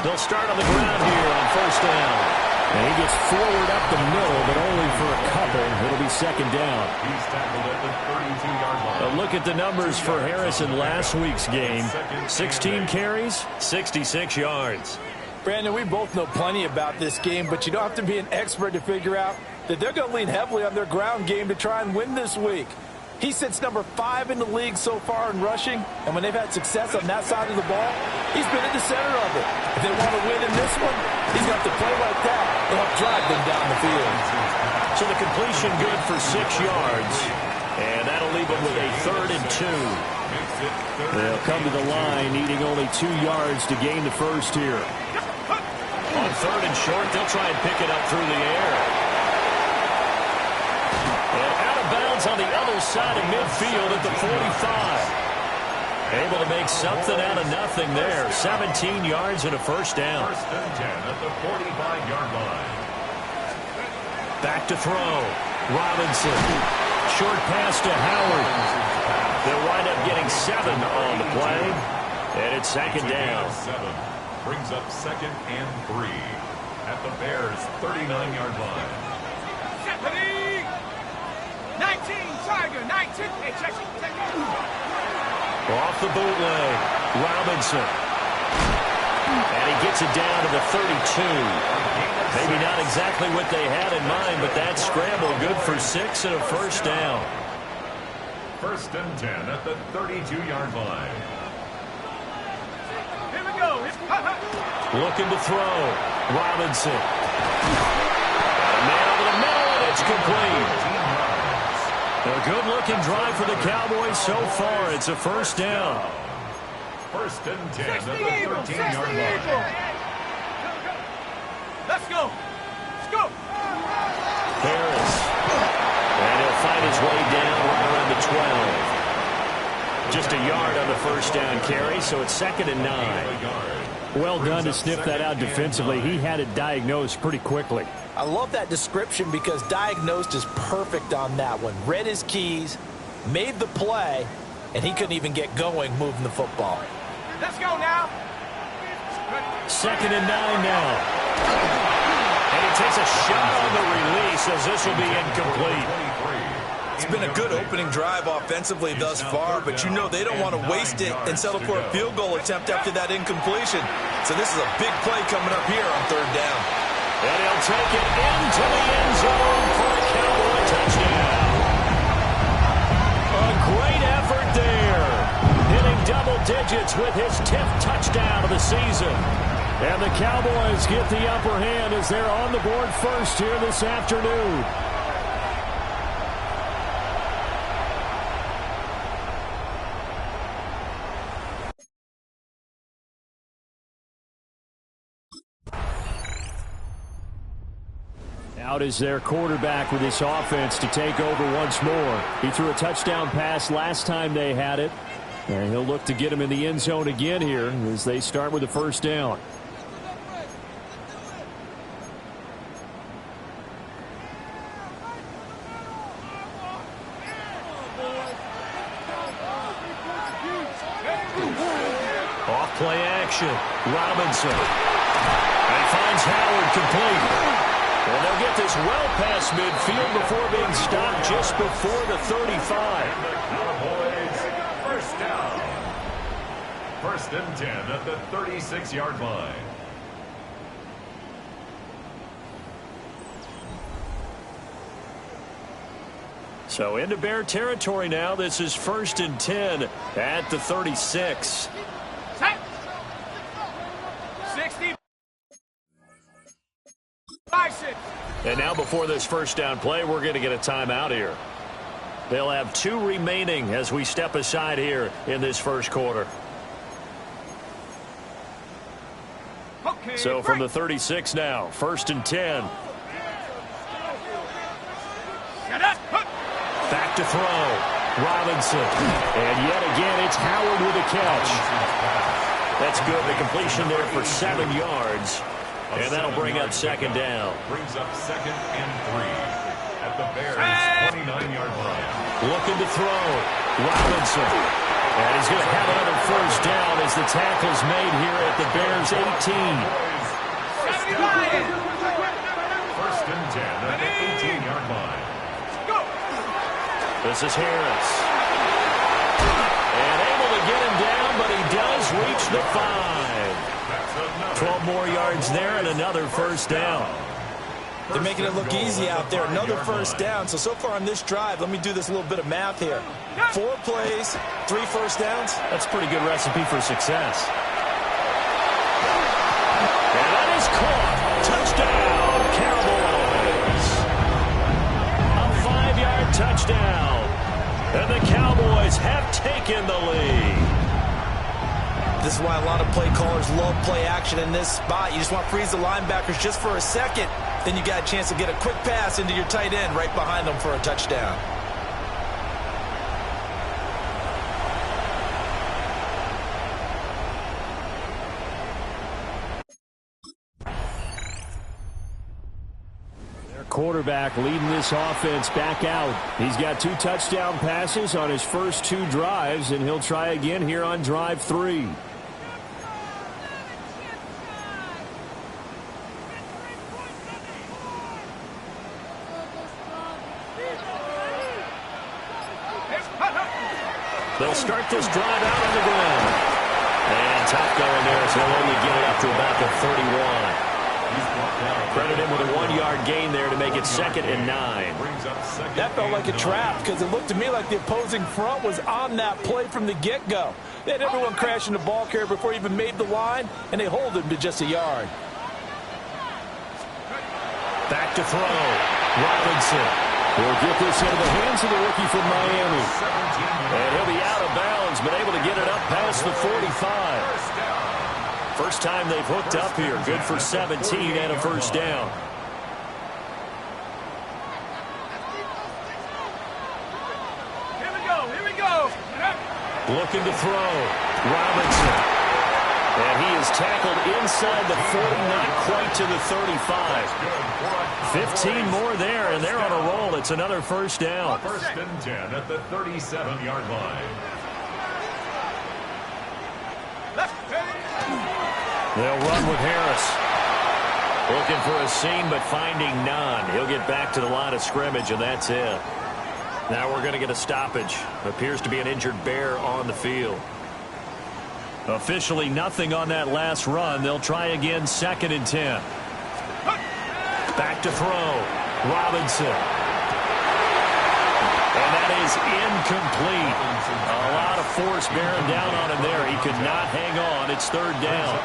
They'll start on the ground here on first down. And he gets forward up the middle, but only for a couple. It'll be second down. He's tackled at the 32-yard line. A look at the numbers for Harris in last week's game. 16 carries, 66 yards. Brandon, we both know plenty about this game, but you don't have to be an expert to figure out that they're going to lean heavily on their ground game to try and win this week. He sits number 5 in the league so far in rushing, and when they've had success on that side of the ball, he's been at the center of it. If they want to win in this one, he's got to play like that to help drive them down the field. So the completion good for 6 yards, and that'll leave them with a 3rd and 2. They'll come to the line needing only 2 yards to gain the first here. On 3rd and short, they'll try and pick it up through the air. On the other side of midfield at the 45. Able to make something out of nothing there. 17 yards and a first down. First and 10 at the 45-yard line. Back to throw. Robinson. Short pass to Howard. They'll wind up getting 7 on the play. And it's second down. 7 brings up 2nd and 3 at the Bears' 39-yard line. Ready? 19, Tiger, 19. Hey, check it. Off the bootleg. Robinson. And he gets it down to the 32. Maybe not exactly what they had in mind, but that scramble good for 6 and a first down. First and 10 at the 32-yard line. Here we go. Looking to throw. Robinson. Man over the middle, and it's complete. A good-looking drive for the Cowboys so far. It's a first down. First and 10 at the 13-yard line. Let's go. Let's go. Harris. And he'll find his way down right around the 12. Just a yard on the first down carry, so it's 2nd and 9. Well done to sniff that out defensively. He had it diagnosed pretty quickly. I love that description because diagnosed is perfect on that one. Read his keys, made the play, and he couldn't even get going moving the football. Let's go now. 2nd and 9 now. And he takes a shot on the release as this will be incomplete. It's been a good opening drive offensively thus far, but you know they don't want to waste it and settle for a field goal attempt after that incompletion. So this is a big play coming up here on 3rd down. And he'll take it into the end zone for a Cowboy touchdown. A great effort there. Hitting double digits with his 10th touchdown of the season. And the Cowboys get the upper hand as they're on the board first here this afternoon. Out is their quarterback with this offense to take over once more. He threw a touchdown pass last time they had it. And he'll look to get him in the end zone again here as they start with the 1st down. Off play action. Robinson. And he finds Howard complete. And they'll get this well past midfield before being stopped just before the 35. And the Cowboys, 1st down. 1st and 10 at the 36-yard line. So into Bear territory now. This is 1st and 10 at the 36. 60. And now before this 1st down play, we're going to get a timeout here. They'll have 2 remaining as we step aside here in this 1st quarter. Okay, so from the 36 now, 1st and 10. Back to throw. Robinson. And yet again, it's Howard with a catch. That's good. The completion there for 7 yards. And that'll bring up 2nd down. Brings up 2nd and 3 at the Bears' 29-yard line. Looking to throw. Robinson. And he's going to have another 1st down as the tackle's made here at the Bears' 18. 1st and 10 at the 18-yard line. This is Harris. And able to get him down, but he does reach the 5. 12 more yards there and another 1st down. They're making it look easy out there. Another 1st down. So far on this drive, let me do this little bit of math here. 4 plays, 3 1st downs. That's a pretty good recipe for success. And that is caught. Touchdown, Cowboys. A 5-yard touchdown. And the Cowboys have taken the lead. This is why a lot of play callers love play action in this spot. You just want to freeze the linebackers just for a second. Then you got a chance to get a quick pass into your tight end right behind them for a touchdown. Their quarterback leading this offense back out. He's got 2 touchdown passes on his first 2 drives, and he'll try again here on drive 3. They'll start this drive out on the ground. And tough going there, so they'll only get it up to about the 31. Credit him with a 1-yard gain there to make it 2nd and 9. That felt like a trap because it looked to me like the opposing front was on that play from the get-go. They had everyone crashing the ball carrier before he even made the line, and they hold him to just a yard. Back to throw. Robinson will get this into the hands of the rookie from Miami. And he'll be out of bounds, but able to get it up past the 45. First time they've hooked up here. Good for 17 and a 1st down. Here we go. Looking to throw. Robinson. And he is tackled inside the 40, not quite to the 35. 15 more there, and they're on a roll. It's another 1st down. 1st and 10 at the 37-yard line. They'll run with Harris. Looking for a seam, but finding none. He'll get back to the line of scrimmage, and that's it. Now we're going to get a stoppage. Appears to be an injured Bear on the field. Officially nothing on that last run. They'll try again, 2nd and 10. Back to throw. Robinson. And that is incomplete. A lot of force bearing down on him there. He could not hang on. It's 3rd down.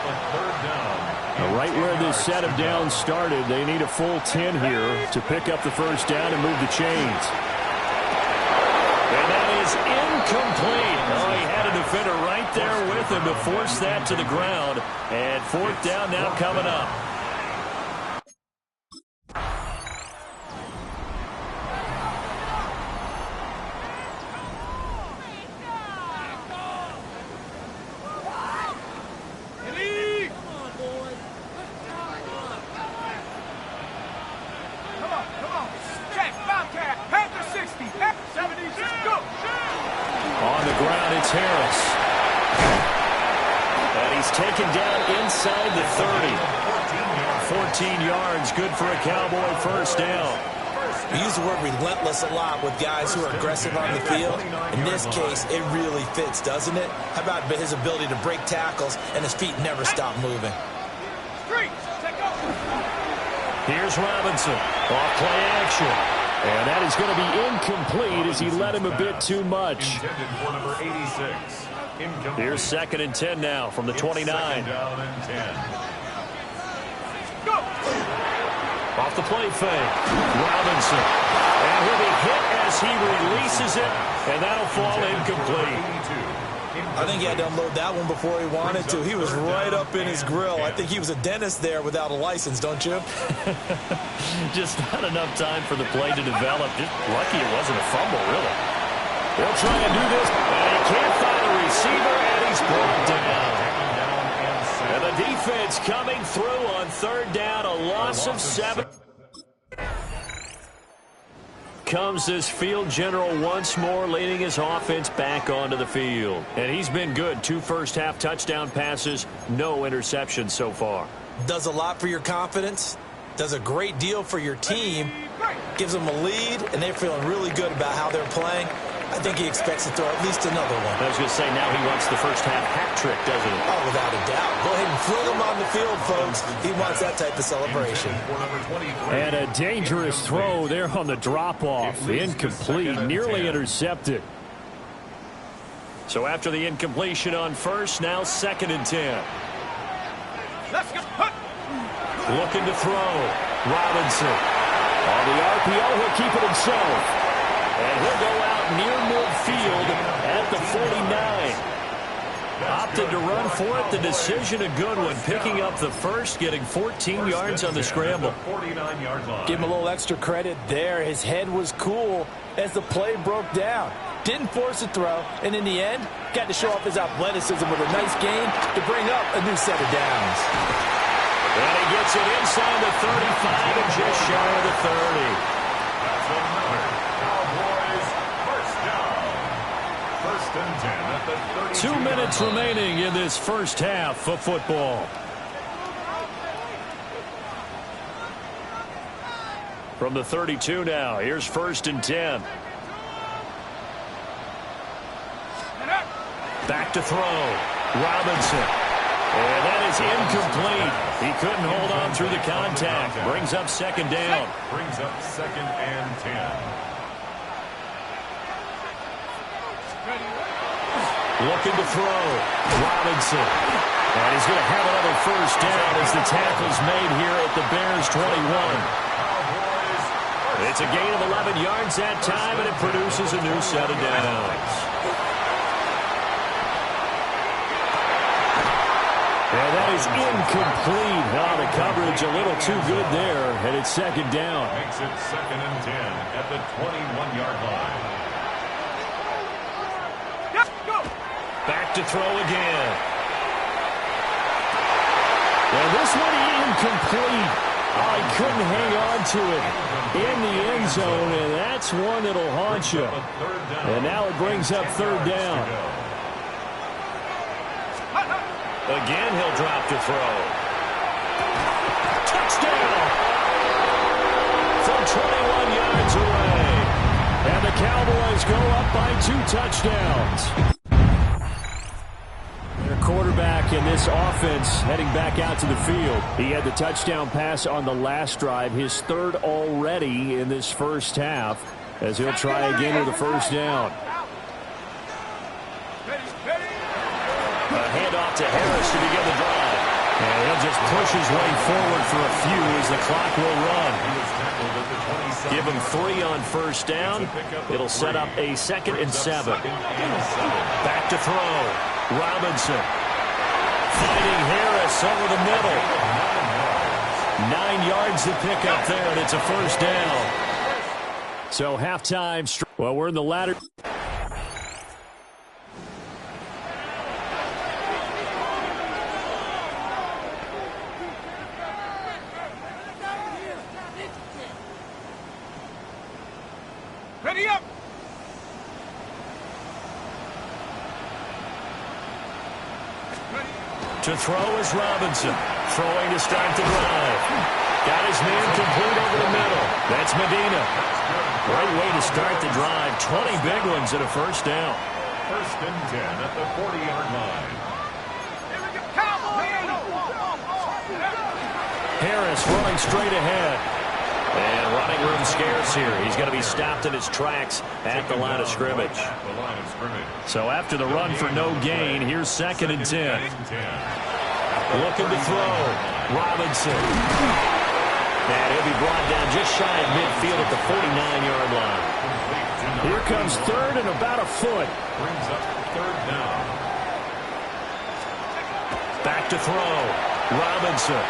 Right where this set of downs started, they need a full 10 here to pick up the 1st down and move the chains. And that is incomplete. Oh, he had a defender right there with him to force that to the ground. And 4th down now coming up. Harris. And he's taken down inside the 30. 14 yards, good for a Cowboy 1st down. We use the word relentless a lot with guys who are aggressive on the field. In this case, it really fits, doesn't it? How about his ability to break tackles and his feet never stop moving? Here's Robinson. Off play action. And that is going to be incomplete as he led him a bit too much. Here's 2nd and 10 now from the 29. Off the play fake. Robinson. And he'll be hit as he releases it, and that'll fall incomplete. I think he had to unload that one before he wanted to. He was right up in his grill. I think he was a dentist there without a license, don't you? Just not enough time for the play to develop. Just lucky it wasn't a fumble, really. They'll try and do this, and he can't find a receiver, and he's brought down. And the defense coming through on 3rd down, a loss of 7. Comes this field general once more, leading his offense back onto the field. And he's been good. 2 first-half touchdown passes, no interceptions so far. Does a lot for your confidence, does a great deal for your team, gives them a lead, and they're feeling really good about how they're playing. I think he expects to throw at least another one. I was going to say, now he wants the first-half hat trick, doesn't he? Oh, without a doubt. Go ahead and throw him on the field, folks. He wants that type of celebration. And a dangerous throw there on the drop-off. Incomplete, nearly intercepted. So after the incompletion on 1st, now 2nd and 10. Let's go. Looking to throw. Robinson. On the RPO, he'll keep it himself. And he'll go out near midfield at the 49. Opted to run for it. The decision a good one. Picking up the 1st, getting 14 yards on the scramble. Give him a little extra credit there. His head was cool as the play broke down. Didn't force a throw, and in the end, got to show off his athleticism with a nice gain to bring up a new set of downs. And he gets it inside the 35 and just shy of the 30. 2 minutes remaining in this 1st half of football. From the 32 now, here's 1st and 10. Back to throw. Robinson. And that is incomplete. He couldn't hold on through the contact. Brings up 2nd down. Brings up 2nd and 10. Looking to throw. Robinson. And he's going to have another 1st down as the tackle's made here at the Bears 21. It's a gain of 11 yards that time, and it produces a new set of downs. And that is incomplete. Oh, the coverage a little too good there, and it's 2nd down. Makes it 2nd and 10 at the 21-yard line. Back to throw again. And this one incomplete. Oh, he couldn't hang on to it in the end zone, and that's one that'll haunt you. And now it brings up 3rd down. Again, he'll drop to throw. Touchdown! From 21 yards away. And the Cowboys go up by 2 touchdowns. Their quarterback in this offense heading back out to the field. He had the touchdown pass on the last drive, his third already in this first half, as he'll try again with a first down. A handoff to Harris to begin the drive. And he'll just push his way forward for a few as the clock will run. Give him 3 on first down. It'll set up a 2nd and 7. Back to throw. Robinson. Finding Harris over the middle. 9 yards to pick up there, and it's a first down. So halftime. Well, we're in the latter. Ready up! To throw is Robinson. Throwing to start the drive. Got his man complete over the middle. That's Medina. Great way to start the drive. 20 big ones and a first down. 1st and 10 at the 40-yard line. Harris running straight ahead. And running room scarce here. He's going to be stopped in his tracks at the line of scrimmage. So after the run for no gain, here's 2nd and 10. Looking to throw. Robinson. And he'll be brought down just shy of midfield at the 49-yard line. Here comes 3rd and about a foot. Brings up 3rd down. Back to throw. Robinson.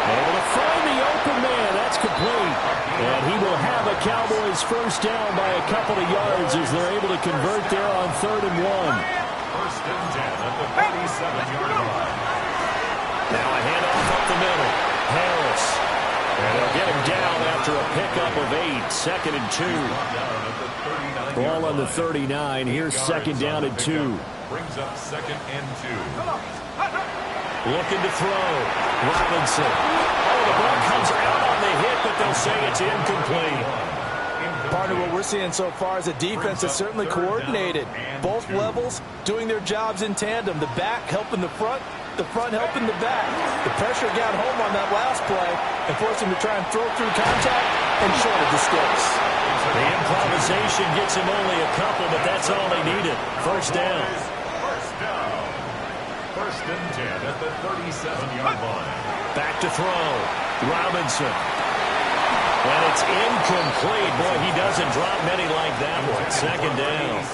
Able to find the open man. That's complete. And he will have a Cowboys first down by a couple of yards as they're able to convert there on 3rd and 1. 1st and 10 at the 47-yard line. Now a handoff up the middle. Harris. And they'll get him down after a pickup of 8. 2nd and 2. Ball on the 39. Here's 2nd down and 2. Brings up 2nd and 2. Looking to throw. Robinson. Oh, the ball comes out on the hit, but they'll say it's incomplete. Partner, what we're seeing so far is a defense that's certainly coordinated. Both levels doing their jobs in tandem. The back helping the front helping the back. The pressure got home on that last play and forced him to try and throw through contact and shorted the sticks. The improvisation gets him only a couple, but that's all they needed. First down. 1st and 10 at the 37-yard line. Back to throw. Robinson. And it's incomplete. Boy, he doesn't drop many like that one. 2nd down.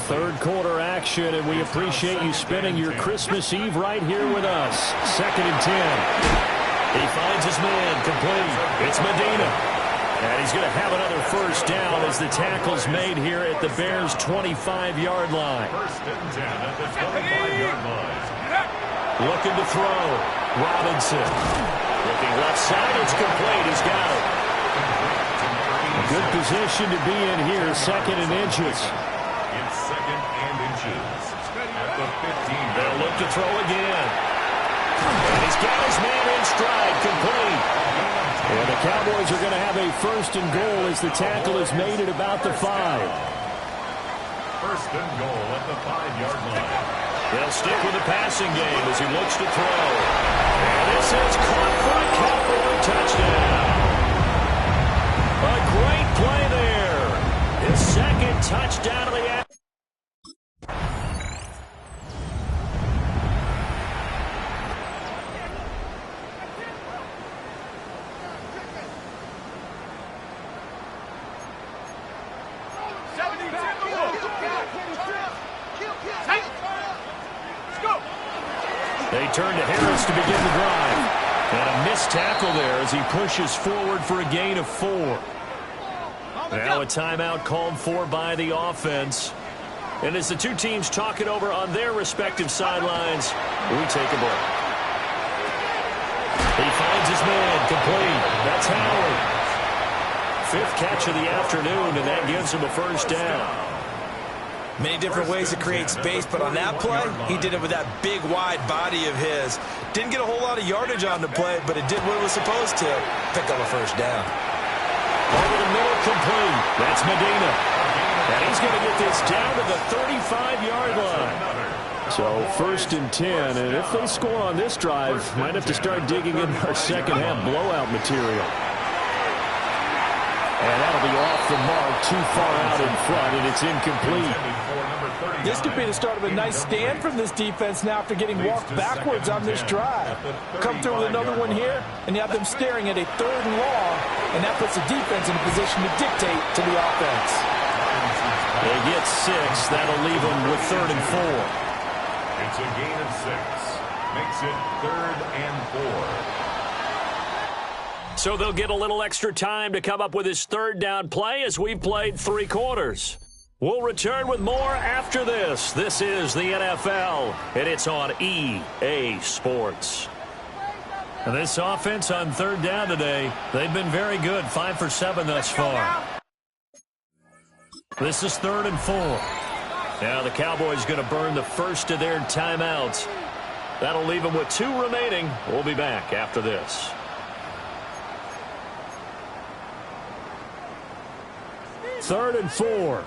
3rd quarter action, and we appreciate you spending your Christmas Eve right here with us. 2nd and 10. He finds his man complete. It's Medina. And he's going to have another first down as the tackle's made here at the Bears' 25-yard line. 1st and 10 at the 25-yard line. Looking to throw. Robinson. Looking left side. It's complete. He's got it. A good position to be in here. 2nd and inches. It's 2nd and inches. At the 15. They'll look to throw again. And he's got his man in stride. Complete. And the Cowboys are going to have a 1st and goal as the tackle is made at about the 5. 1st and goal at the 5-yard line. They'll stick with the passing game as he looks to throw. And this is caught for a Cowboy touchdown. A great play there. His 2nd touchdown of the afternoon. They turn to Harris to begin the drive. And a missed tackle there as he pushes forward for a gain of 4. Now a timeout called for by the offense. And as the two teams talk it over on their respective sidelines, we take a break. He finds his man complete. That's Howard. 5th catch of the afternoon, and that gives him a first down. Many different ways to create space, but on that play, he did it with that big, wide body of his. Didn't get a whole lot of yardage on the play, but it did what it was supposed to. Pick up a first down. Over the middle, complete. That's Medina. And he's going to get this down to the 35-yard line. So 1st and 10, and if they score on this drive, might have to start digging in our second-half blowout material. And that'll be off the mark, too far out in front, and it's incomplete. This could be the start of a nice stand from this defense now after getting walked backwards on this drive. Come through with another one here, and you have them staring at a 3rd and long, and that puts the defense in a position to dictate to the offense. They get 6. That'll leave them with 3rd and 4. It's a gain of 6. Makes it 3rd and 4. So they'll get a little extra time to come up with his 3rd down play as we've played 3 quarters. We'll return with more after this. This is the NFL, and it's on EA Sports. And this offense on 3rd down today, they've been very good, 5 for 7 thus far. This is 3rd and 4. Now the Cowboys going to burn the first of their timeouts. That'll leave them with 2 remaining. We'll be back after this. Third and 4.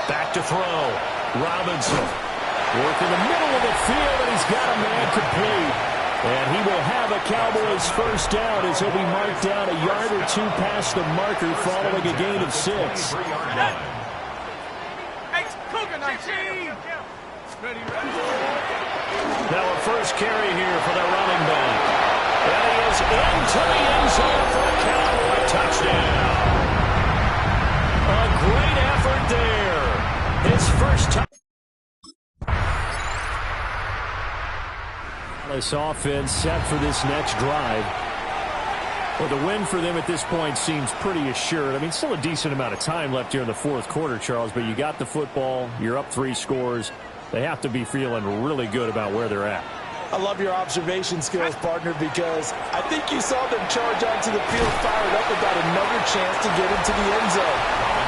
Back to throw. Robinson. Work in the middle of the field, and he's got a man complete. And he will have a Cowboys first down as he'll be marked down a yard or 2 past the marker following a gain of 6. Now a first carry here for the running back. And he is into the end zone for a Cowboy touchdown. A great effort there. His first touchdown. This offense set for this next drive. Well, the win for them at this point seems pretty assured. I mean, still a decent amount of time left here in the 4th quarter, Charles, but you got the football, you're up 3 scores. They have to be feeling really good about where they're at. I love your observation skills, partner, because I think you saw them charge onto the field fired up about another chance to get into the end zone.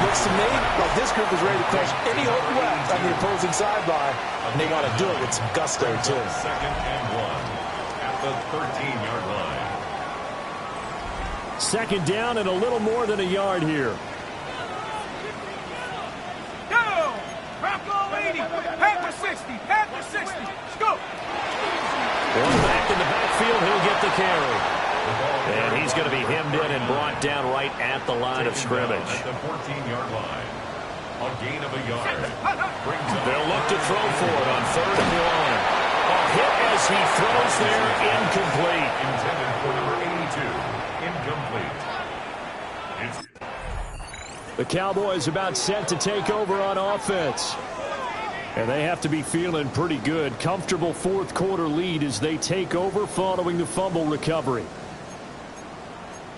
Looks to me like this group is ready to crush any hope left on the opposing sideline, and they want to do it with some gusto, too. 2nd and 1 at the 13-yard line. 2nd down and a little more than a yard here. Go! Bronco 80, Panther 60, Panther 60, let's go! One back in the backfield, he'll get the carry. And he's going to be hemmed in and brought down right at the line of scrimmage. At the 14-yard line. A gain of a yard. They'll look to throw for it on 3rd and 1. A hit as he throws there, incomplete. Intended for number 82. Incomplete. The Cowboys about set to take over on offense. And they have to be feeling pretty good. Comfortable 4th quarter lead as they take over following the fumble recovery.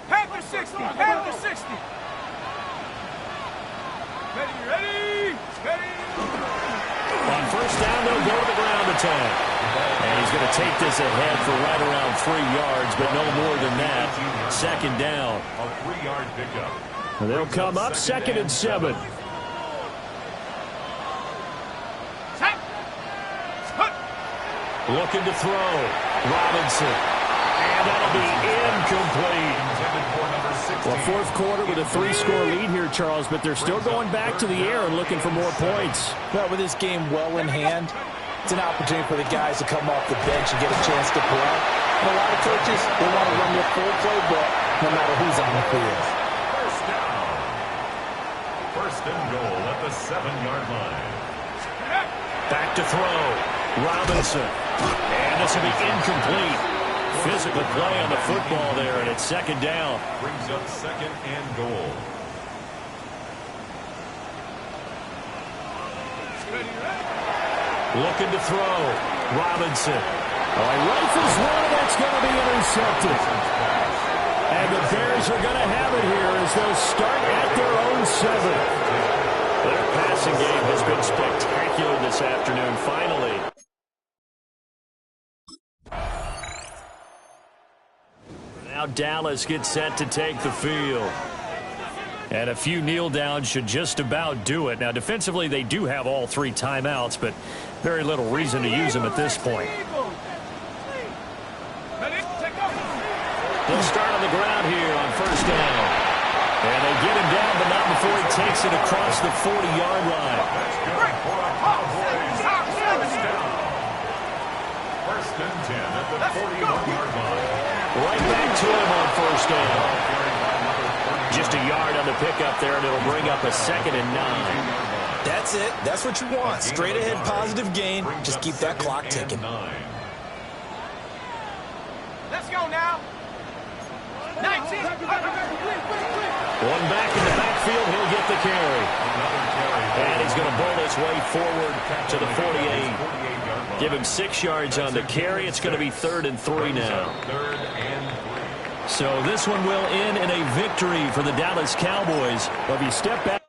Panther 60, Panther 60! Ready! On 1st down, they'll go to the ground attack. And he's going to take this ahead for right around 3 yards, but no more than that. 2nd down. A 3-yard pickup. And they'll come up 2nd and 7. Looking to throw. Robinson. And that'll be incomplete. Well, 4th quarter with a 3-score lead here, Charles, but they're still going back to the air and looking for more points. Well, with this game well in hand, it's an opportunity for the guys to come off the bench and get a chance to play. And a lot of coaches, they want to run their full playbook no matter who's on the field. First down. 1st and goal at the 7-yard line. Back to throw. Robinson. And this will be incomplete. Physical play on the football there, and it's 2nd down. Brings up 2nd and goal. Looking to throw. Robinson. Oh, he rifles one, and that's going to be intercepted. And the Bears are going to have it here as they'll start at their own 7. Their passing game has been spectacular this afternoon, finally. Now Dallas gets set to take the field. And a few kneel downs should just about do it. Now, defensively, they do have all 3 timeouts, but very little reason to use them at this point. They'll start on the ground here on first down. And they get him down, but not before he takes it across the 40-yard line. First and 10 at the 41-yard line. Right back to him on first down. Just a yard on the pickup there, and it'll bring up a 2nd and 9. That's it. That's what you want. Straight ahead positive gain. Just keep that clock ticking. Let's go now. 19. One back in the backfield, he'll get the carry. And he's going to bowl his way forward to the 48. Give him 6 yards on the carry. It's going to be 3rd and 3 now. So this one will end in a victory for the Dallas Cowboys. But if you step back.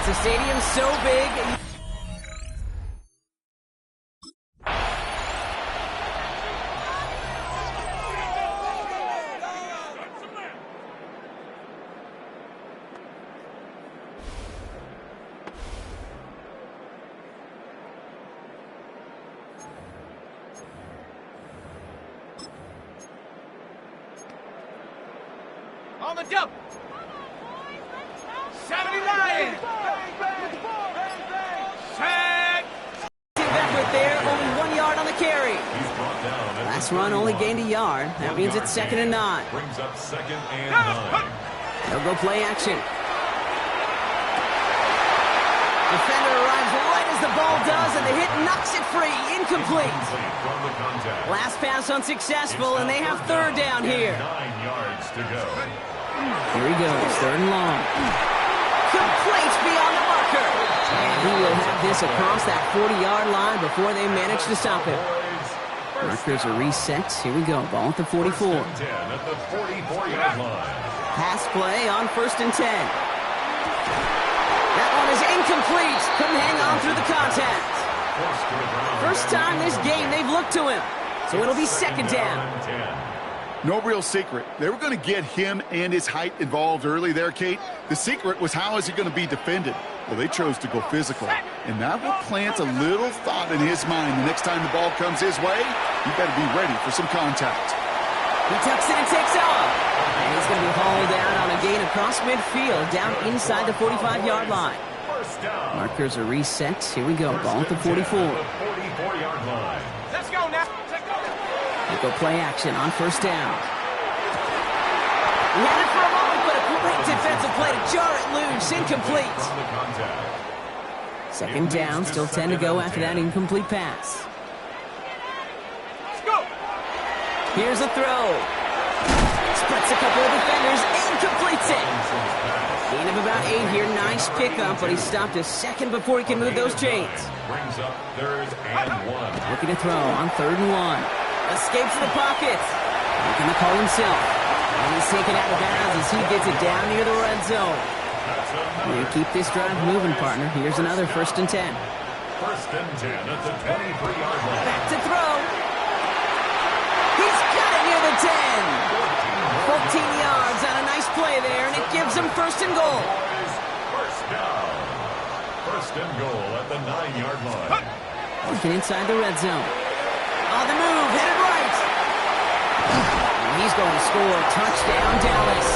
The stadium's so big. On the double. 79. Effort there, only 1 yard on the carry. Last run only gained a yard. That means it's 2nd and 9. Brings up 2nd and 9. They'll go play action. Defender arrives right as the ball does, and the hit knocks it free. Incomplete. Last pass unsuccessful, and they have 3rd down here. 9 yards to go. Here he goes, 3rd and long. Complete beyond the marker. And he will have this across that 40-yard line before they manage to stop him. Markers are reset. Here we go. Ball at the 44. 10 at the 44-yard line. Pass play on 1st and 10. That one is incomplete. Couldn't hang on through the contact. First time this game they've looked to him. So it'll be 2nd down. No real secret. They were going to get him and his height involved early there, Kate. The secret was how is he going to be defended? Well, they chose to go physical. And that will plant a little thought in his mind. The next time the ball comes his way, you got to be ready for some contact. He tucks it and takes off. And he's going to be hauled down on a gain across midfield, down inside the 45-yard line. Markers are reset. Here we go. Ball at the 44. 44-yard line. Let's go now. They go play action on 1st down. He had it for a moment, but a great defensive play to jar it loose. Incomplete. 2nd down, still 10 to go after that incomplete pass. Let's go. Here's a throw. Splits a couple of defenders and completes it. Gain of about 8 here. Nice pickup, but he stopped a second before he can move those chains. Brings up 3rd and 1. Looking to throw on 3rd and 1. Escapes the pocket. Looking to call himself. And he's taken out of bounds as he gets it down near the red zone. You keep this drive moving, partner. Here's another 1st and 10. 1st and 10 at the 23-yard line. Back to throw. He's got it near the 10. 14 yards on a nice play there, and it gives him 1st and goal. First down. 1st and goal at the 9-yard line. Working inside the red zone. On the move, headed right. And he's going to score. Touchdown, Dallas.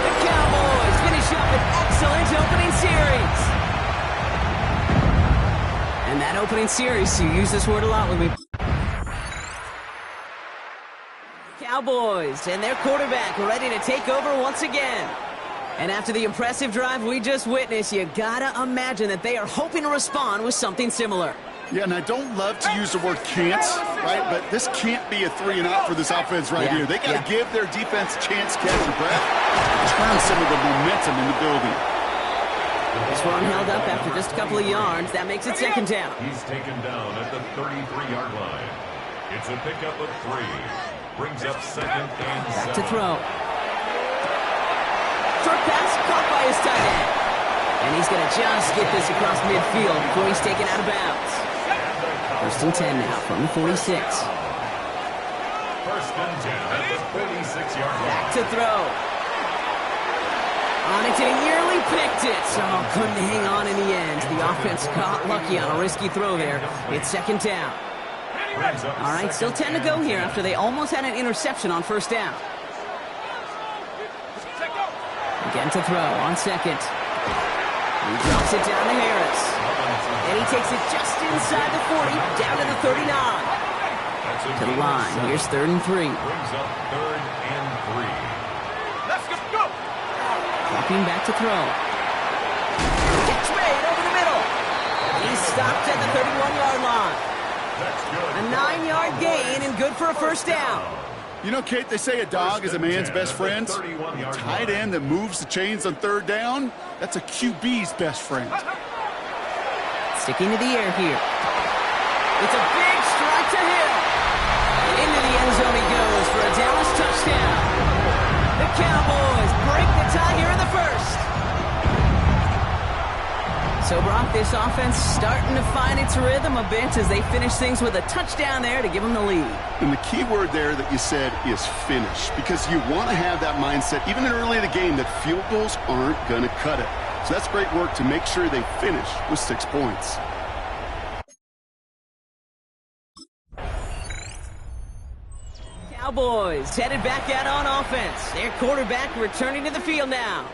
The Cowboys finish up an excellent opening series. And that opening series, you use this word a lot with me. Cowboys and their quarterback ready to take over once again. And after the impressive drive we just witnessed, you gotta imagine that they are hoping to respond with something similar. Yeah, and I don't love to use the word can't, right? But this can't be a 3 and out for this offense right here. They got to give their defense a chance to catch their breath, turn some of the momentum in the building. This one held up after just a couple of yards. That makes it 2nd down. He's taken down at the 33-yard line. It's a pickup of 3. Brings up 2nd and 7. Back to throw. Short pass caught by his tight end. And he's going to just get this across midfield before he's taken out of bounds. 1st and 10 now from the 46. 1st and 10 at the 46-yard line. Back to throw. On it, and he nearly picked it. So couldn't hang on in the end. The offense got lucky on a risky throw there. It's 2nd down. All right, still 10 to go here after they almost had an interception on 1st down. Again to throw on 2nd. He drops it down to Harris. And he takes it just inside the 40, down to the 39. To the line, here's 3rd and 3. Brings up 3rd and 3. Let's go. Walking back to throw. Catch made over the middle. He's stopped at the 31-yard line. A 9-yard gain and good for a 1st down. You know, Kate, they say a dog is a man's best friend. A tight end that moves the chains on 3rd down, that's a QB's best friend. Sticking to the air here. It's a big strike to him. Into the end zone he goes for a Dallas touchdown. The Cowboys break the tie here in the 1st. So, Brock, this offense starting to find its rhythm a bit as they finish things with a touchdown there to give them the lead. And the key word there that you said is finish, because you want to have that mindset, even early in the game, that field goals aren't going to cut it. So that's great work to make sure they finish with 6 points. Cowboys headed back out on offense. Their quarterback returning to the field now.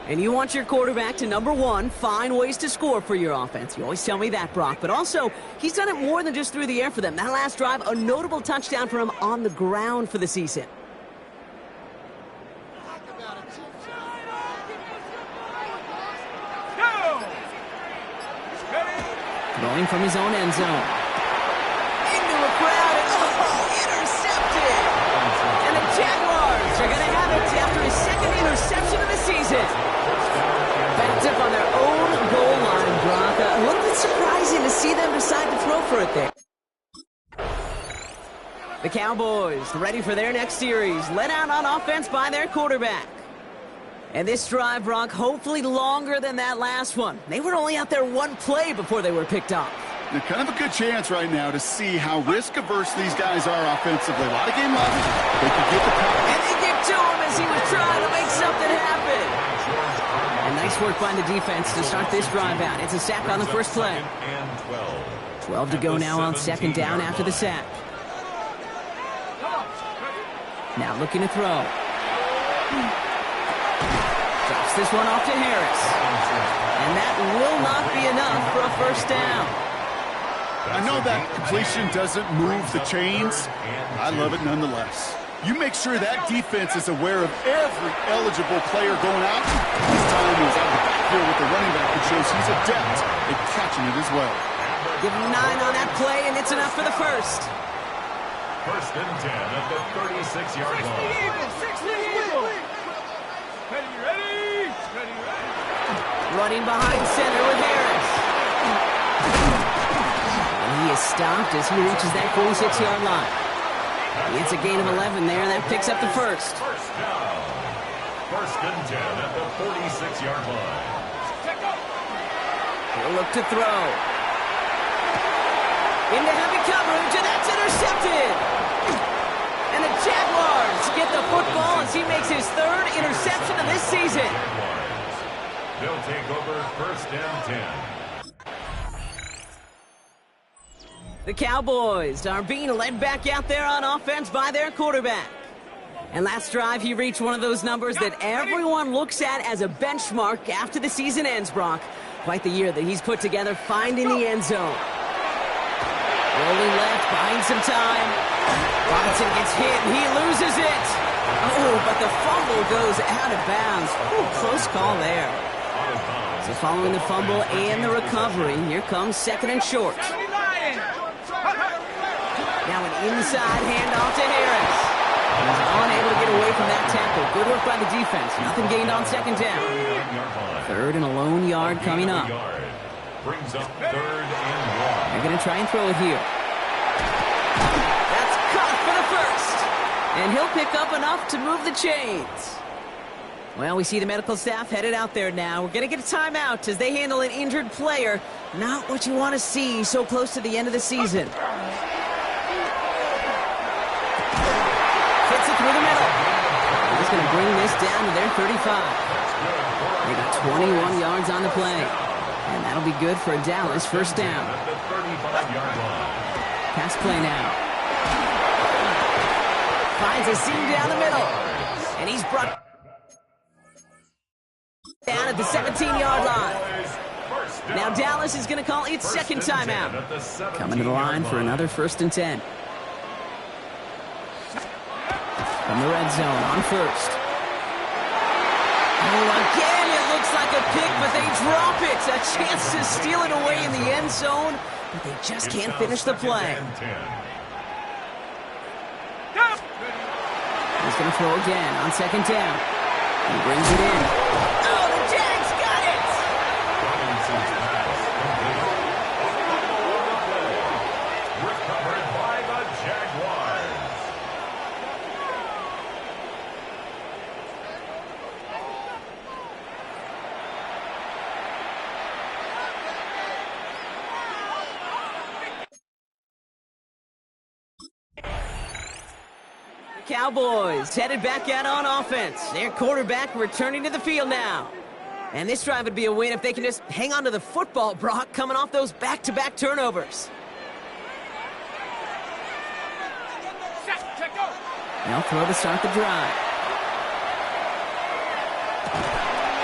And you want your quarterback to, number 1, find ways to score for your offense. You always tell me that, Brock. But also, he's done it more than just through the air for them. That last drive, a notable touchdown for him on the ground for the season. Throwing from his own end zone. Into a crowd, and intercepted! And the Jaguars are going to have it after his 2nd interception of the season. Backed up on their own goal line, Brock. A little bit surprising to see them decide to throw for it there. The Cowboys ready for their next series, led out on offense by their quarterback. And this drive, Brock, hopefully longer than that last one. They were only out there 1 play before they were picked off. They're kind of a good chance right now to see how risk-averse these guys are offensively. A lot of game left. They could get the pass. And they give to him as he was trying to make something happen. And nice work by the defense to start this drive out. It's a sack on the first play. 12 to go now on 2nd down after the sack. Now looking to throw. Drops this one off to Harris. And that will not be enough for a 1st down. I know that completion doesn't move the chains. I love it nonetheless. You make sure that defense is aware of every eligible player going out. This time he was out of the backfield with the running back, which shows he's adept at catching it as well. Give him 9 on that play, and it's enough for the 1st. First and 10 at the 36-yard line. 60 even. Ready. Running behind center with Harris. And he is stopped as he reaches that 46-yard line. It's a gain of 11 there, and that picks up the first. First down. First and 10 at the 46-yard line. He'll look to throw. Into heavy coverage, and that's intercepted. And the Jaguars get the football as he makes his third interception of this season. They'll take over first and 10. The Cowboys are being led back out there on offense by their quarterback. And last drive, he reached one of those numbers that everyone looks at as a benchmark after the season ends, Brock. Quite the year that he's put together, finding the end zone. Rolling left, buying some time. Robinson gets hit, and he loses it. Oh, but the fumble goes out of bounds. Ooh, close call there. So following the fumble and the recovery, here comes second and short. Now an inside handoff to Harris. He's unable to get away from that tackle. Good work by the defense. Nothing gained on second down. Third and a lone yard coming up. Brings up third and 1. They're going to try and throw it here. That's caught for the first. And he'll pick up enough to move the chains. Well, we see the medical staff headed out there now. We're going to get a timeout as they handle an injured player. Not what you want to see so close to the end of the season. Fits it through the middle. He's going to bring this down to their 35. They got 21 yards on the play. And that'll be good for a Dallas first down. Pass play now. Finds a seam down the middle. And he's brought down at the 17-yard line. Now Dallas is going to call its second timeout. Coming to the line for another first and 10. From the red zone on first. Oh, again, it looks like a pick, but they drop it. A chance to steal it away in the end zone, but they just can't finish the play. He's going to throw again on second down. He brings it in. Oh, the Jags got it! Recovered by the Jaguars. Cowboys headed back out on offense. Their quarterback returning to the field now. And this drive would be a win if they can just hang on to the football, Brock, coming off those back-to-back turnovers. Now throw to start the drive.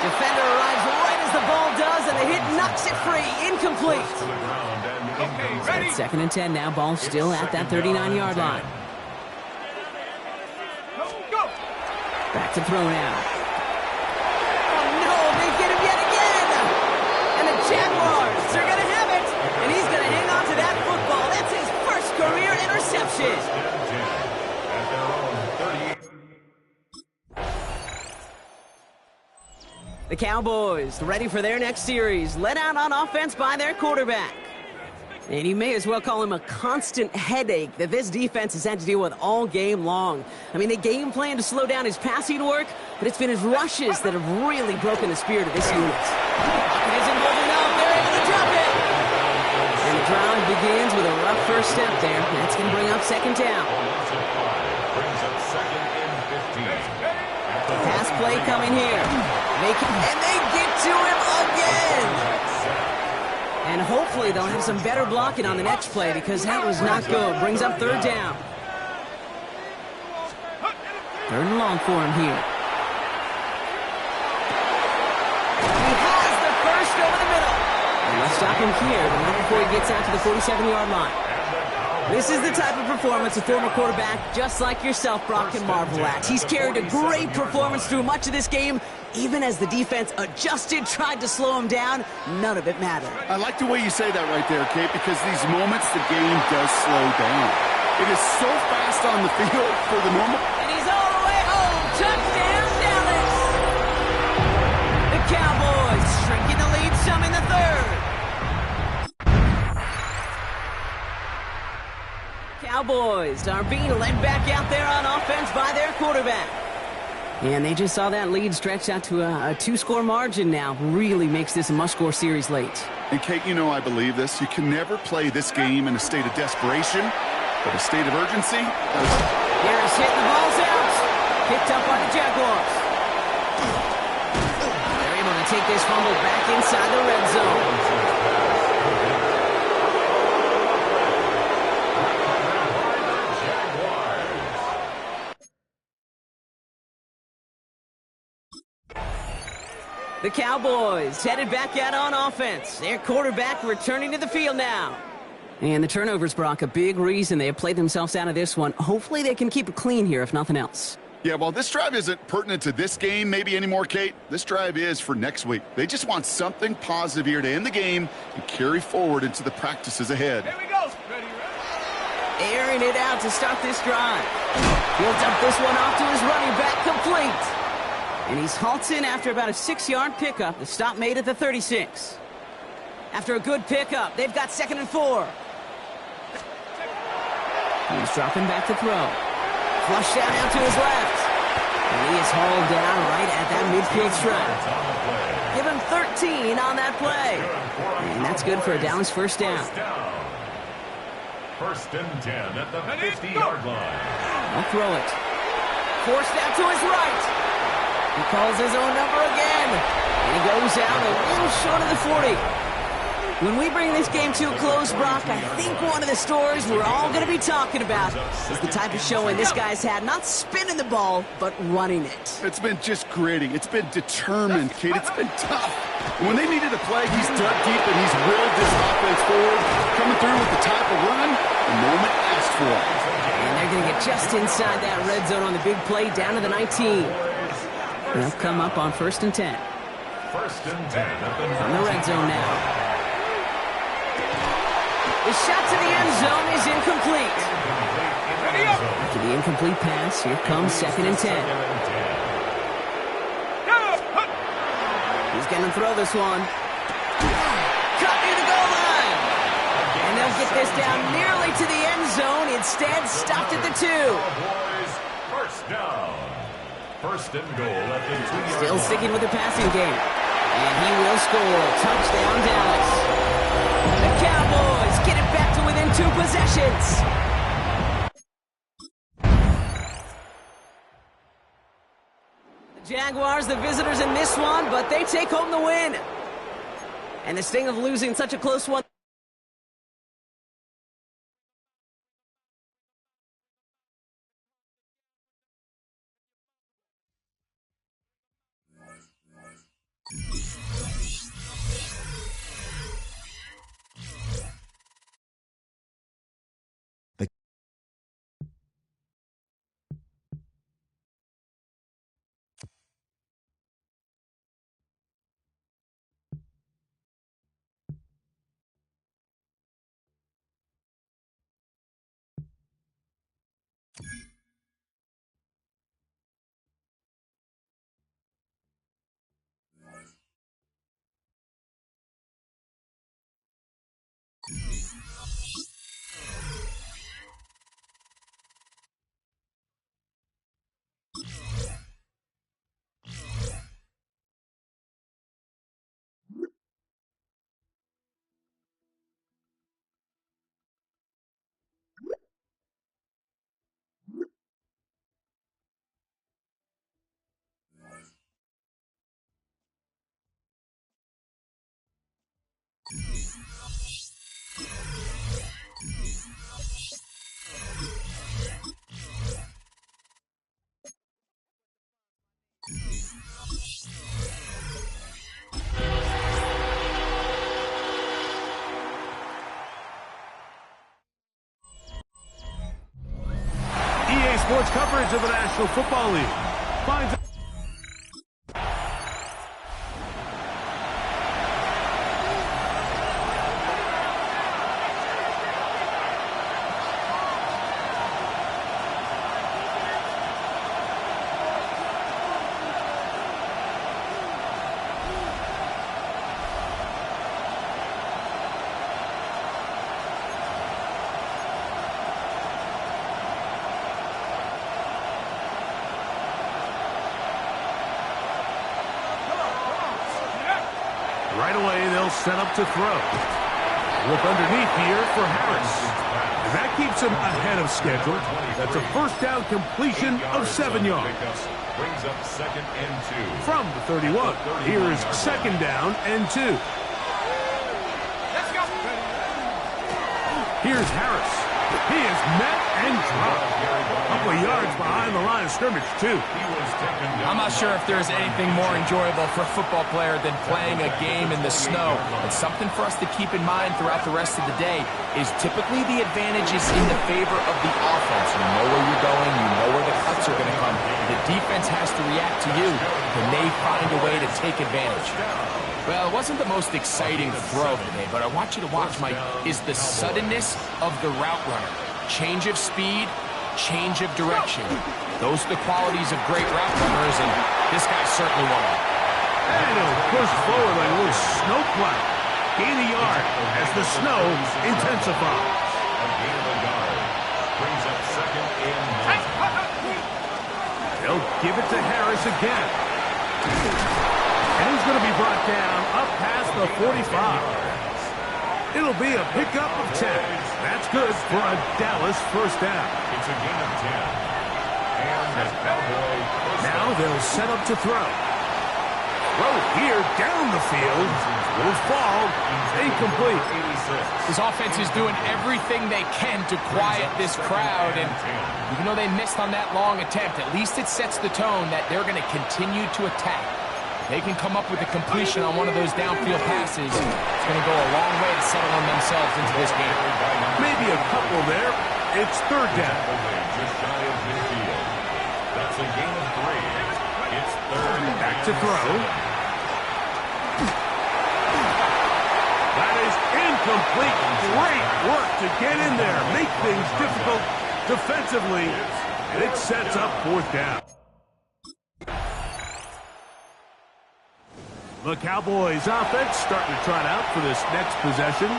Defender arrives right as the ball does, and the hit knocks it free. Incomplete. So it's second and 10 now. Ball still at that 39-yard line. Back to throw now. Oh, no, they get him yet again. And the Jaguars are going to have it. And he's going to hang on to that football. That's his first career interception. The Cowboys ready for their next series. Led out on offense by their quarterback. And you may as well call him a constant headache that this defense has had to deal with all game long. I mean, they game plan to slow down his passing work, but it's been his rushes that have really broken the spirit of this unit. Pocket isn't holding up. They're able to drop it. And the drive begins with a rough first step there. That's going to bring up second down. Brings up second and 15. Pass play coming here. And they get to him again. And hopefully they'll have some better blocking on the next play because that was not good. Brings up third down. Third and long for him here. He has the first over the middle. And let's stop him here, but not before he gets out to the 47-yard line. This is the type of performance a former quarterback just like yourself, Brock, can marvel at. He's carried a great performance through much of this game. Even as the defense adjusted, tried to slow him down, none of it mattered. I like the way you say that right there, Kate, because these moments the game does slow down. It is so fast on the field for the normal. And he's all the way home. Touchdown, Dallas. The Cowboys shrinking the lead some in the third. Cowboys are being led back out there on offense by their quarterback. And they just saw that lead stretch out to a two-score margin now. Really makes this a must-score series late. And, Kate, you know I believe this. You can never play this game in a state of desperation, but a state of urgency. Harris hitting the balls out. Picked up by the Jaguars. They're able to take this fumble back inside the red zone. The Cowboys headed back out on offense. Their quarterback returning to the field now. And the turnovers, Brock, a big reason they have played themselves out of this one. Hopefully they can keep it clean here, if nothing else. Yeah, well, this drive isn't pertinent to this game maybe anymore, Kate. This drive is for next week. They just want something positive here to end the game and carry forward into the practices ahead. Here we go. Ready. Airing it out to start this drive. He'll dump this one off to his running back, complete. And he's halted after about a 6-yard pickup. The stop made at the 36. After a good pickup, they've got 2nd and 4. He's dropping back to throw. Flushed down out to his left. And he is hauled down right at that midfield stripe. Give him 13 on that play. And that's good for a Dallas first down. First and 10 at the 50-yard line. I'll throw it. Forced out to his right. He calls his own number again. And he goes out a little short of the 40. When we bring this game to a close, Brock, I think one of the stories we're all going to be talking about is the type of showing this guy's had, not spinning the ball, but running it. It's been just gritty. It's been determined, Kate. It's been tough. And when they needed a play, he's dug deep and he's willed this offense forward, coming through with the type of run the moment asked for. And they're going to get just inside that red zone on the big play, down to the 19. They'll come up on 1st and 10. First and 10 at the on the red zone now. The shot to the end zone is incomplete. After the incomplete pass, here comes 2nd and 10. He's going to throw this one. Cut near the goal line. And they'll get this down nearly to the end zone. Instead, stopped at the 2. First down. First and goal at the 2-yard line. Still sticking with the passing game. And he will score. Touchdown, Dallas. The Cowboys get it back to within 2 possessions. The Jaguars, the visitors in this one, but they take home the win. And the sting of losing such a close one. Sports coverage of the National Football League finds Right away, they'll set up to throw. Look underneath here for Harris. And that keeps him ahead of schedule. That's a first down completion of 7 yards. Brings up 2nd and 2. From the 31, here's 2nd down and 2. Let's go. Here's Harris. He is met and dropped. A couple of yards behind the line of scrimmage, too. I'm not sure if there's anything more enjoyable for a football player than playing a game in the snow. And something for us to keep in mind throughout the rest of the day is typically the advantage is in the favor of the offense. You know where you're going. You know where the cuts are going to come. The defense has to react to you. Can they find a way to take advantage? Well, it wasn't the most exciting throw today, but I want you to watch, Mike, is the suddenness of the route runner. Change of speed, change of direction. Those are the qualities of great route runners, and this guy's certainly one of them. And he'll push forward like a little snowplow. Gain a yard as the snow intensifies. A gain of a yard. Brings up 2nd and 9. They'll give it to Harris again. And he's going to be brought down up past the 45. It'll be a pickup of 10. That's good for a Dallas first down. It's a gain of 10. And the Cowboy. Now they'll set up to throw. Throw here down the field. Will fall. Incomplete. This offense is doing everything they can to quiet this crowd, and even though they missed on that long attempt, at least it sets the tone that they're going to continue to attack. They can come up with a completion on one of those downfield passes. It's going to go a long way to settling themselves into this game. Maybe a couple there. It's 3rd down. Just shy of midfield. That's a gain of 3. It's 3rd. Back to throw. That is incomplete. Great work to get in there. Make things difficult defensively. And it sets up 4th down. The Cowboys offense starting to trot out for this next possession.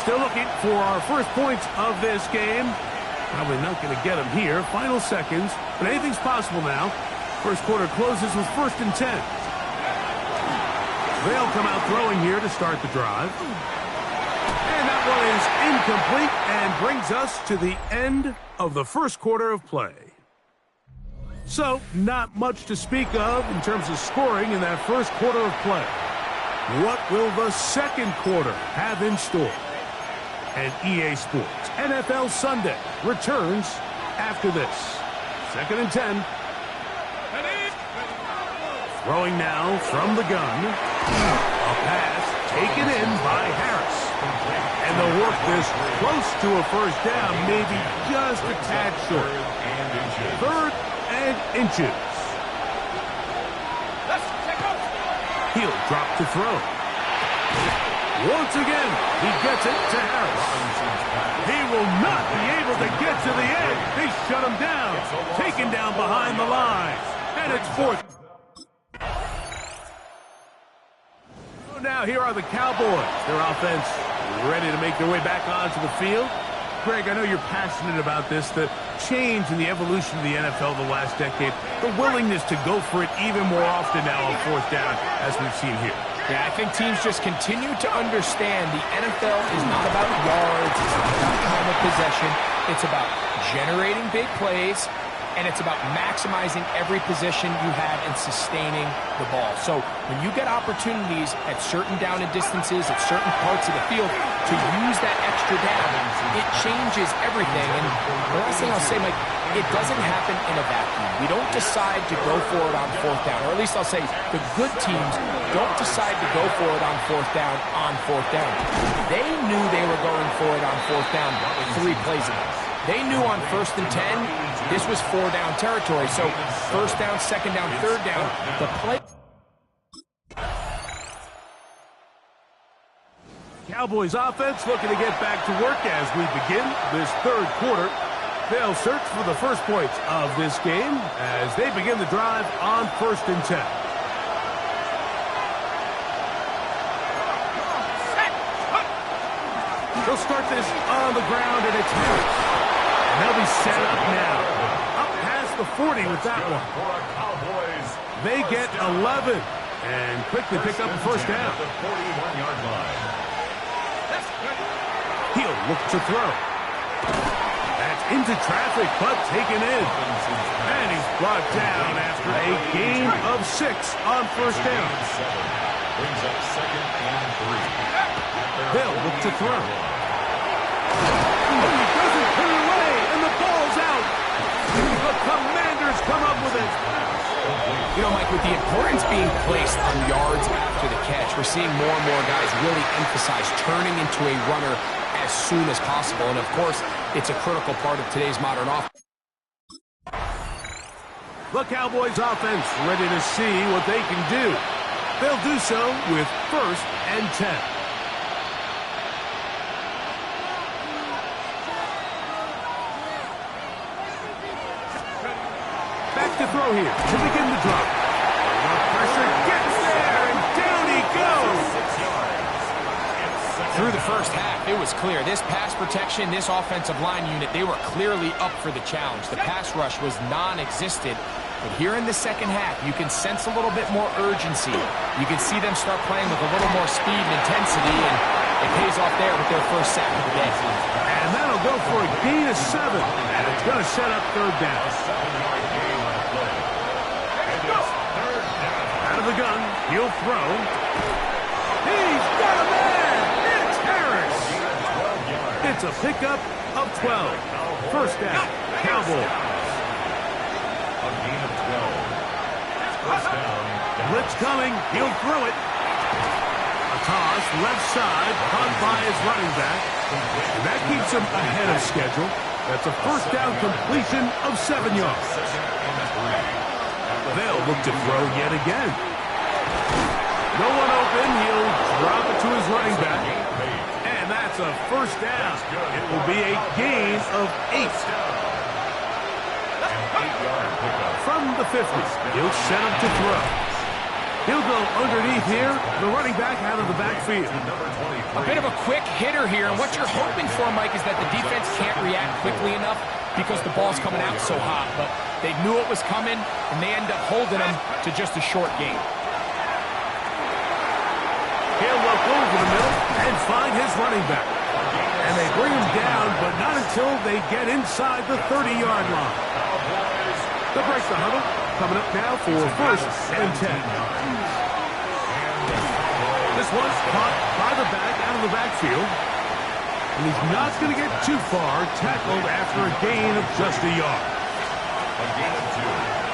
Still looking for our first points of this game. Probably not going to get them here. Final seconds, but anything's possible now. First quarter closes with 1st and 10. They'll come out throwing here to start the drive. And that one is incomplete and brings us to the end of the first quarter of play. So, not much to speak of in terms of scoring in that first quarter of play. What will the second quarter have in store? And EA Sports NFL Sunday returns after this. 2nd and 10. Throwing now from the gun. A pass taken in by Harris. And they'll work this close to a first down, maybe just a tad short. 3rd and inches. He'll drop to throw. Once again, he gets it to Harris. He will not be able to get to the edge. They shut him down. Taken down behind the line. And it's 4th. So now here are the Cowboys. Their offense ready to make their way back onto the field. Greg, I know you're passionate about this, the change in the evolution of the NFL the last decade, the willingness to go for it even more often now on 4th down, as we've seen here. Yeah, I think teams just continue to understand the NFL is not about yards, it's not about time of possession, it's about generating big plays, and it's about maximizing every position you have and sustaining the ball. So when you get opportunities at certain down and distances, at certain parts of the field, to use that extra down, it changes everything. And the last thing I'll say, Mike, it doesn't happen in a vacuum. We don't decide to go for it on 4th down, or at least I'll say the good teams don't decide to go for it on 4th down on 4th down. They knew they were going for it on 4th down 3 plays ago. They knew on 1st and 10, this was 4-down territory. So 1st down, 2nd down, 3rd down, the play. Cowboys offense looking to get back to work as we begin this 3rd quarter. They'll search for the first points of this game as they begin the drive on 1st and 10. They'll start this on the ground, and it's Harris. And they'll be set up now. Up past the 40 with that one. They get 11. And quickly pick up the first down. At the 41-yard line. He'll look to throw. That's into traffic, but taken in. And he's brought down after a gain of 6 on first down. Brings up 2nd and 3. They'll look to throw. Oh, he doesn't put it away, and the ball's out. The Commanders come up with it. You know, Mike, with the importance being placed on yards after the catch, we're seeing more and more guys really emphasize turning into a runner as soon as possible. And, of course, it's a critical part of today's modern offense. The Cowboys offense ready to see what they can do. They'll do so with 1st and 10. Back to throw here to begin the drop. The pressure gets there, and down he goes. Through the first half, it was clear. This pass protection, this offensive line unit, they were clearly up for the challenge. The pass rush was non-existent. But here in the second half, you can sense a little bit more urgency. You can see them start playing with a little more speed and intensity, and it pays off there with their first sack of the day. And that'll go for a gain of 7. And it's going to set up 3rd down. Out of the gun, he'll throw. He's got a man! It's Harris! It's a pickup of 12. First down, Cowboys. Blitz coming. He'll throw it. A toss, left side, caught by his running back. And that keeps him ahead of schedule. That's a first down completion of 7 yards. They'll look to throw yet again. No one open. He'll drop it to his running back. And that's a first down. It will be a gain of 8. From the 50, he'll set him to throw. He'll go underneath here, the running back out of the backfield. A bit of a quick hitter here, and what you're hoping for, Mike, is that the defense can't react quickly enough because the ball's coming out so hot. But they knew it was coming, and they end up holding him to just a short gain. He'll look over the middle and find his running back. And they bring him down, but not until they get inside the 30-yard line. They'll break the huddle. Coming up now for 1st and 10. This one's caught by the back out of the backfield. And he's not going to get too far, tackled after a gain of just a yard.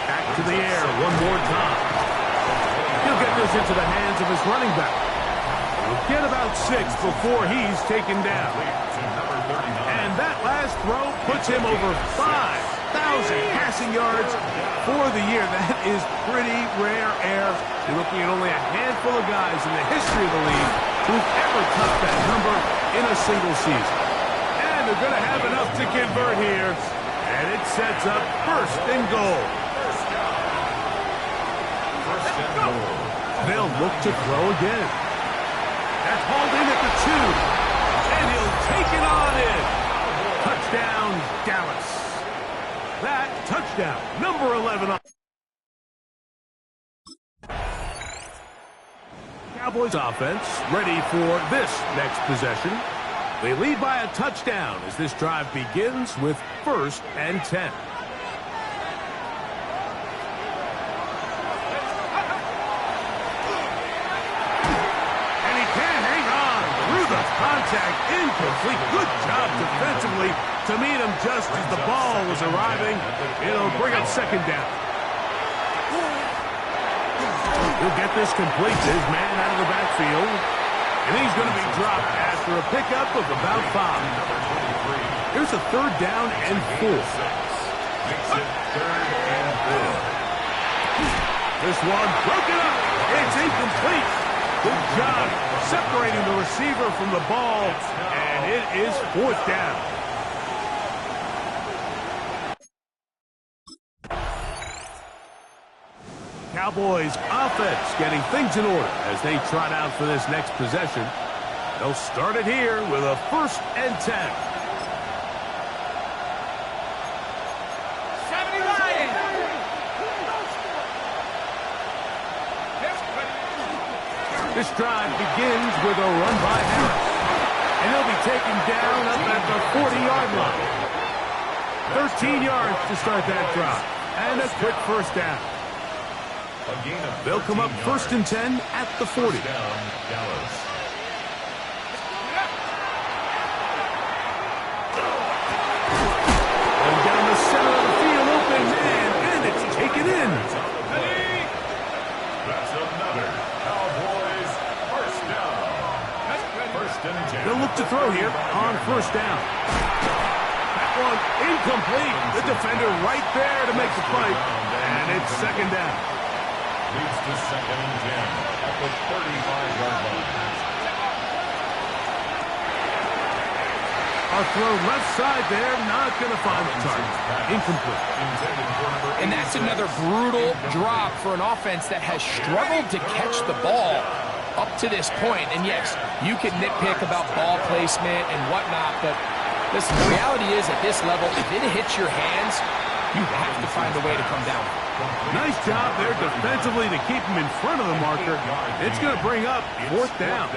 Back to the air one more time. He'll get this into the hands of his running back. He'll get about 6 before he's taken down. And that last throw puts him over 5,000 passing yards for the year. That is pretty rare air. You're looking at only a handful of guys in the history of the league who've ever touched that number in a single season. And they're going to have enough to convert here. And it sets up 1st and goal. They'll look to throw again. That's hauled in at the 2. And he'll take it on in. Touchdown, Dallas. That touchdown, number 11. Cowboys offense ready for this next possession. They lead by a touchdown as this drive begins with 1st and 10. And he can't hang on through the contact. Incomplete. Good job defensively to meet him just as the ball was arriving. It'll bring up 2nd down. He'll get this complete to his man out of the backfield. And he's going to be dropped after a pickup of about 5. Here's a 3rd down and 4. This one broken up. It's incomplete. Good job separating the receiver from the ball. And it is 4th down. Cowboys offense getting things in order as they trot out for this next possession. They'll start it here with a 1st and 10. 79. This drive begins with a run by Harris. And he'll be taken down up at the 40-yard line. 13 yards to start that drive. And a quick first down. They'll come up 1st and 10 at the 40. And down the center of the field, open man, and it's taken in. That's another Cowboys first down. 1st and 10. They'll look to throw here on 1st down. That one incomplete. The defender right there to make the fight. And it's 2nd down. Leads to 2nd and 10 at the 35-yard line. A throw left side there, not going to find the target. Incomplete. And that's another brutal drop for an offense that has struggled to catch the ball up to this point. And yes, you can nitpick about ball placement and whatnot, but listen, the reality is at this level, if it hits your hands, you have to find a way to come down. Nice job there defensively to keep him in front of the marker. It's going to bring up 4th down.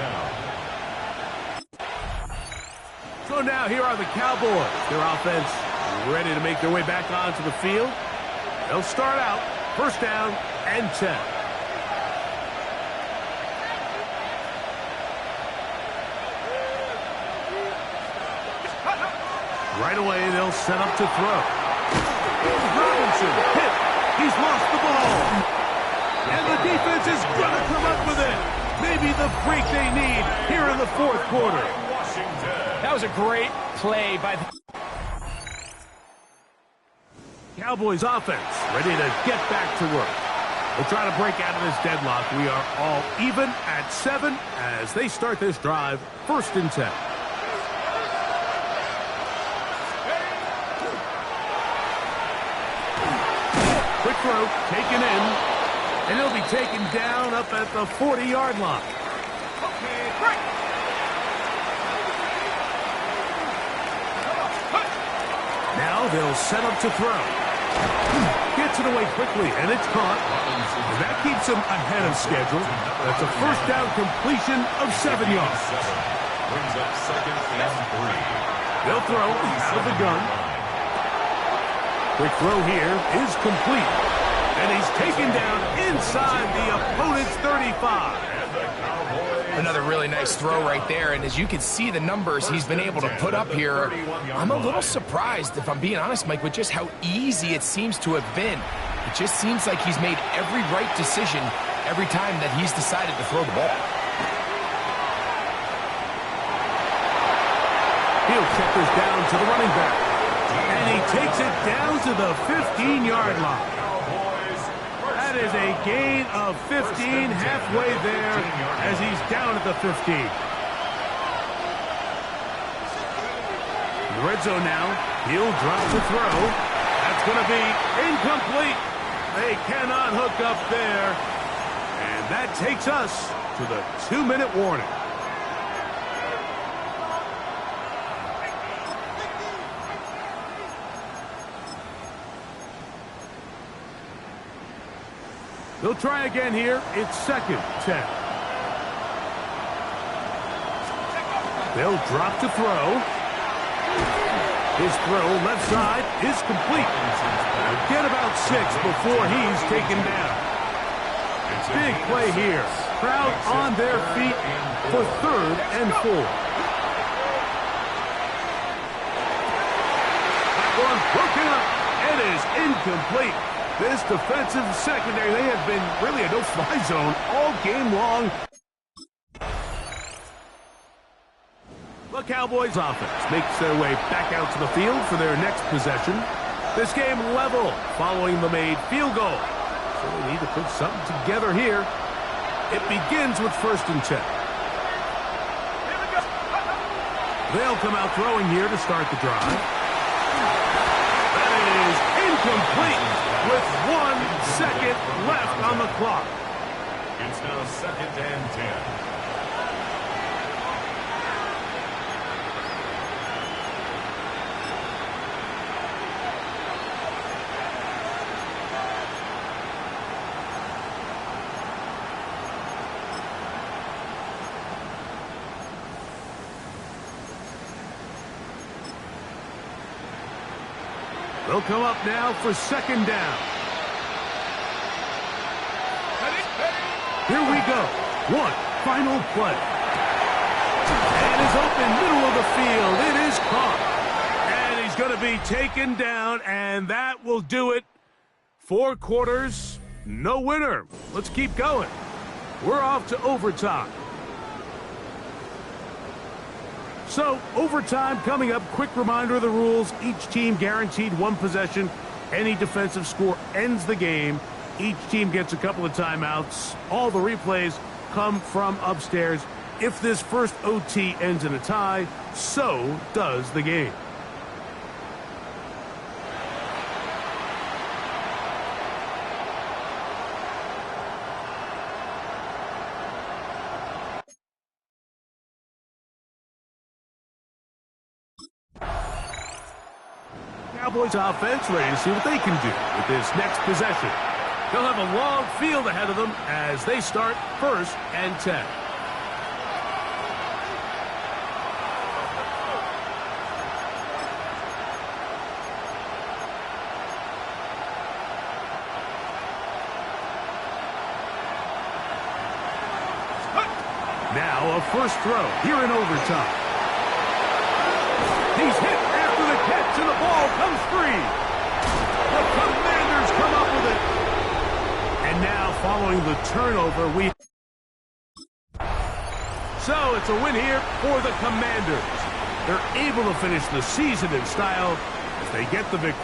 So now here are the Cowboys. Their offense ready to make their way back onto the field. They'll start out 1st down and 10. Right away, they'll set up to throw. Robinson hit. He's lost the ball. And the defense is going to come up with it. Maybe the break they need here in the 4th quarter. That was a great play by the Cowboys offense ready to get back to work. We'll try to break out of this deadlock. We are all even at 7 as they start this drive 1st and 10. Quick throw, taken in, and he'll be taken down up at the 40-yard line. Okay, break. Now they'll set up to throw. Gets it away quickly, and it's caught. And that keeps him ahead of schedule. That's a 1st down completion of 7 yards. Brings up 2nd and 3. They'll throw out of the gun. Quick throw here is complete. And he's taken down inside the opponent's 35. Another really nice throw right there, and as you can see the numbers he's been able to put up here, I'm a little surprised, if I'm being honest, Mike, with just how easy it seems to have been. It just seems like he's made every right decision every time that he's decided to throw the ball. He'll check this down to the running back. And he takes it down to the 15-yard line. That is a gain of 15 halfway there as he's down at the 15. In the red zone now, he'll drop the throw. That's going to be incomplete. They cannot hook up there. And that takes us to the 2-minute warning. They'll try again here. It's 2nd 10. They'll drop to throw. His throw left side is complete. Get about 6 before he's taken down. Big play here. Crowd on their feet for 3rd and 4. That one broken up. It is incomplete. This defensive secondary, they have been really a no-fly zone all game long. The Cowboys offense makes their way back out to the field for their next possession. This game level following the made field goal. So they need to put something together here. It begins with 1st and 10. They'll come out throwing here to start the drive. That is incomplete. With 1 second left on the clock. It's now 2nd and 10. They'll come up now for second down. Here we go. One final play. And is open, middle of the field. It is caught. And he's going to be taken down, and that will do it. 4 quarters, no winner. Let's keep going. We're off to overtime. So, overtime coming up. Quick reminder of the rules. Each team guaranteed 1 possession. Any defensive score ends the game. Each team gets a couple of timeouts. All the replays come from upstairs. If this first OT ends in a tie, so does the game. Cowboys offense ready to see what they can do with this next possession. They'll have a long field ahead of them as they start 1st and 10. Now a first throw here in overtime. He's hit after the catch, and the ball comes free. The Commanders come up with it. And now, following the turnover, So it's a win here for the Commanders. They're able to finish the season in style as they get the victory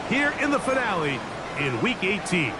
here in the finale in Week 18.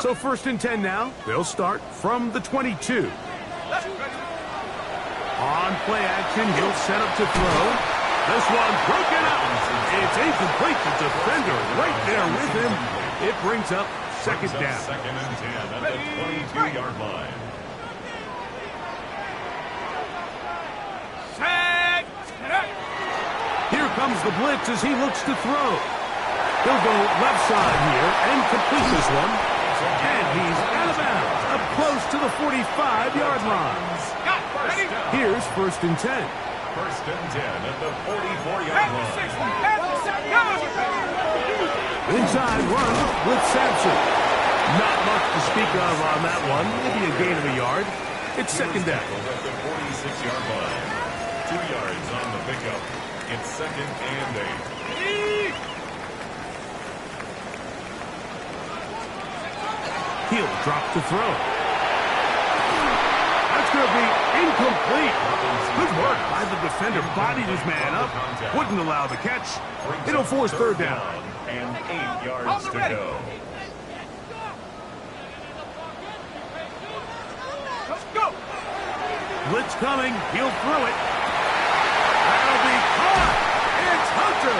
So 1st and 10 now. They'll start from the 22. On play action, he'll set up to throw. This one broken up. It's incomplete. The defender right there with him. It brings up 2nd down. 2nd and 10 at the 22-yard line. Here comes the blitz as he looks to throw. He'll go left side here and complete this one. And he's out of bounds, up close to the 45-yard line. Here's 1st and 10. 1st and 10 at the 44-yard line. Inside run with Sampson. Not much to speak of on that one. Maybe a gain of a yard. It's 2nd down. At the 46-yard line. 2 yards on the pickup. It's 2nd and 8. He'll drop to throw. That's going to be incomplete. Good work by the defender. Bodied his man up. Wouldn't allow the catch. It'll force 3rd down. And 8 yards to go. Blitz coming. He'll throw it. That'll be caught. It's Hunter.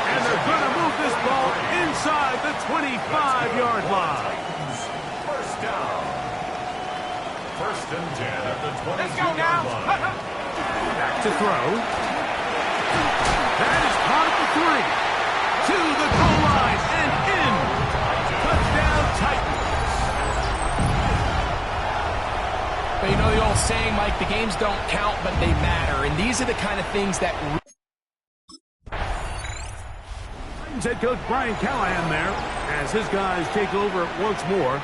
And they're going to move this ball inside the 25-yard line. 1st down. 1st and 10 at the 22-yard line. Back to throw. That is caught at the 3. To the goal line and in. Touchdown Titans. But you know the old saying, Mike, the games don't count, but they matter. And these are the kind of things that... Head coach Brian Callahan there as his guys take over once more.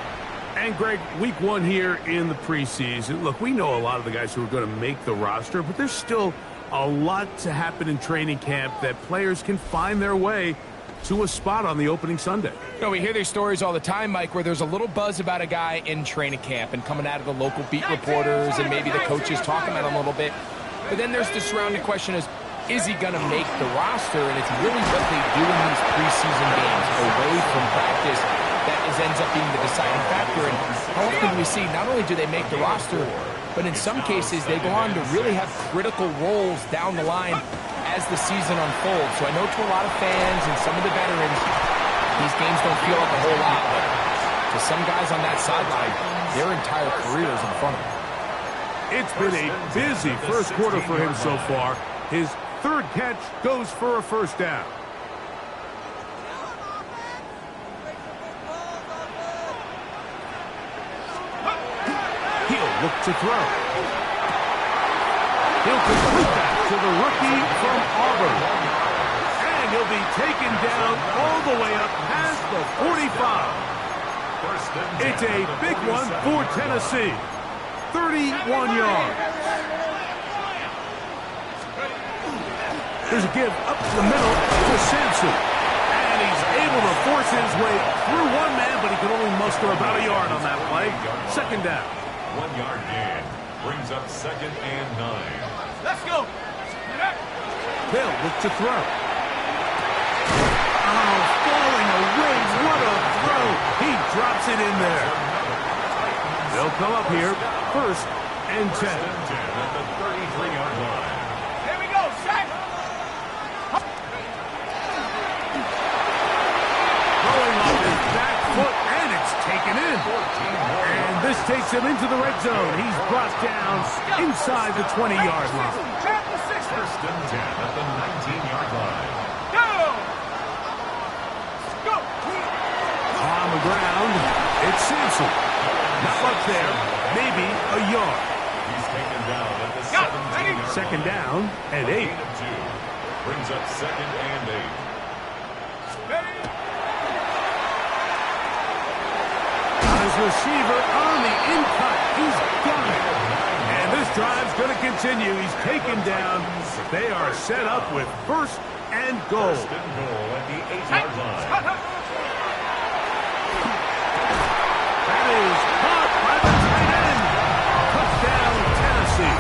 And, Greg, week 1 here in the preseason. Look, we know a lot of the guys who are going to make the roster, but there's still a lot to happen in training camp that players can find their way to a spot on the opening Sunday. You know, we hear these stories all the time, Mike, where there's a little buzz about a guy in training camp and coming out of the local beat reporters and maybe the coaches talking about him a little bit. But then there's the surrounding question is he going to make the roster? And it's really what they do in these preseason games away from practice that ends up being the deciding factor. And how often we see not only do they make the roster, but in some cases they go on to really have critical roles down the line as the season unfolds. So I know to a lot of fans and some of the veterans, these games don't feel like a whole lot, but to some guys on that sideline, their entire career is in front of them. It's been a busy first quarter for him so far. His 3rd catch goes for a 1st down. He'll look to throw. He'll complete that to the rookie from Auburn. And he'll be taken down all the way up past the 45. It's a big one for Tennessee. 31 yards. There's a give up the middle to Sampson. And he's able to force his way through one man, but he can only muster about a yard on that play. 2nd down. 1 yard gain. Brings up 2nd and 9. Let's go. They'll look to throw. Oh, falling away. What a throw. He drops it in there. They'll come up here. 1st and 10. 1st and 10 at the 33-yard line. Here we go, Shaq. Throwing off his back foot, and it's taken in. And this takes him into the red zone. He's brought down inside the 20-yard line. 1st and 10 at the 19-yard line. Go. On the ground, it's Sampson. Not much there. Maybe a yard. He's taken down at the 17-yard 2nd down and 8. line. Brings up 2nd and 8. His receiver on the in-cut. He's got it. And this drive's going to continue. He's taken down. They are set up with 1st and goal. 1st and goal at the 8-yard line. That is caught by the tight end. Touchdown, Tennessee.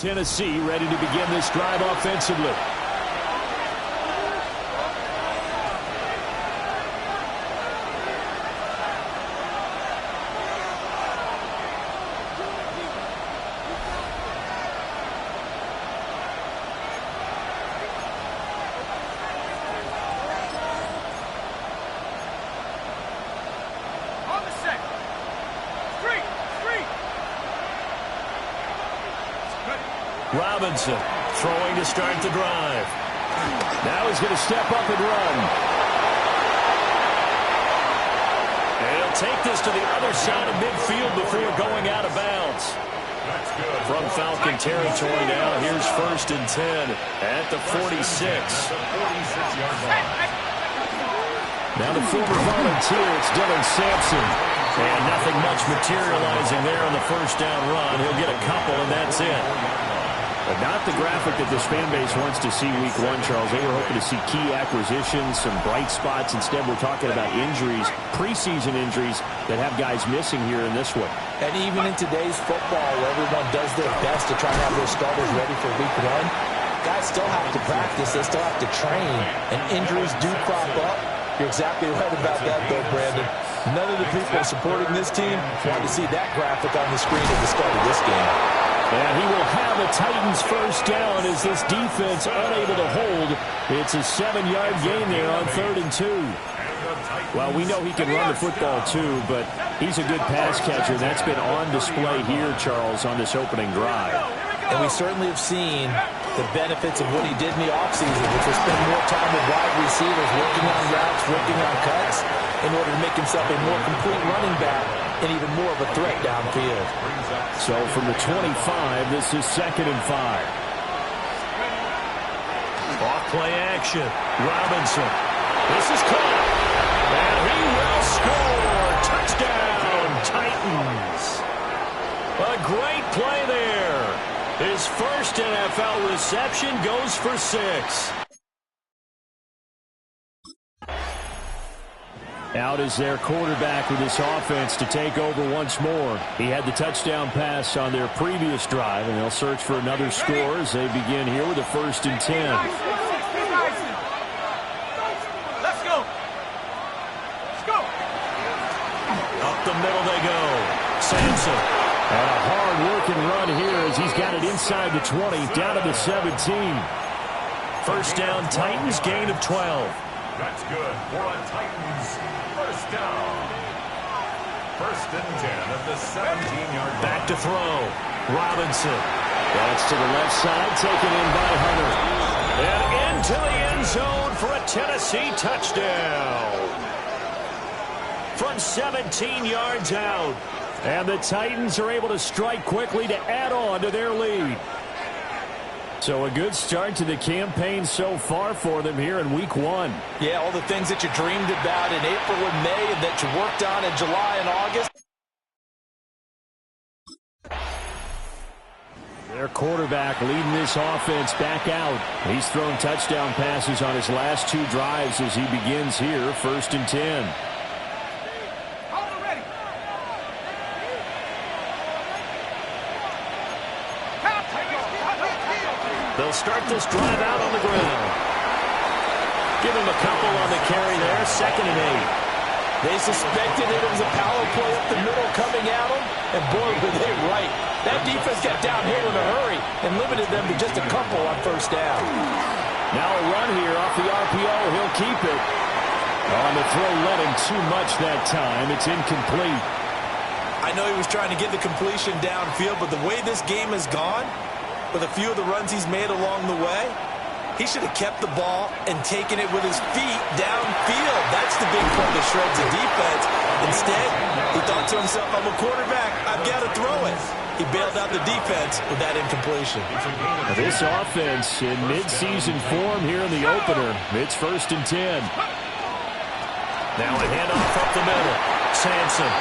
Tennessee ready to begin this drive offensively. Robinson throwing to start the drive. Now he's going to step up and run. And he'll take this to the other side of midfield before going out of bounds. From Falcon territory now, here's 1st and 10 at the 46. Now the former volunteer, it's Dylan Sampson. And nothing much materializing there on the first down run. He'll get a couple, and that's it. But not the graphic that this fan base wants to see week 1, Charles. They were hoping to see key acquisitions, some bright spots. Instead, we're talking about injuries, preseason injuries that have guys missing here in this one. And even in today's football, where everyone does their best to try and have their starters ready for week 1, guys still have to practice. They still have to train, and injuries do crop up. You're exactly right about that, though, Brandon. None of the people supporting this team want to see that graphic on the screen at the start of this game. And he will have a Titans first down as this defense unable to hold. It's a 7-yard gain there on 3rd and 2. Well, we know he can run the football too, but he's a good pass catcher. That's been on display here, Charles, on this opening drive. And we certainly have seen the benefits of what he did in the offseason, which was spend more time with wide receivers, working on routes, working on cuts, in order to make himself a more complete running back and even more of a threat downfield. So from the 25, this is 2nd and 5. Off play action. Robinson. This is caught. And he will score. Touchdown, Titans. A great play there. His first NFL reception goes for 6. Out is their quarterback with this offense to take over once more. He had the touchdown pass on their previous drive, and they'll search for another score as they begin here with a 1st and 10. Let's go. Let's go. Up the middle they go. Sampson. And a hard-working run here as he's got it inside the 20, down to the 17. First down, Titans, gain of 12. That's good for a Titans first down. 1st and 10 at the 17-yard line. Back to throw. Robinson. That's to the left side, taken in by Hunter. And into the end zone for a Tennessee touchdown. From 17 yards out. And the Titans are able to strike quickly to add on to their lead. So a good start to the campaign so far for them here in week 1. Yeah, all the things that you dreamed about in April and May and that you worked on in July and August. Their quarterback leading this offense back out. He's thrown touchdown passes on his last 2 drives as he begins here, 1st and 10. They'll start this drive out on the ground. Give him a couple on the carry there, 2nd and 8. They suspected it was a power play up the middle coming at them, and boy, were they right. That defense got downhill in a hurry and limited them to just a couple on 1st down. Now a run here off the RPO. He'll keep it. On the throw, led him too much that time. It's incomplete. I know he was trying to get the completion downfield, but the way this game has gone, with a few of the runs he's made along the way, he should have kept the ball and taken it with his feet downfield. That's the big play that shreds the defense. Instead, he thought to himself, I'm a quarterback, I've got to throw it. He bailed out the defense with that incompletion. This offense in midseason form here in the opener. It's 1st and 10. Now a handoff up the middle. Sampson.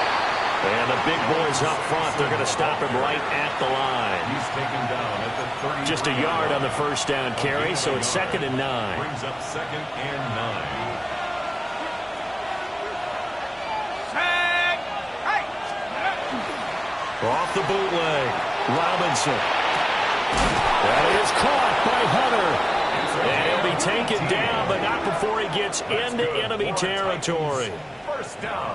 And the big boys up front, they're going to stop him right at the line. He's taken down at the 30. Just a yard on the first down carry, so it's 2nd and 9. Brings up 2nd and 9. Off the bootleg. Robinson. That is caught by Hunter. And he'll be taken down, but not before he gets into enemy territory.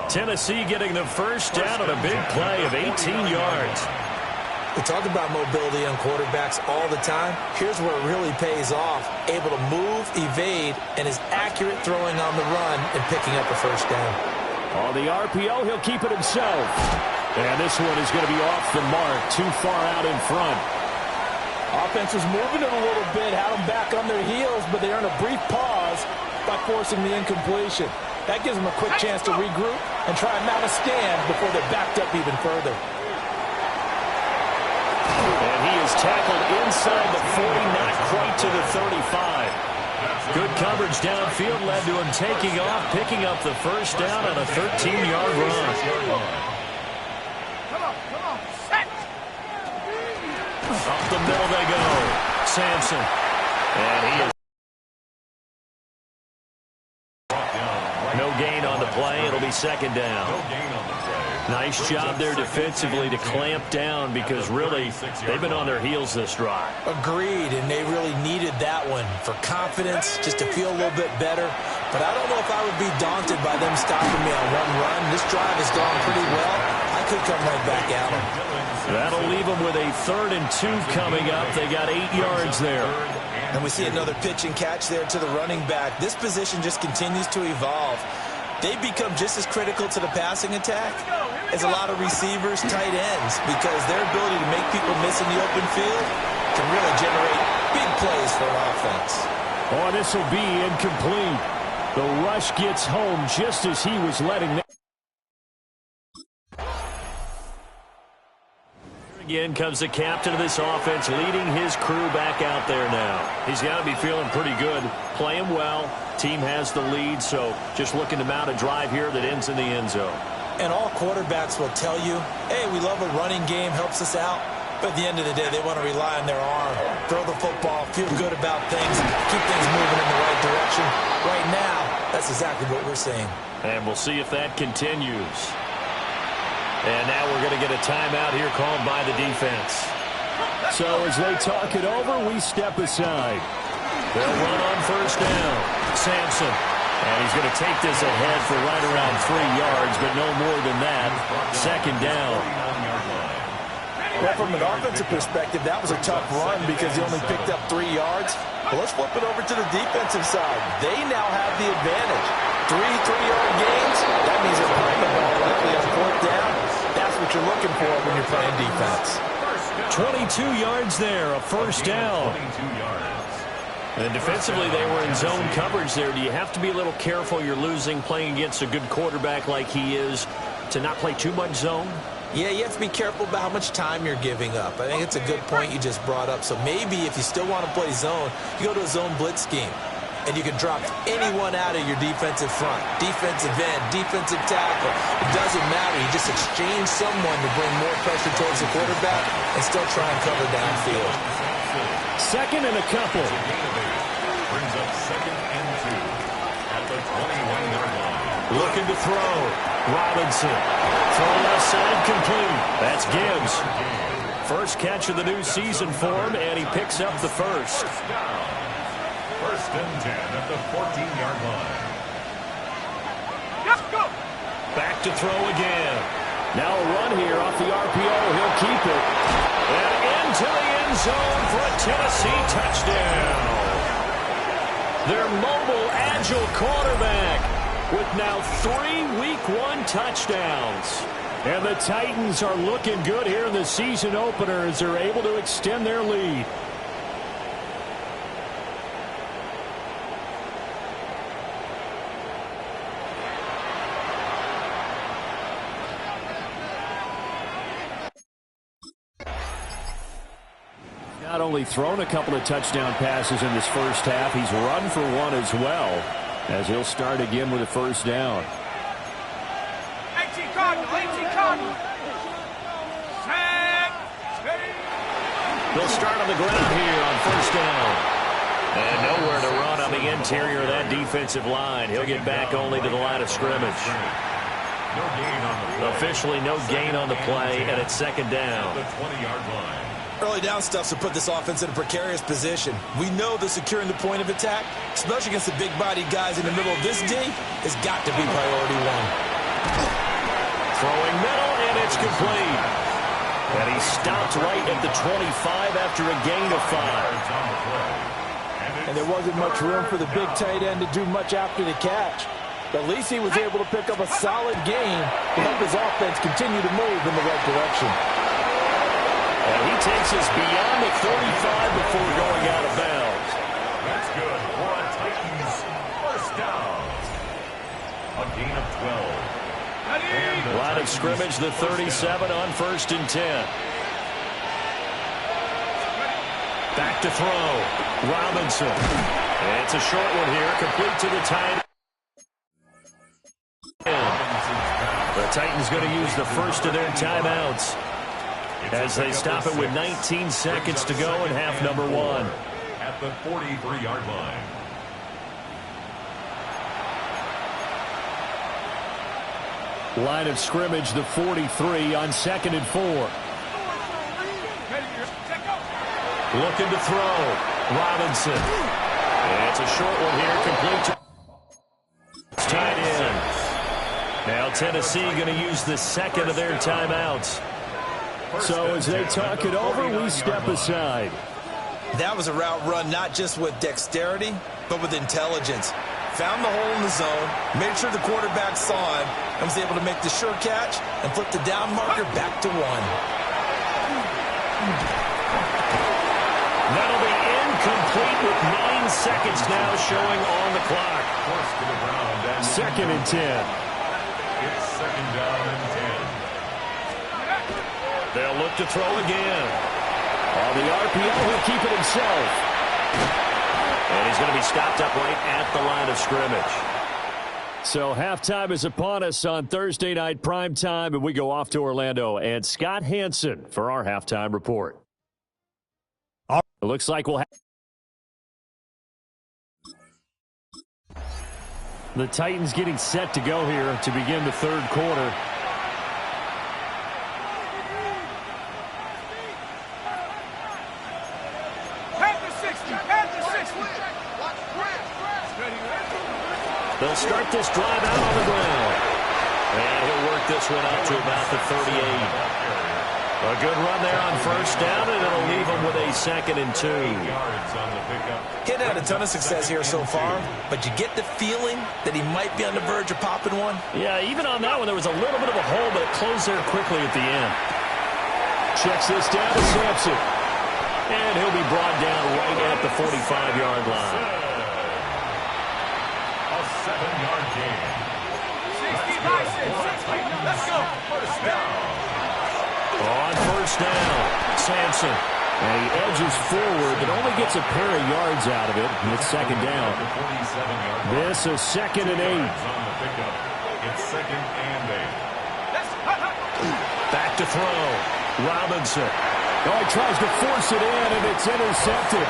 Tennessee getting the first down on a big play of 18 yards. We talk about mobility on quarterbacks all the time. Here's where it really pays off. Able to move, evade, and is accurate throwing on the run and picking up a first down. On the RPO, he'll keep it himself. And this one is going to be off the mark, too far out in front. Offense was moving it a little bit, had them back on their heels, but they earned a brief pause by forcing the incompletion. That gives them a quick chance to regroup and try and mount a stand before they're backed up even further. And he is tackled inside the 40, not quite to the 35. Good coverage downfield led to him taking off, picking up the first down on a 13-yard run. Come on, set! Up the middle they go. Sampson. And he is no gain on the play. It'll be second down. Nice job there defensively to clamp down because really they've been on their heels this drive. Agreed, and they really needed that one for confidence, just to feel a little bit better. But I don't know if I would be daunted by them stopping me on one run. This drive has gone pretty well. I could come right back at them. That'll leave them with a 3rd and 2 coming up. They got 8 yards there. And we see another pitch and catch there to the running back. This position just continues to evolve. They become just as critical to the passing attack as a lot of receivers, tight ends, because their ability to make people miss in the open field can really generate big plays for an offense. Oh, this will be incomplete. The rush gets home just as he was letting them. Again comes the captain of this offense, leading his crew back out there now. He's got to be feeling pretty good, playing well. Team has the lead, so just looking to mount a drive here that ends in the end zone. And all quarterbacks will tell you, hey, we love a running game, helps us out. But at the end of the day, they want to rely on their arm, throw the football, feel good about things, keep things moving in the right direction. Right now, that's exactly what we're seeing. And we'll see if that continues. And now we're going to get a timeout here called by the defense. So as they talk it over, we step aside. They'll run on first down. Sampson. And he's going to take this ahead for right around 3 yards, but no more than that. Second down. Well, from an offensive perspective, that was a tough run because he only picked up 3 yards. But let's flip it over to the defensive side. They now have the advantage. 3 3-yard gains. That means they're playing the ball likely on 4th down. That's what you're looking for when you're playing defense. 22 yards there, a first down. And defensively, they were in zone coverage there. Do you have to be a little careful? You're losing, playing against a good quarterback like he is, to not play too much zone? Yeah, you have to be careful about how much time you're giving up. I think it's a good point you just brought up. So maybe if you still want to play zone, you go to a zone blitz scheme. And you can drop anyone out of your defensive front, defensive end, defensive tackle. It doesn't matter. You just exchange someone to bring more pressure towards the quarterback and still try and cover downfield. Second and a couple. Brings up 2nd and 2 at the 21-yard line. Looking to throw. Robinson. Throw left side complete. That's Gibbs. First catch of the new season for him, and he picks up the first. First and 10 at the 14-yard line. Let's go! Back to throw again. Now a run here off the RPO. He'll keep it. And into the end zone for a Tennessee touchdown. Their mobile, agile quarterback with now 3 Week 1 touchdowns. And the Titans are looking good here in the season opener as they're able to extend their lead. Not only thrown a couple of touchdown passes in this first half, he's run for one as well, as he'll start again with a first down. 18 Cardinal, 18 Cardinal. Set, steady. They'll start on the ground here on first down. And nowhere to run on the interior of that defensive line. He'll get back only to the line of scrimmage. No gain on the play. Officially no gain on the play, and it's second down. The 20-yard line. Early down stuff to put this offense in a precarious position. We know that securing the point of attack, especially against the big-bodied guys in the middle of this D, has got to be priority one. Throwing middle, and it's complete. And he stopped right at the 25 after a gain of 5. And there wasn't much room for the big tight end to do much after the catch. At least he was able to pick up a solid gain to help his offense continue to move in the right direction. And he takes us beyond the 45 before going out of bounds. That's good for a Titans first down. A gain of 12. Line of scrimmage, the 37 on 1st and 10. Back to throw. Robinson. And it's a short one here, complete to the tight end. The Titans going to use the first of their timeouts as they stop it with 19 seconds to go in half number 1. At the 43-yard line. Line of scrimmage, the 43 on 2nd and 4. Looking to throw. Robinson. And it's a short one here, complete to tight end. Now Tennessee going to use the second of their timeouts. So as they talk it over, we step aside. That was a route run not just with dexterity, but with intelligence. Found the hole in the zone, made sure the quarterback saw him, and was able to make the sure catch and flip the down marker back to 1. That'll be incomplete with 9 seconds now showing on the clock. 2nd and 10. It's 2nd down and 10. They'll look to throw again. On the RPO, he'll keep it himself. And he's going to be stopped up right at the line of scrimmage. So halftime is upon us on Thursday night primetime, and we go off to Orlando. And Scott Hansen for our halftime report. It looks like we'll have the Titans getting set to go here to begin the third quarter. They'll start this drive out on the ground. And he'll work this one out to about the 38. A good run there on 1st down, and it'll leave him with a 2nd and 2. He'd had a ton of success here so far, but you get the feeling that he might be on the verge of popping one. Yeah, even on that one, there was a little bit of a hole, but it closed there quickly at the end. Checks this down to Sampson. And he'll be brought down right at the 45-yard line. A 7-yard gain. 60, let's go. First down. On 1st down, Sampson. And he edges forward, but only gets a pair of yards out of it. And it's 2nd down. This is 2nd and 8. It's 2nd and 8. Back to throw. Robinson. Oh, he tries to force it in, and it's intercepted.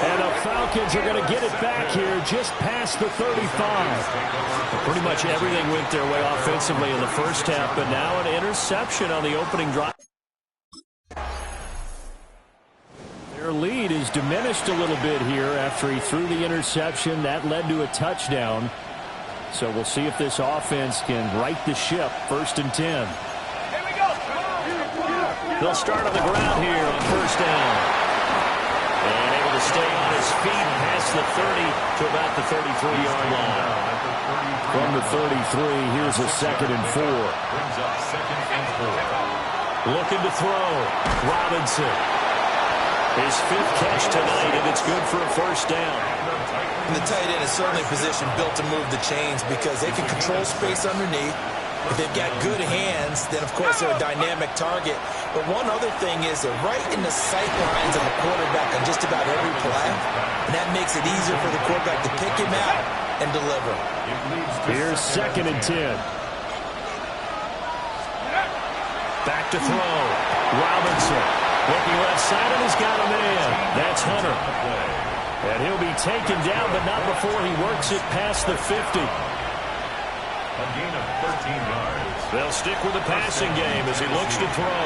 And the Falcons are going to get it back here just past the 35. Pretty much everything went their way offensively in the first half, but now an interception on the opening drive. Their lead is diminished a little bit here after he threw the interception. That led to a touchdown. So we'll see if this offense can right the ship. 1st and 10. They'll start on the ground here on 1st down. And able to stay on his feet past the 30 to about the 33-yard line. From the 33, here's a 2nd and 4. Brings up 2nd and 4. Looking to throw. Robinson. His 5th catch tonight, and it's good for a 1st down. And the tight end is certainly positioned built to move the chains because they can control space underneath. If they've got good hands, then, of course, they're a dynamic target. But one other thing is they're right in the sight lines of the quarterback on just about every play. And that makes it easier for the quarterback to pick him out and deliver. Here's 2nd and 10. Back to throw. Robinson. Looking left side, and he's got a man. That's Hunter. And he'll be taken down, but not before he works it past the 50. A gain of 13 yards. They'll stick with the passing game as he looks to throw.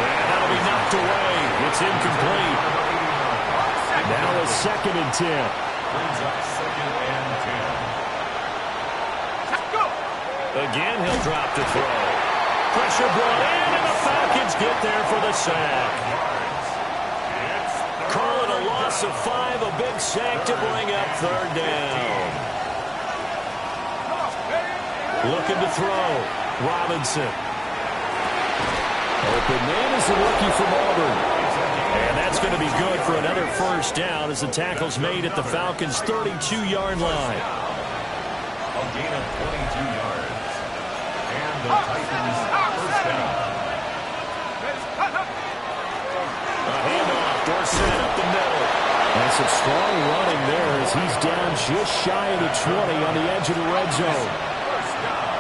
And that'll be knocked away. It's incomplete. Now a 2nd and 10. Brings up 2nd and 10. Again, he'll drop to throw. Pressure brought in, and the Falcons get there for the sack. Call it a loss of 5, a big sack to bring up 3rd down. Looking to throw. Robinson. Open man is the rookie from Auburn. And that's going to be good for another 1st down as the tackle's made at the Falcons' 32-yard line. A gain of 22 yards. And the Titans 1st down. A handoff. Dorsett up the middle. And some strong running there as he's down just shy of the 20 on the edge of the red zone. 1st down.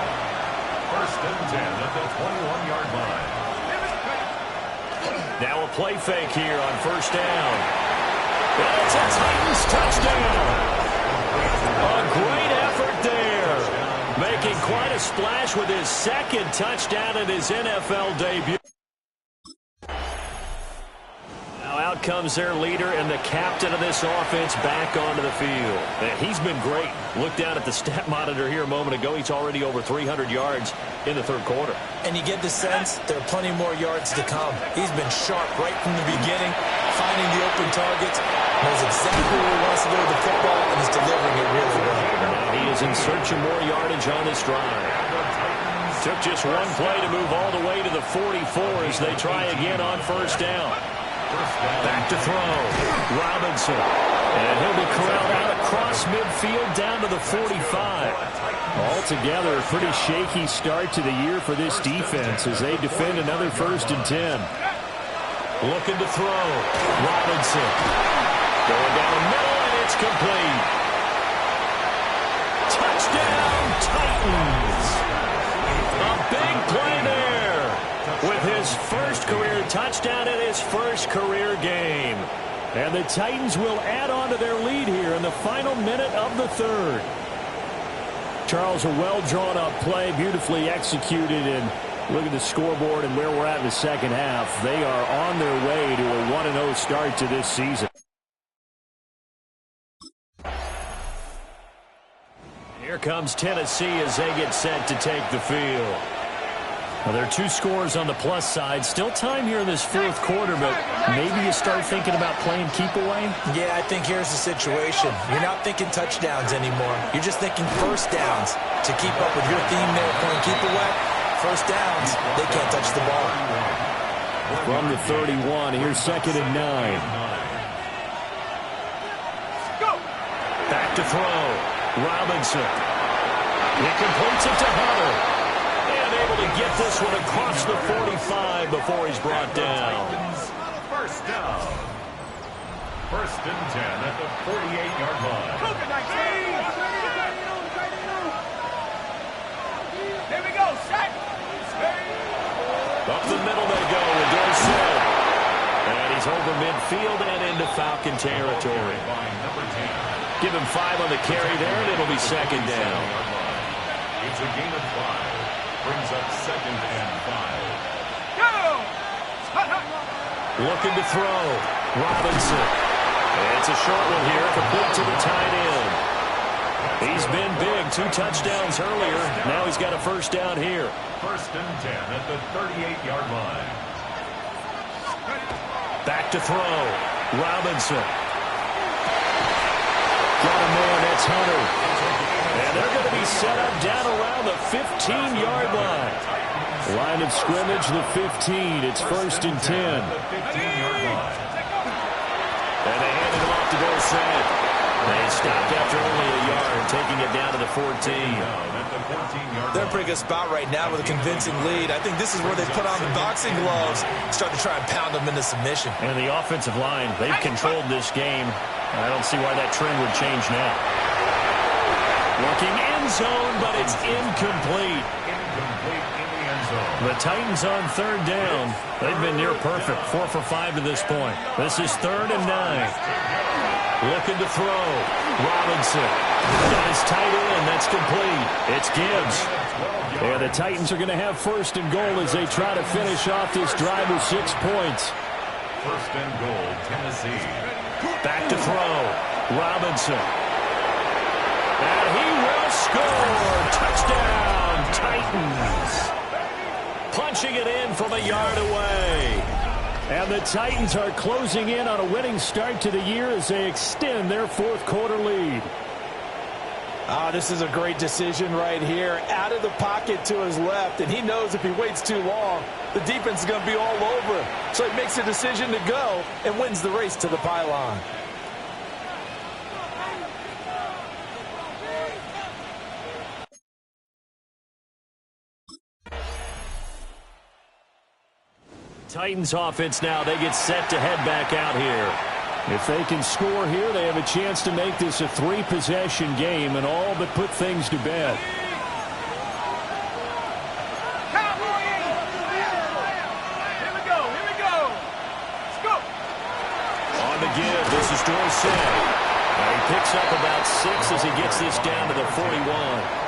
1st and 10 at the 21-yard line. Now a play fake here on 1st down. It's a Titans touchdown. A great effort there. Making quite a splash with his 2nd touchdown in his NFL debut. Now out comes their leader and the captain of this offense back onto the field. And he's been great. Look down at the stat monitor here a moment ago. He's already over 300 yards in the 3rd quarter. And you get the sense there are plenty more yards to come. He's been sharp right from the beginning, finding the open targets, knows exactly where he wants to go with the football, and is delivering it really well. Now he is in search of more yardage on this drive. Took just one play to move all the way to the 44 as they try again on 1st down. Back to throw. Robinson. And he'll be corralled out across midfield down to the 45. Altogether, a pretty shaky start to the year for this defense as they defend another 1st and 10. Looking to throw. Robinson. Going down the middle, and it's complete. Touchdown, Titans. A big play there with his 1st career touchdown in his 1st career game. And the Titans will add on to their lead here in the final minute of the 3rd. Charles, a well-drawn-up play, beautifully executed, and look at the scoreboard and where we're at in the 2nd half. They are on their way to a 1-0 start to this season. Here comes Tennessee as they get set to take the field. Well, there are 2 scores on the plus side. Still time here in this 4th quarter, but maybe you start thinking about playing keep away? Yeah, I think here's the situation. You're not thinking touchdowns anymore. You're just thinking 1st downs. To keep up with your theme there, playing keep away, 1st downs, they can't touch the ball. From the 31, here's 2nd and 9. Back to throw. Robinson. He completes it to Hunter. Able to get this one across the 45 before he's brought down. 1st down. 1st and 10 at the 48-yard line. Here we go, sack. Up the middle they go with Dorsett. And he's over midfield and into Falcon territory. Give him 5 on the carry there, and it'll be 2nd down. It's a gain of 5. Brings up 2nd and 5. Go! Looking to throw. Robinson. It's a short one here, complete to the tight end. He's been big, 2 touchdowns earlier. Now he's got a 1st down here. 1st and 10 at the 38-yard line. Back to throw. Robinson. Got a man, that's Hunter. And they're going to be set up down around the 15-yard line. Line of scrimmage, the 15. It's 1st and 10. And they handed him off to Dorsett. They stopped after only a yard, taking it down to the 14. They're in a pretty good spot right now with a convincing lead. I think this is where they put on the boxing gloves, start to try and pound them into submission. And the offensive line, they've controlled this game. I don't see why that trend would change now. Looking end zone, but it's incomplete. Incomplete in the end zone. The Titans on 3rd down. They've been near perfect, 4 for 5 to this point. This is 3rd and 9. Looking to throw. Robinson. Got his tight end. That's complete. It's It's Gibbs. And the Titans are going to have first and goal as they try to finish off this drive with 6 points. First and goal, Tennessee. Back to throw. Robinson. And he will score. Touchdown, Titans. Punching it in from a yard away. And the Titans are closing in on a winning start to the year as they extend their fourth quarter lead. This is a great decision right here. Out of the pocket to his left, and he knows if he waits too long, the defense is going to be all over him. So he makes a decision to go and wins the race to the pylon. Titans offense now, they get set to head back out here. If they can score here, they have a chance to make this a 3-possession game and all but put things to bed. Here we go. Let's go. On the give, this is Dorsett. And he picks up about 6 as he gets this down to the 41.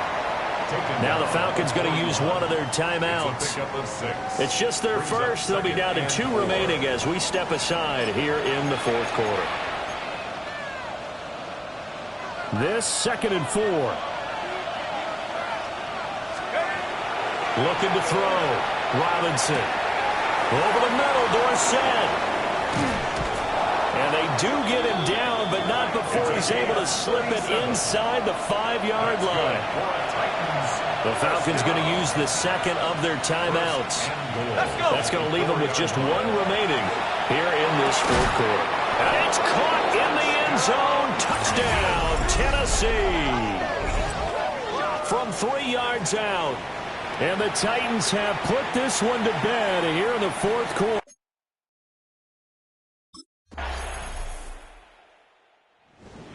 Now the Falcons going to use one of their timeouts. It's just their first. They'll be down to 2 remaining as we step aside here in the fourth quarter. This 2nd and 4. Looking to throw. Robinson. Over the middle, Dorsett. And they do get him down, but not before he's able to slip it inside the 5-yard line. The Falcons going to use the second of their timeouts. That's going to leave them with just 1 remaining here in this fourth quarter. And it's caught in the end zone. Touchdown, Tennessee. From 3 yards out. And the Titans have put this one to bed here in the fourth quarter.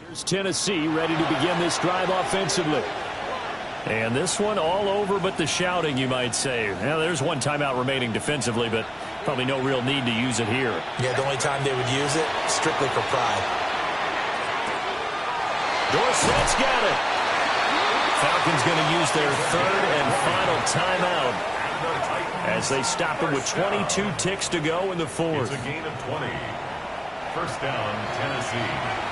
Here's Tennessee ready to begin this drive offensively. And this one all over but the shouting, you might say. Now, there's 1 timeout remaining defensively, but probably no real need to use it here. Yeah, the only time they would use it, strictly for pride. Dorsett's got it. Falcons going to use their 3rd and final timeout as they stop it with 22 ticks to go in the fourth. It's a gain of 20. First down, Tennessee.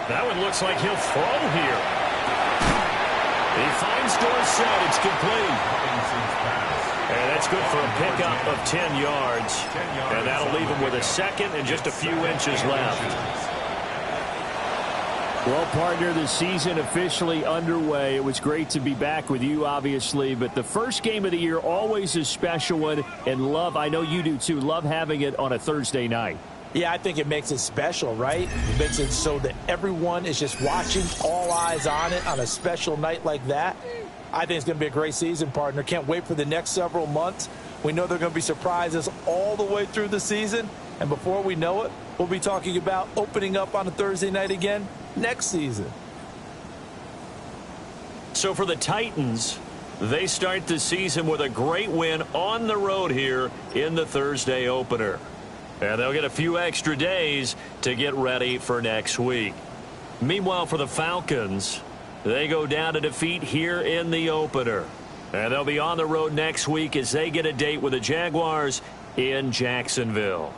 That one looks like he'll throw here. He finds Dorsett. It's complete. And that's good for a pickup of 10 yards. And that'll leave him with a second and just a few inches left. Well, partner, the season officially underway. It was great to be back with you, obviously. But the first game of the year, always a special one. And I know you do too, love having it on a Thursday night. Yeah, I think it makes it special, right? It makes it so that everyone is just watching, all eyes on it on a special night like that. I think it's going to be a great season, partner. Can't wait for the next several months. We know there are going to be surprises all the way through the season. And before we know it, we'll be talking about opening up on a Thursday night again next season. So for the Titans, they start the season with a great win on the road here in the Thursday opener. And they'll get a few extra days to get ready for next week. Meanwhile, for the Falcons, they go down to defeat here in the opener. And they'll be on the road next week as they get a date with the Jaguars in Jacksonville.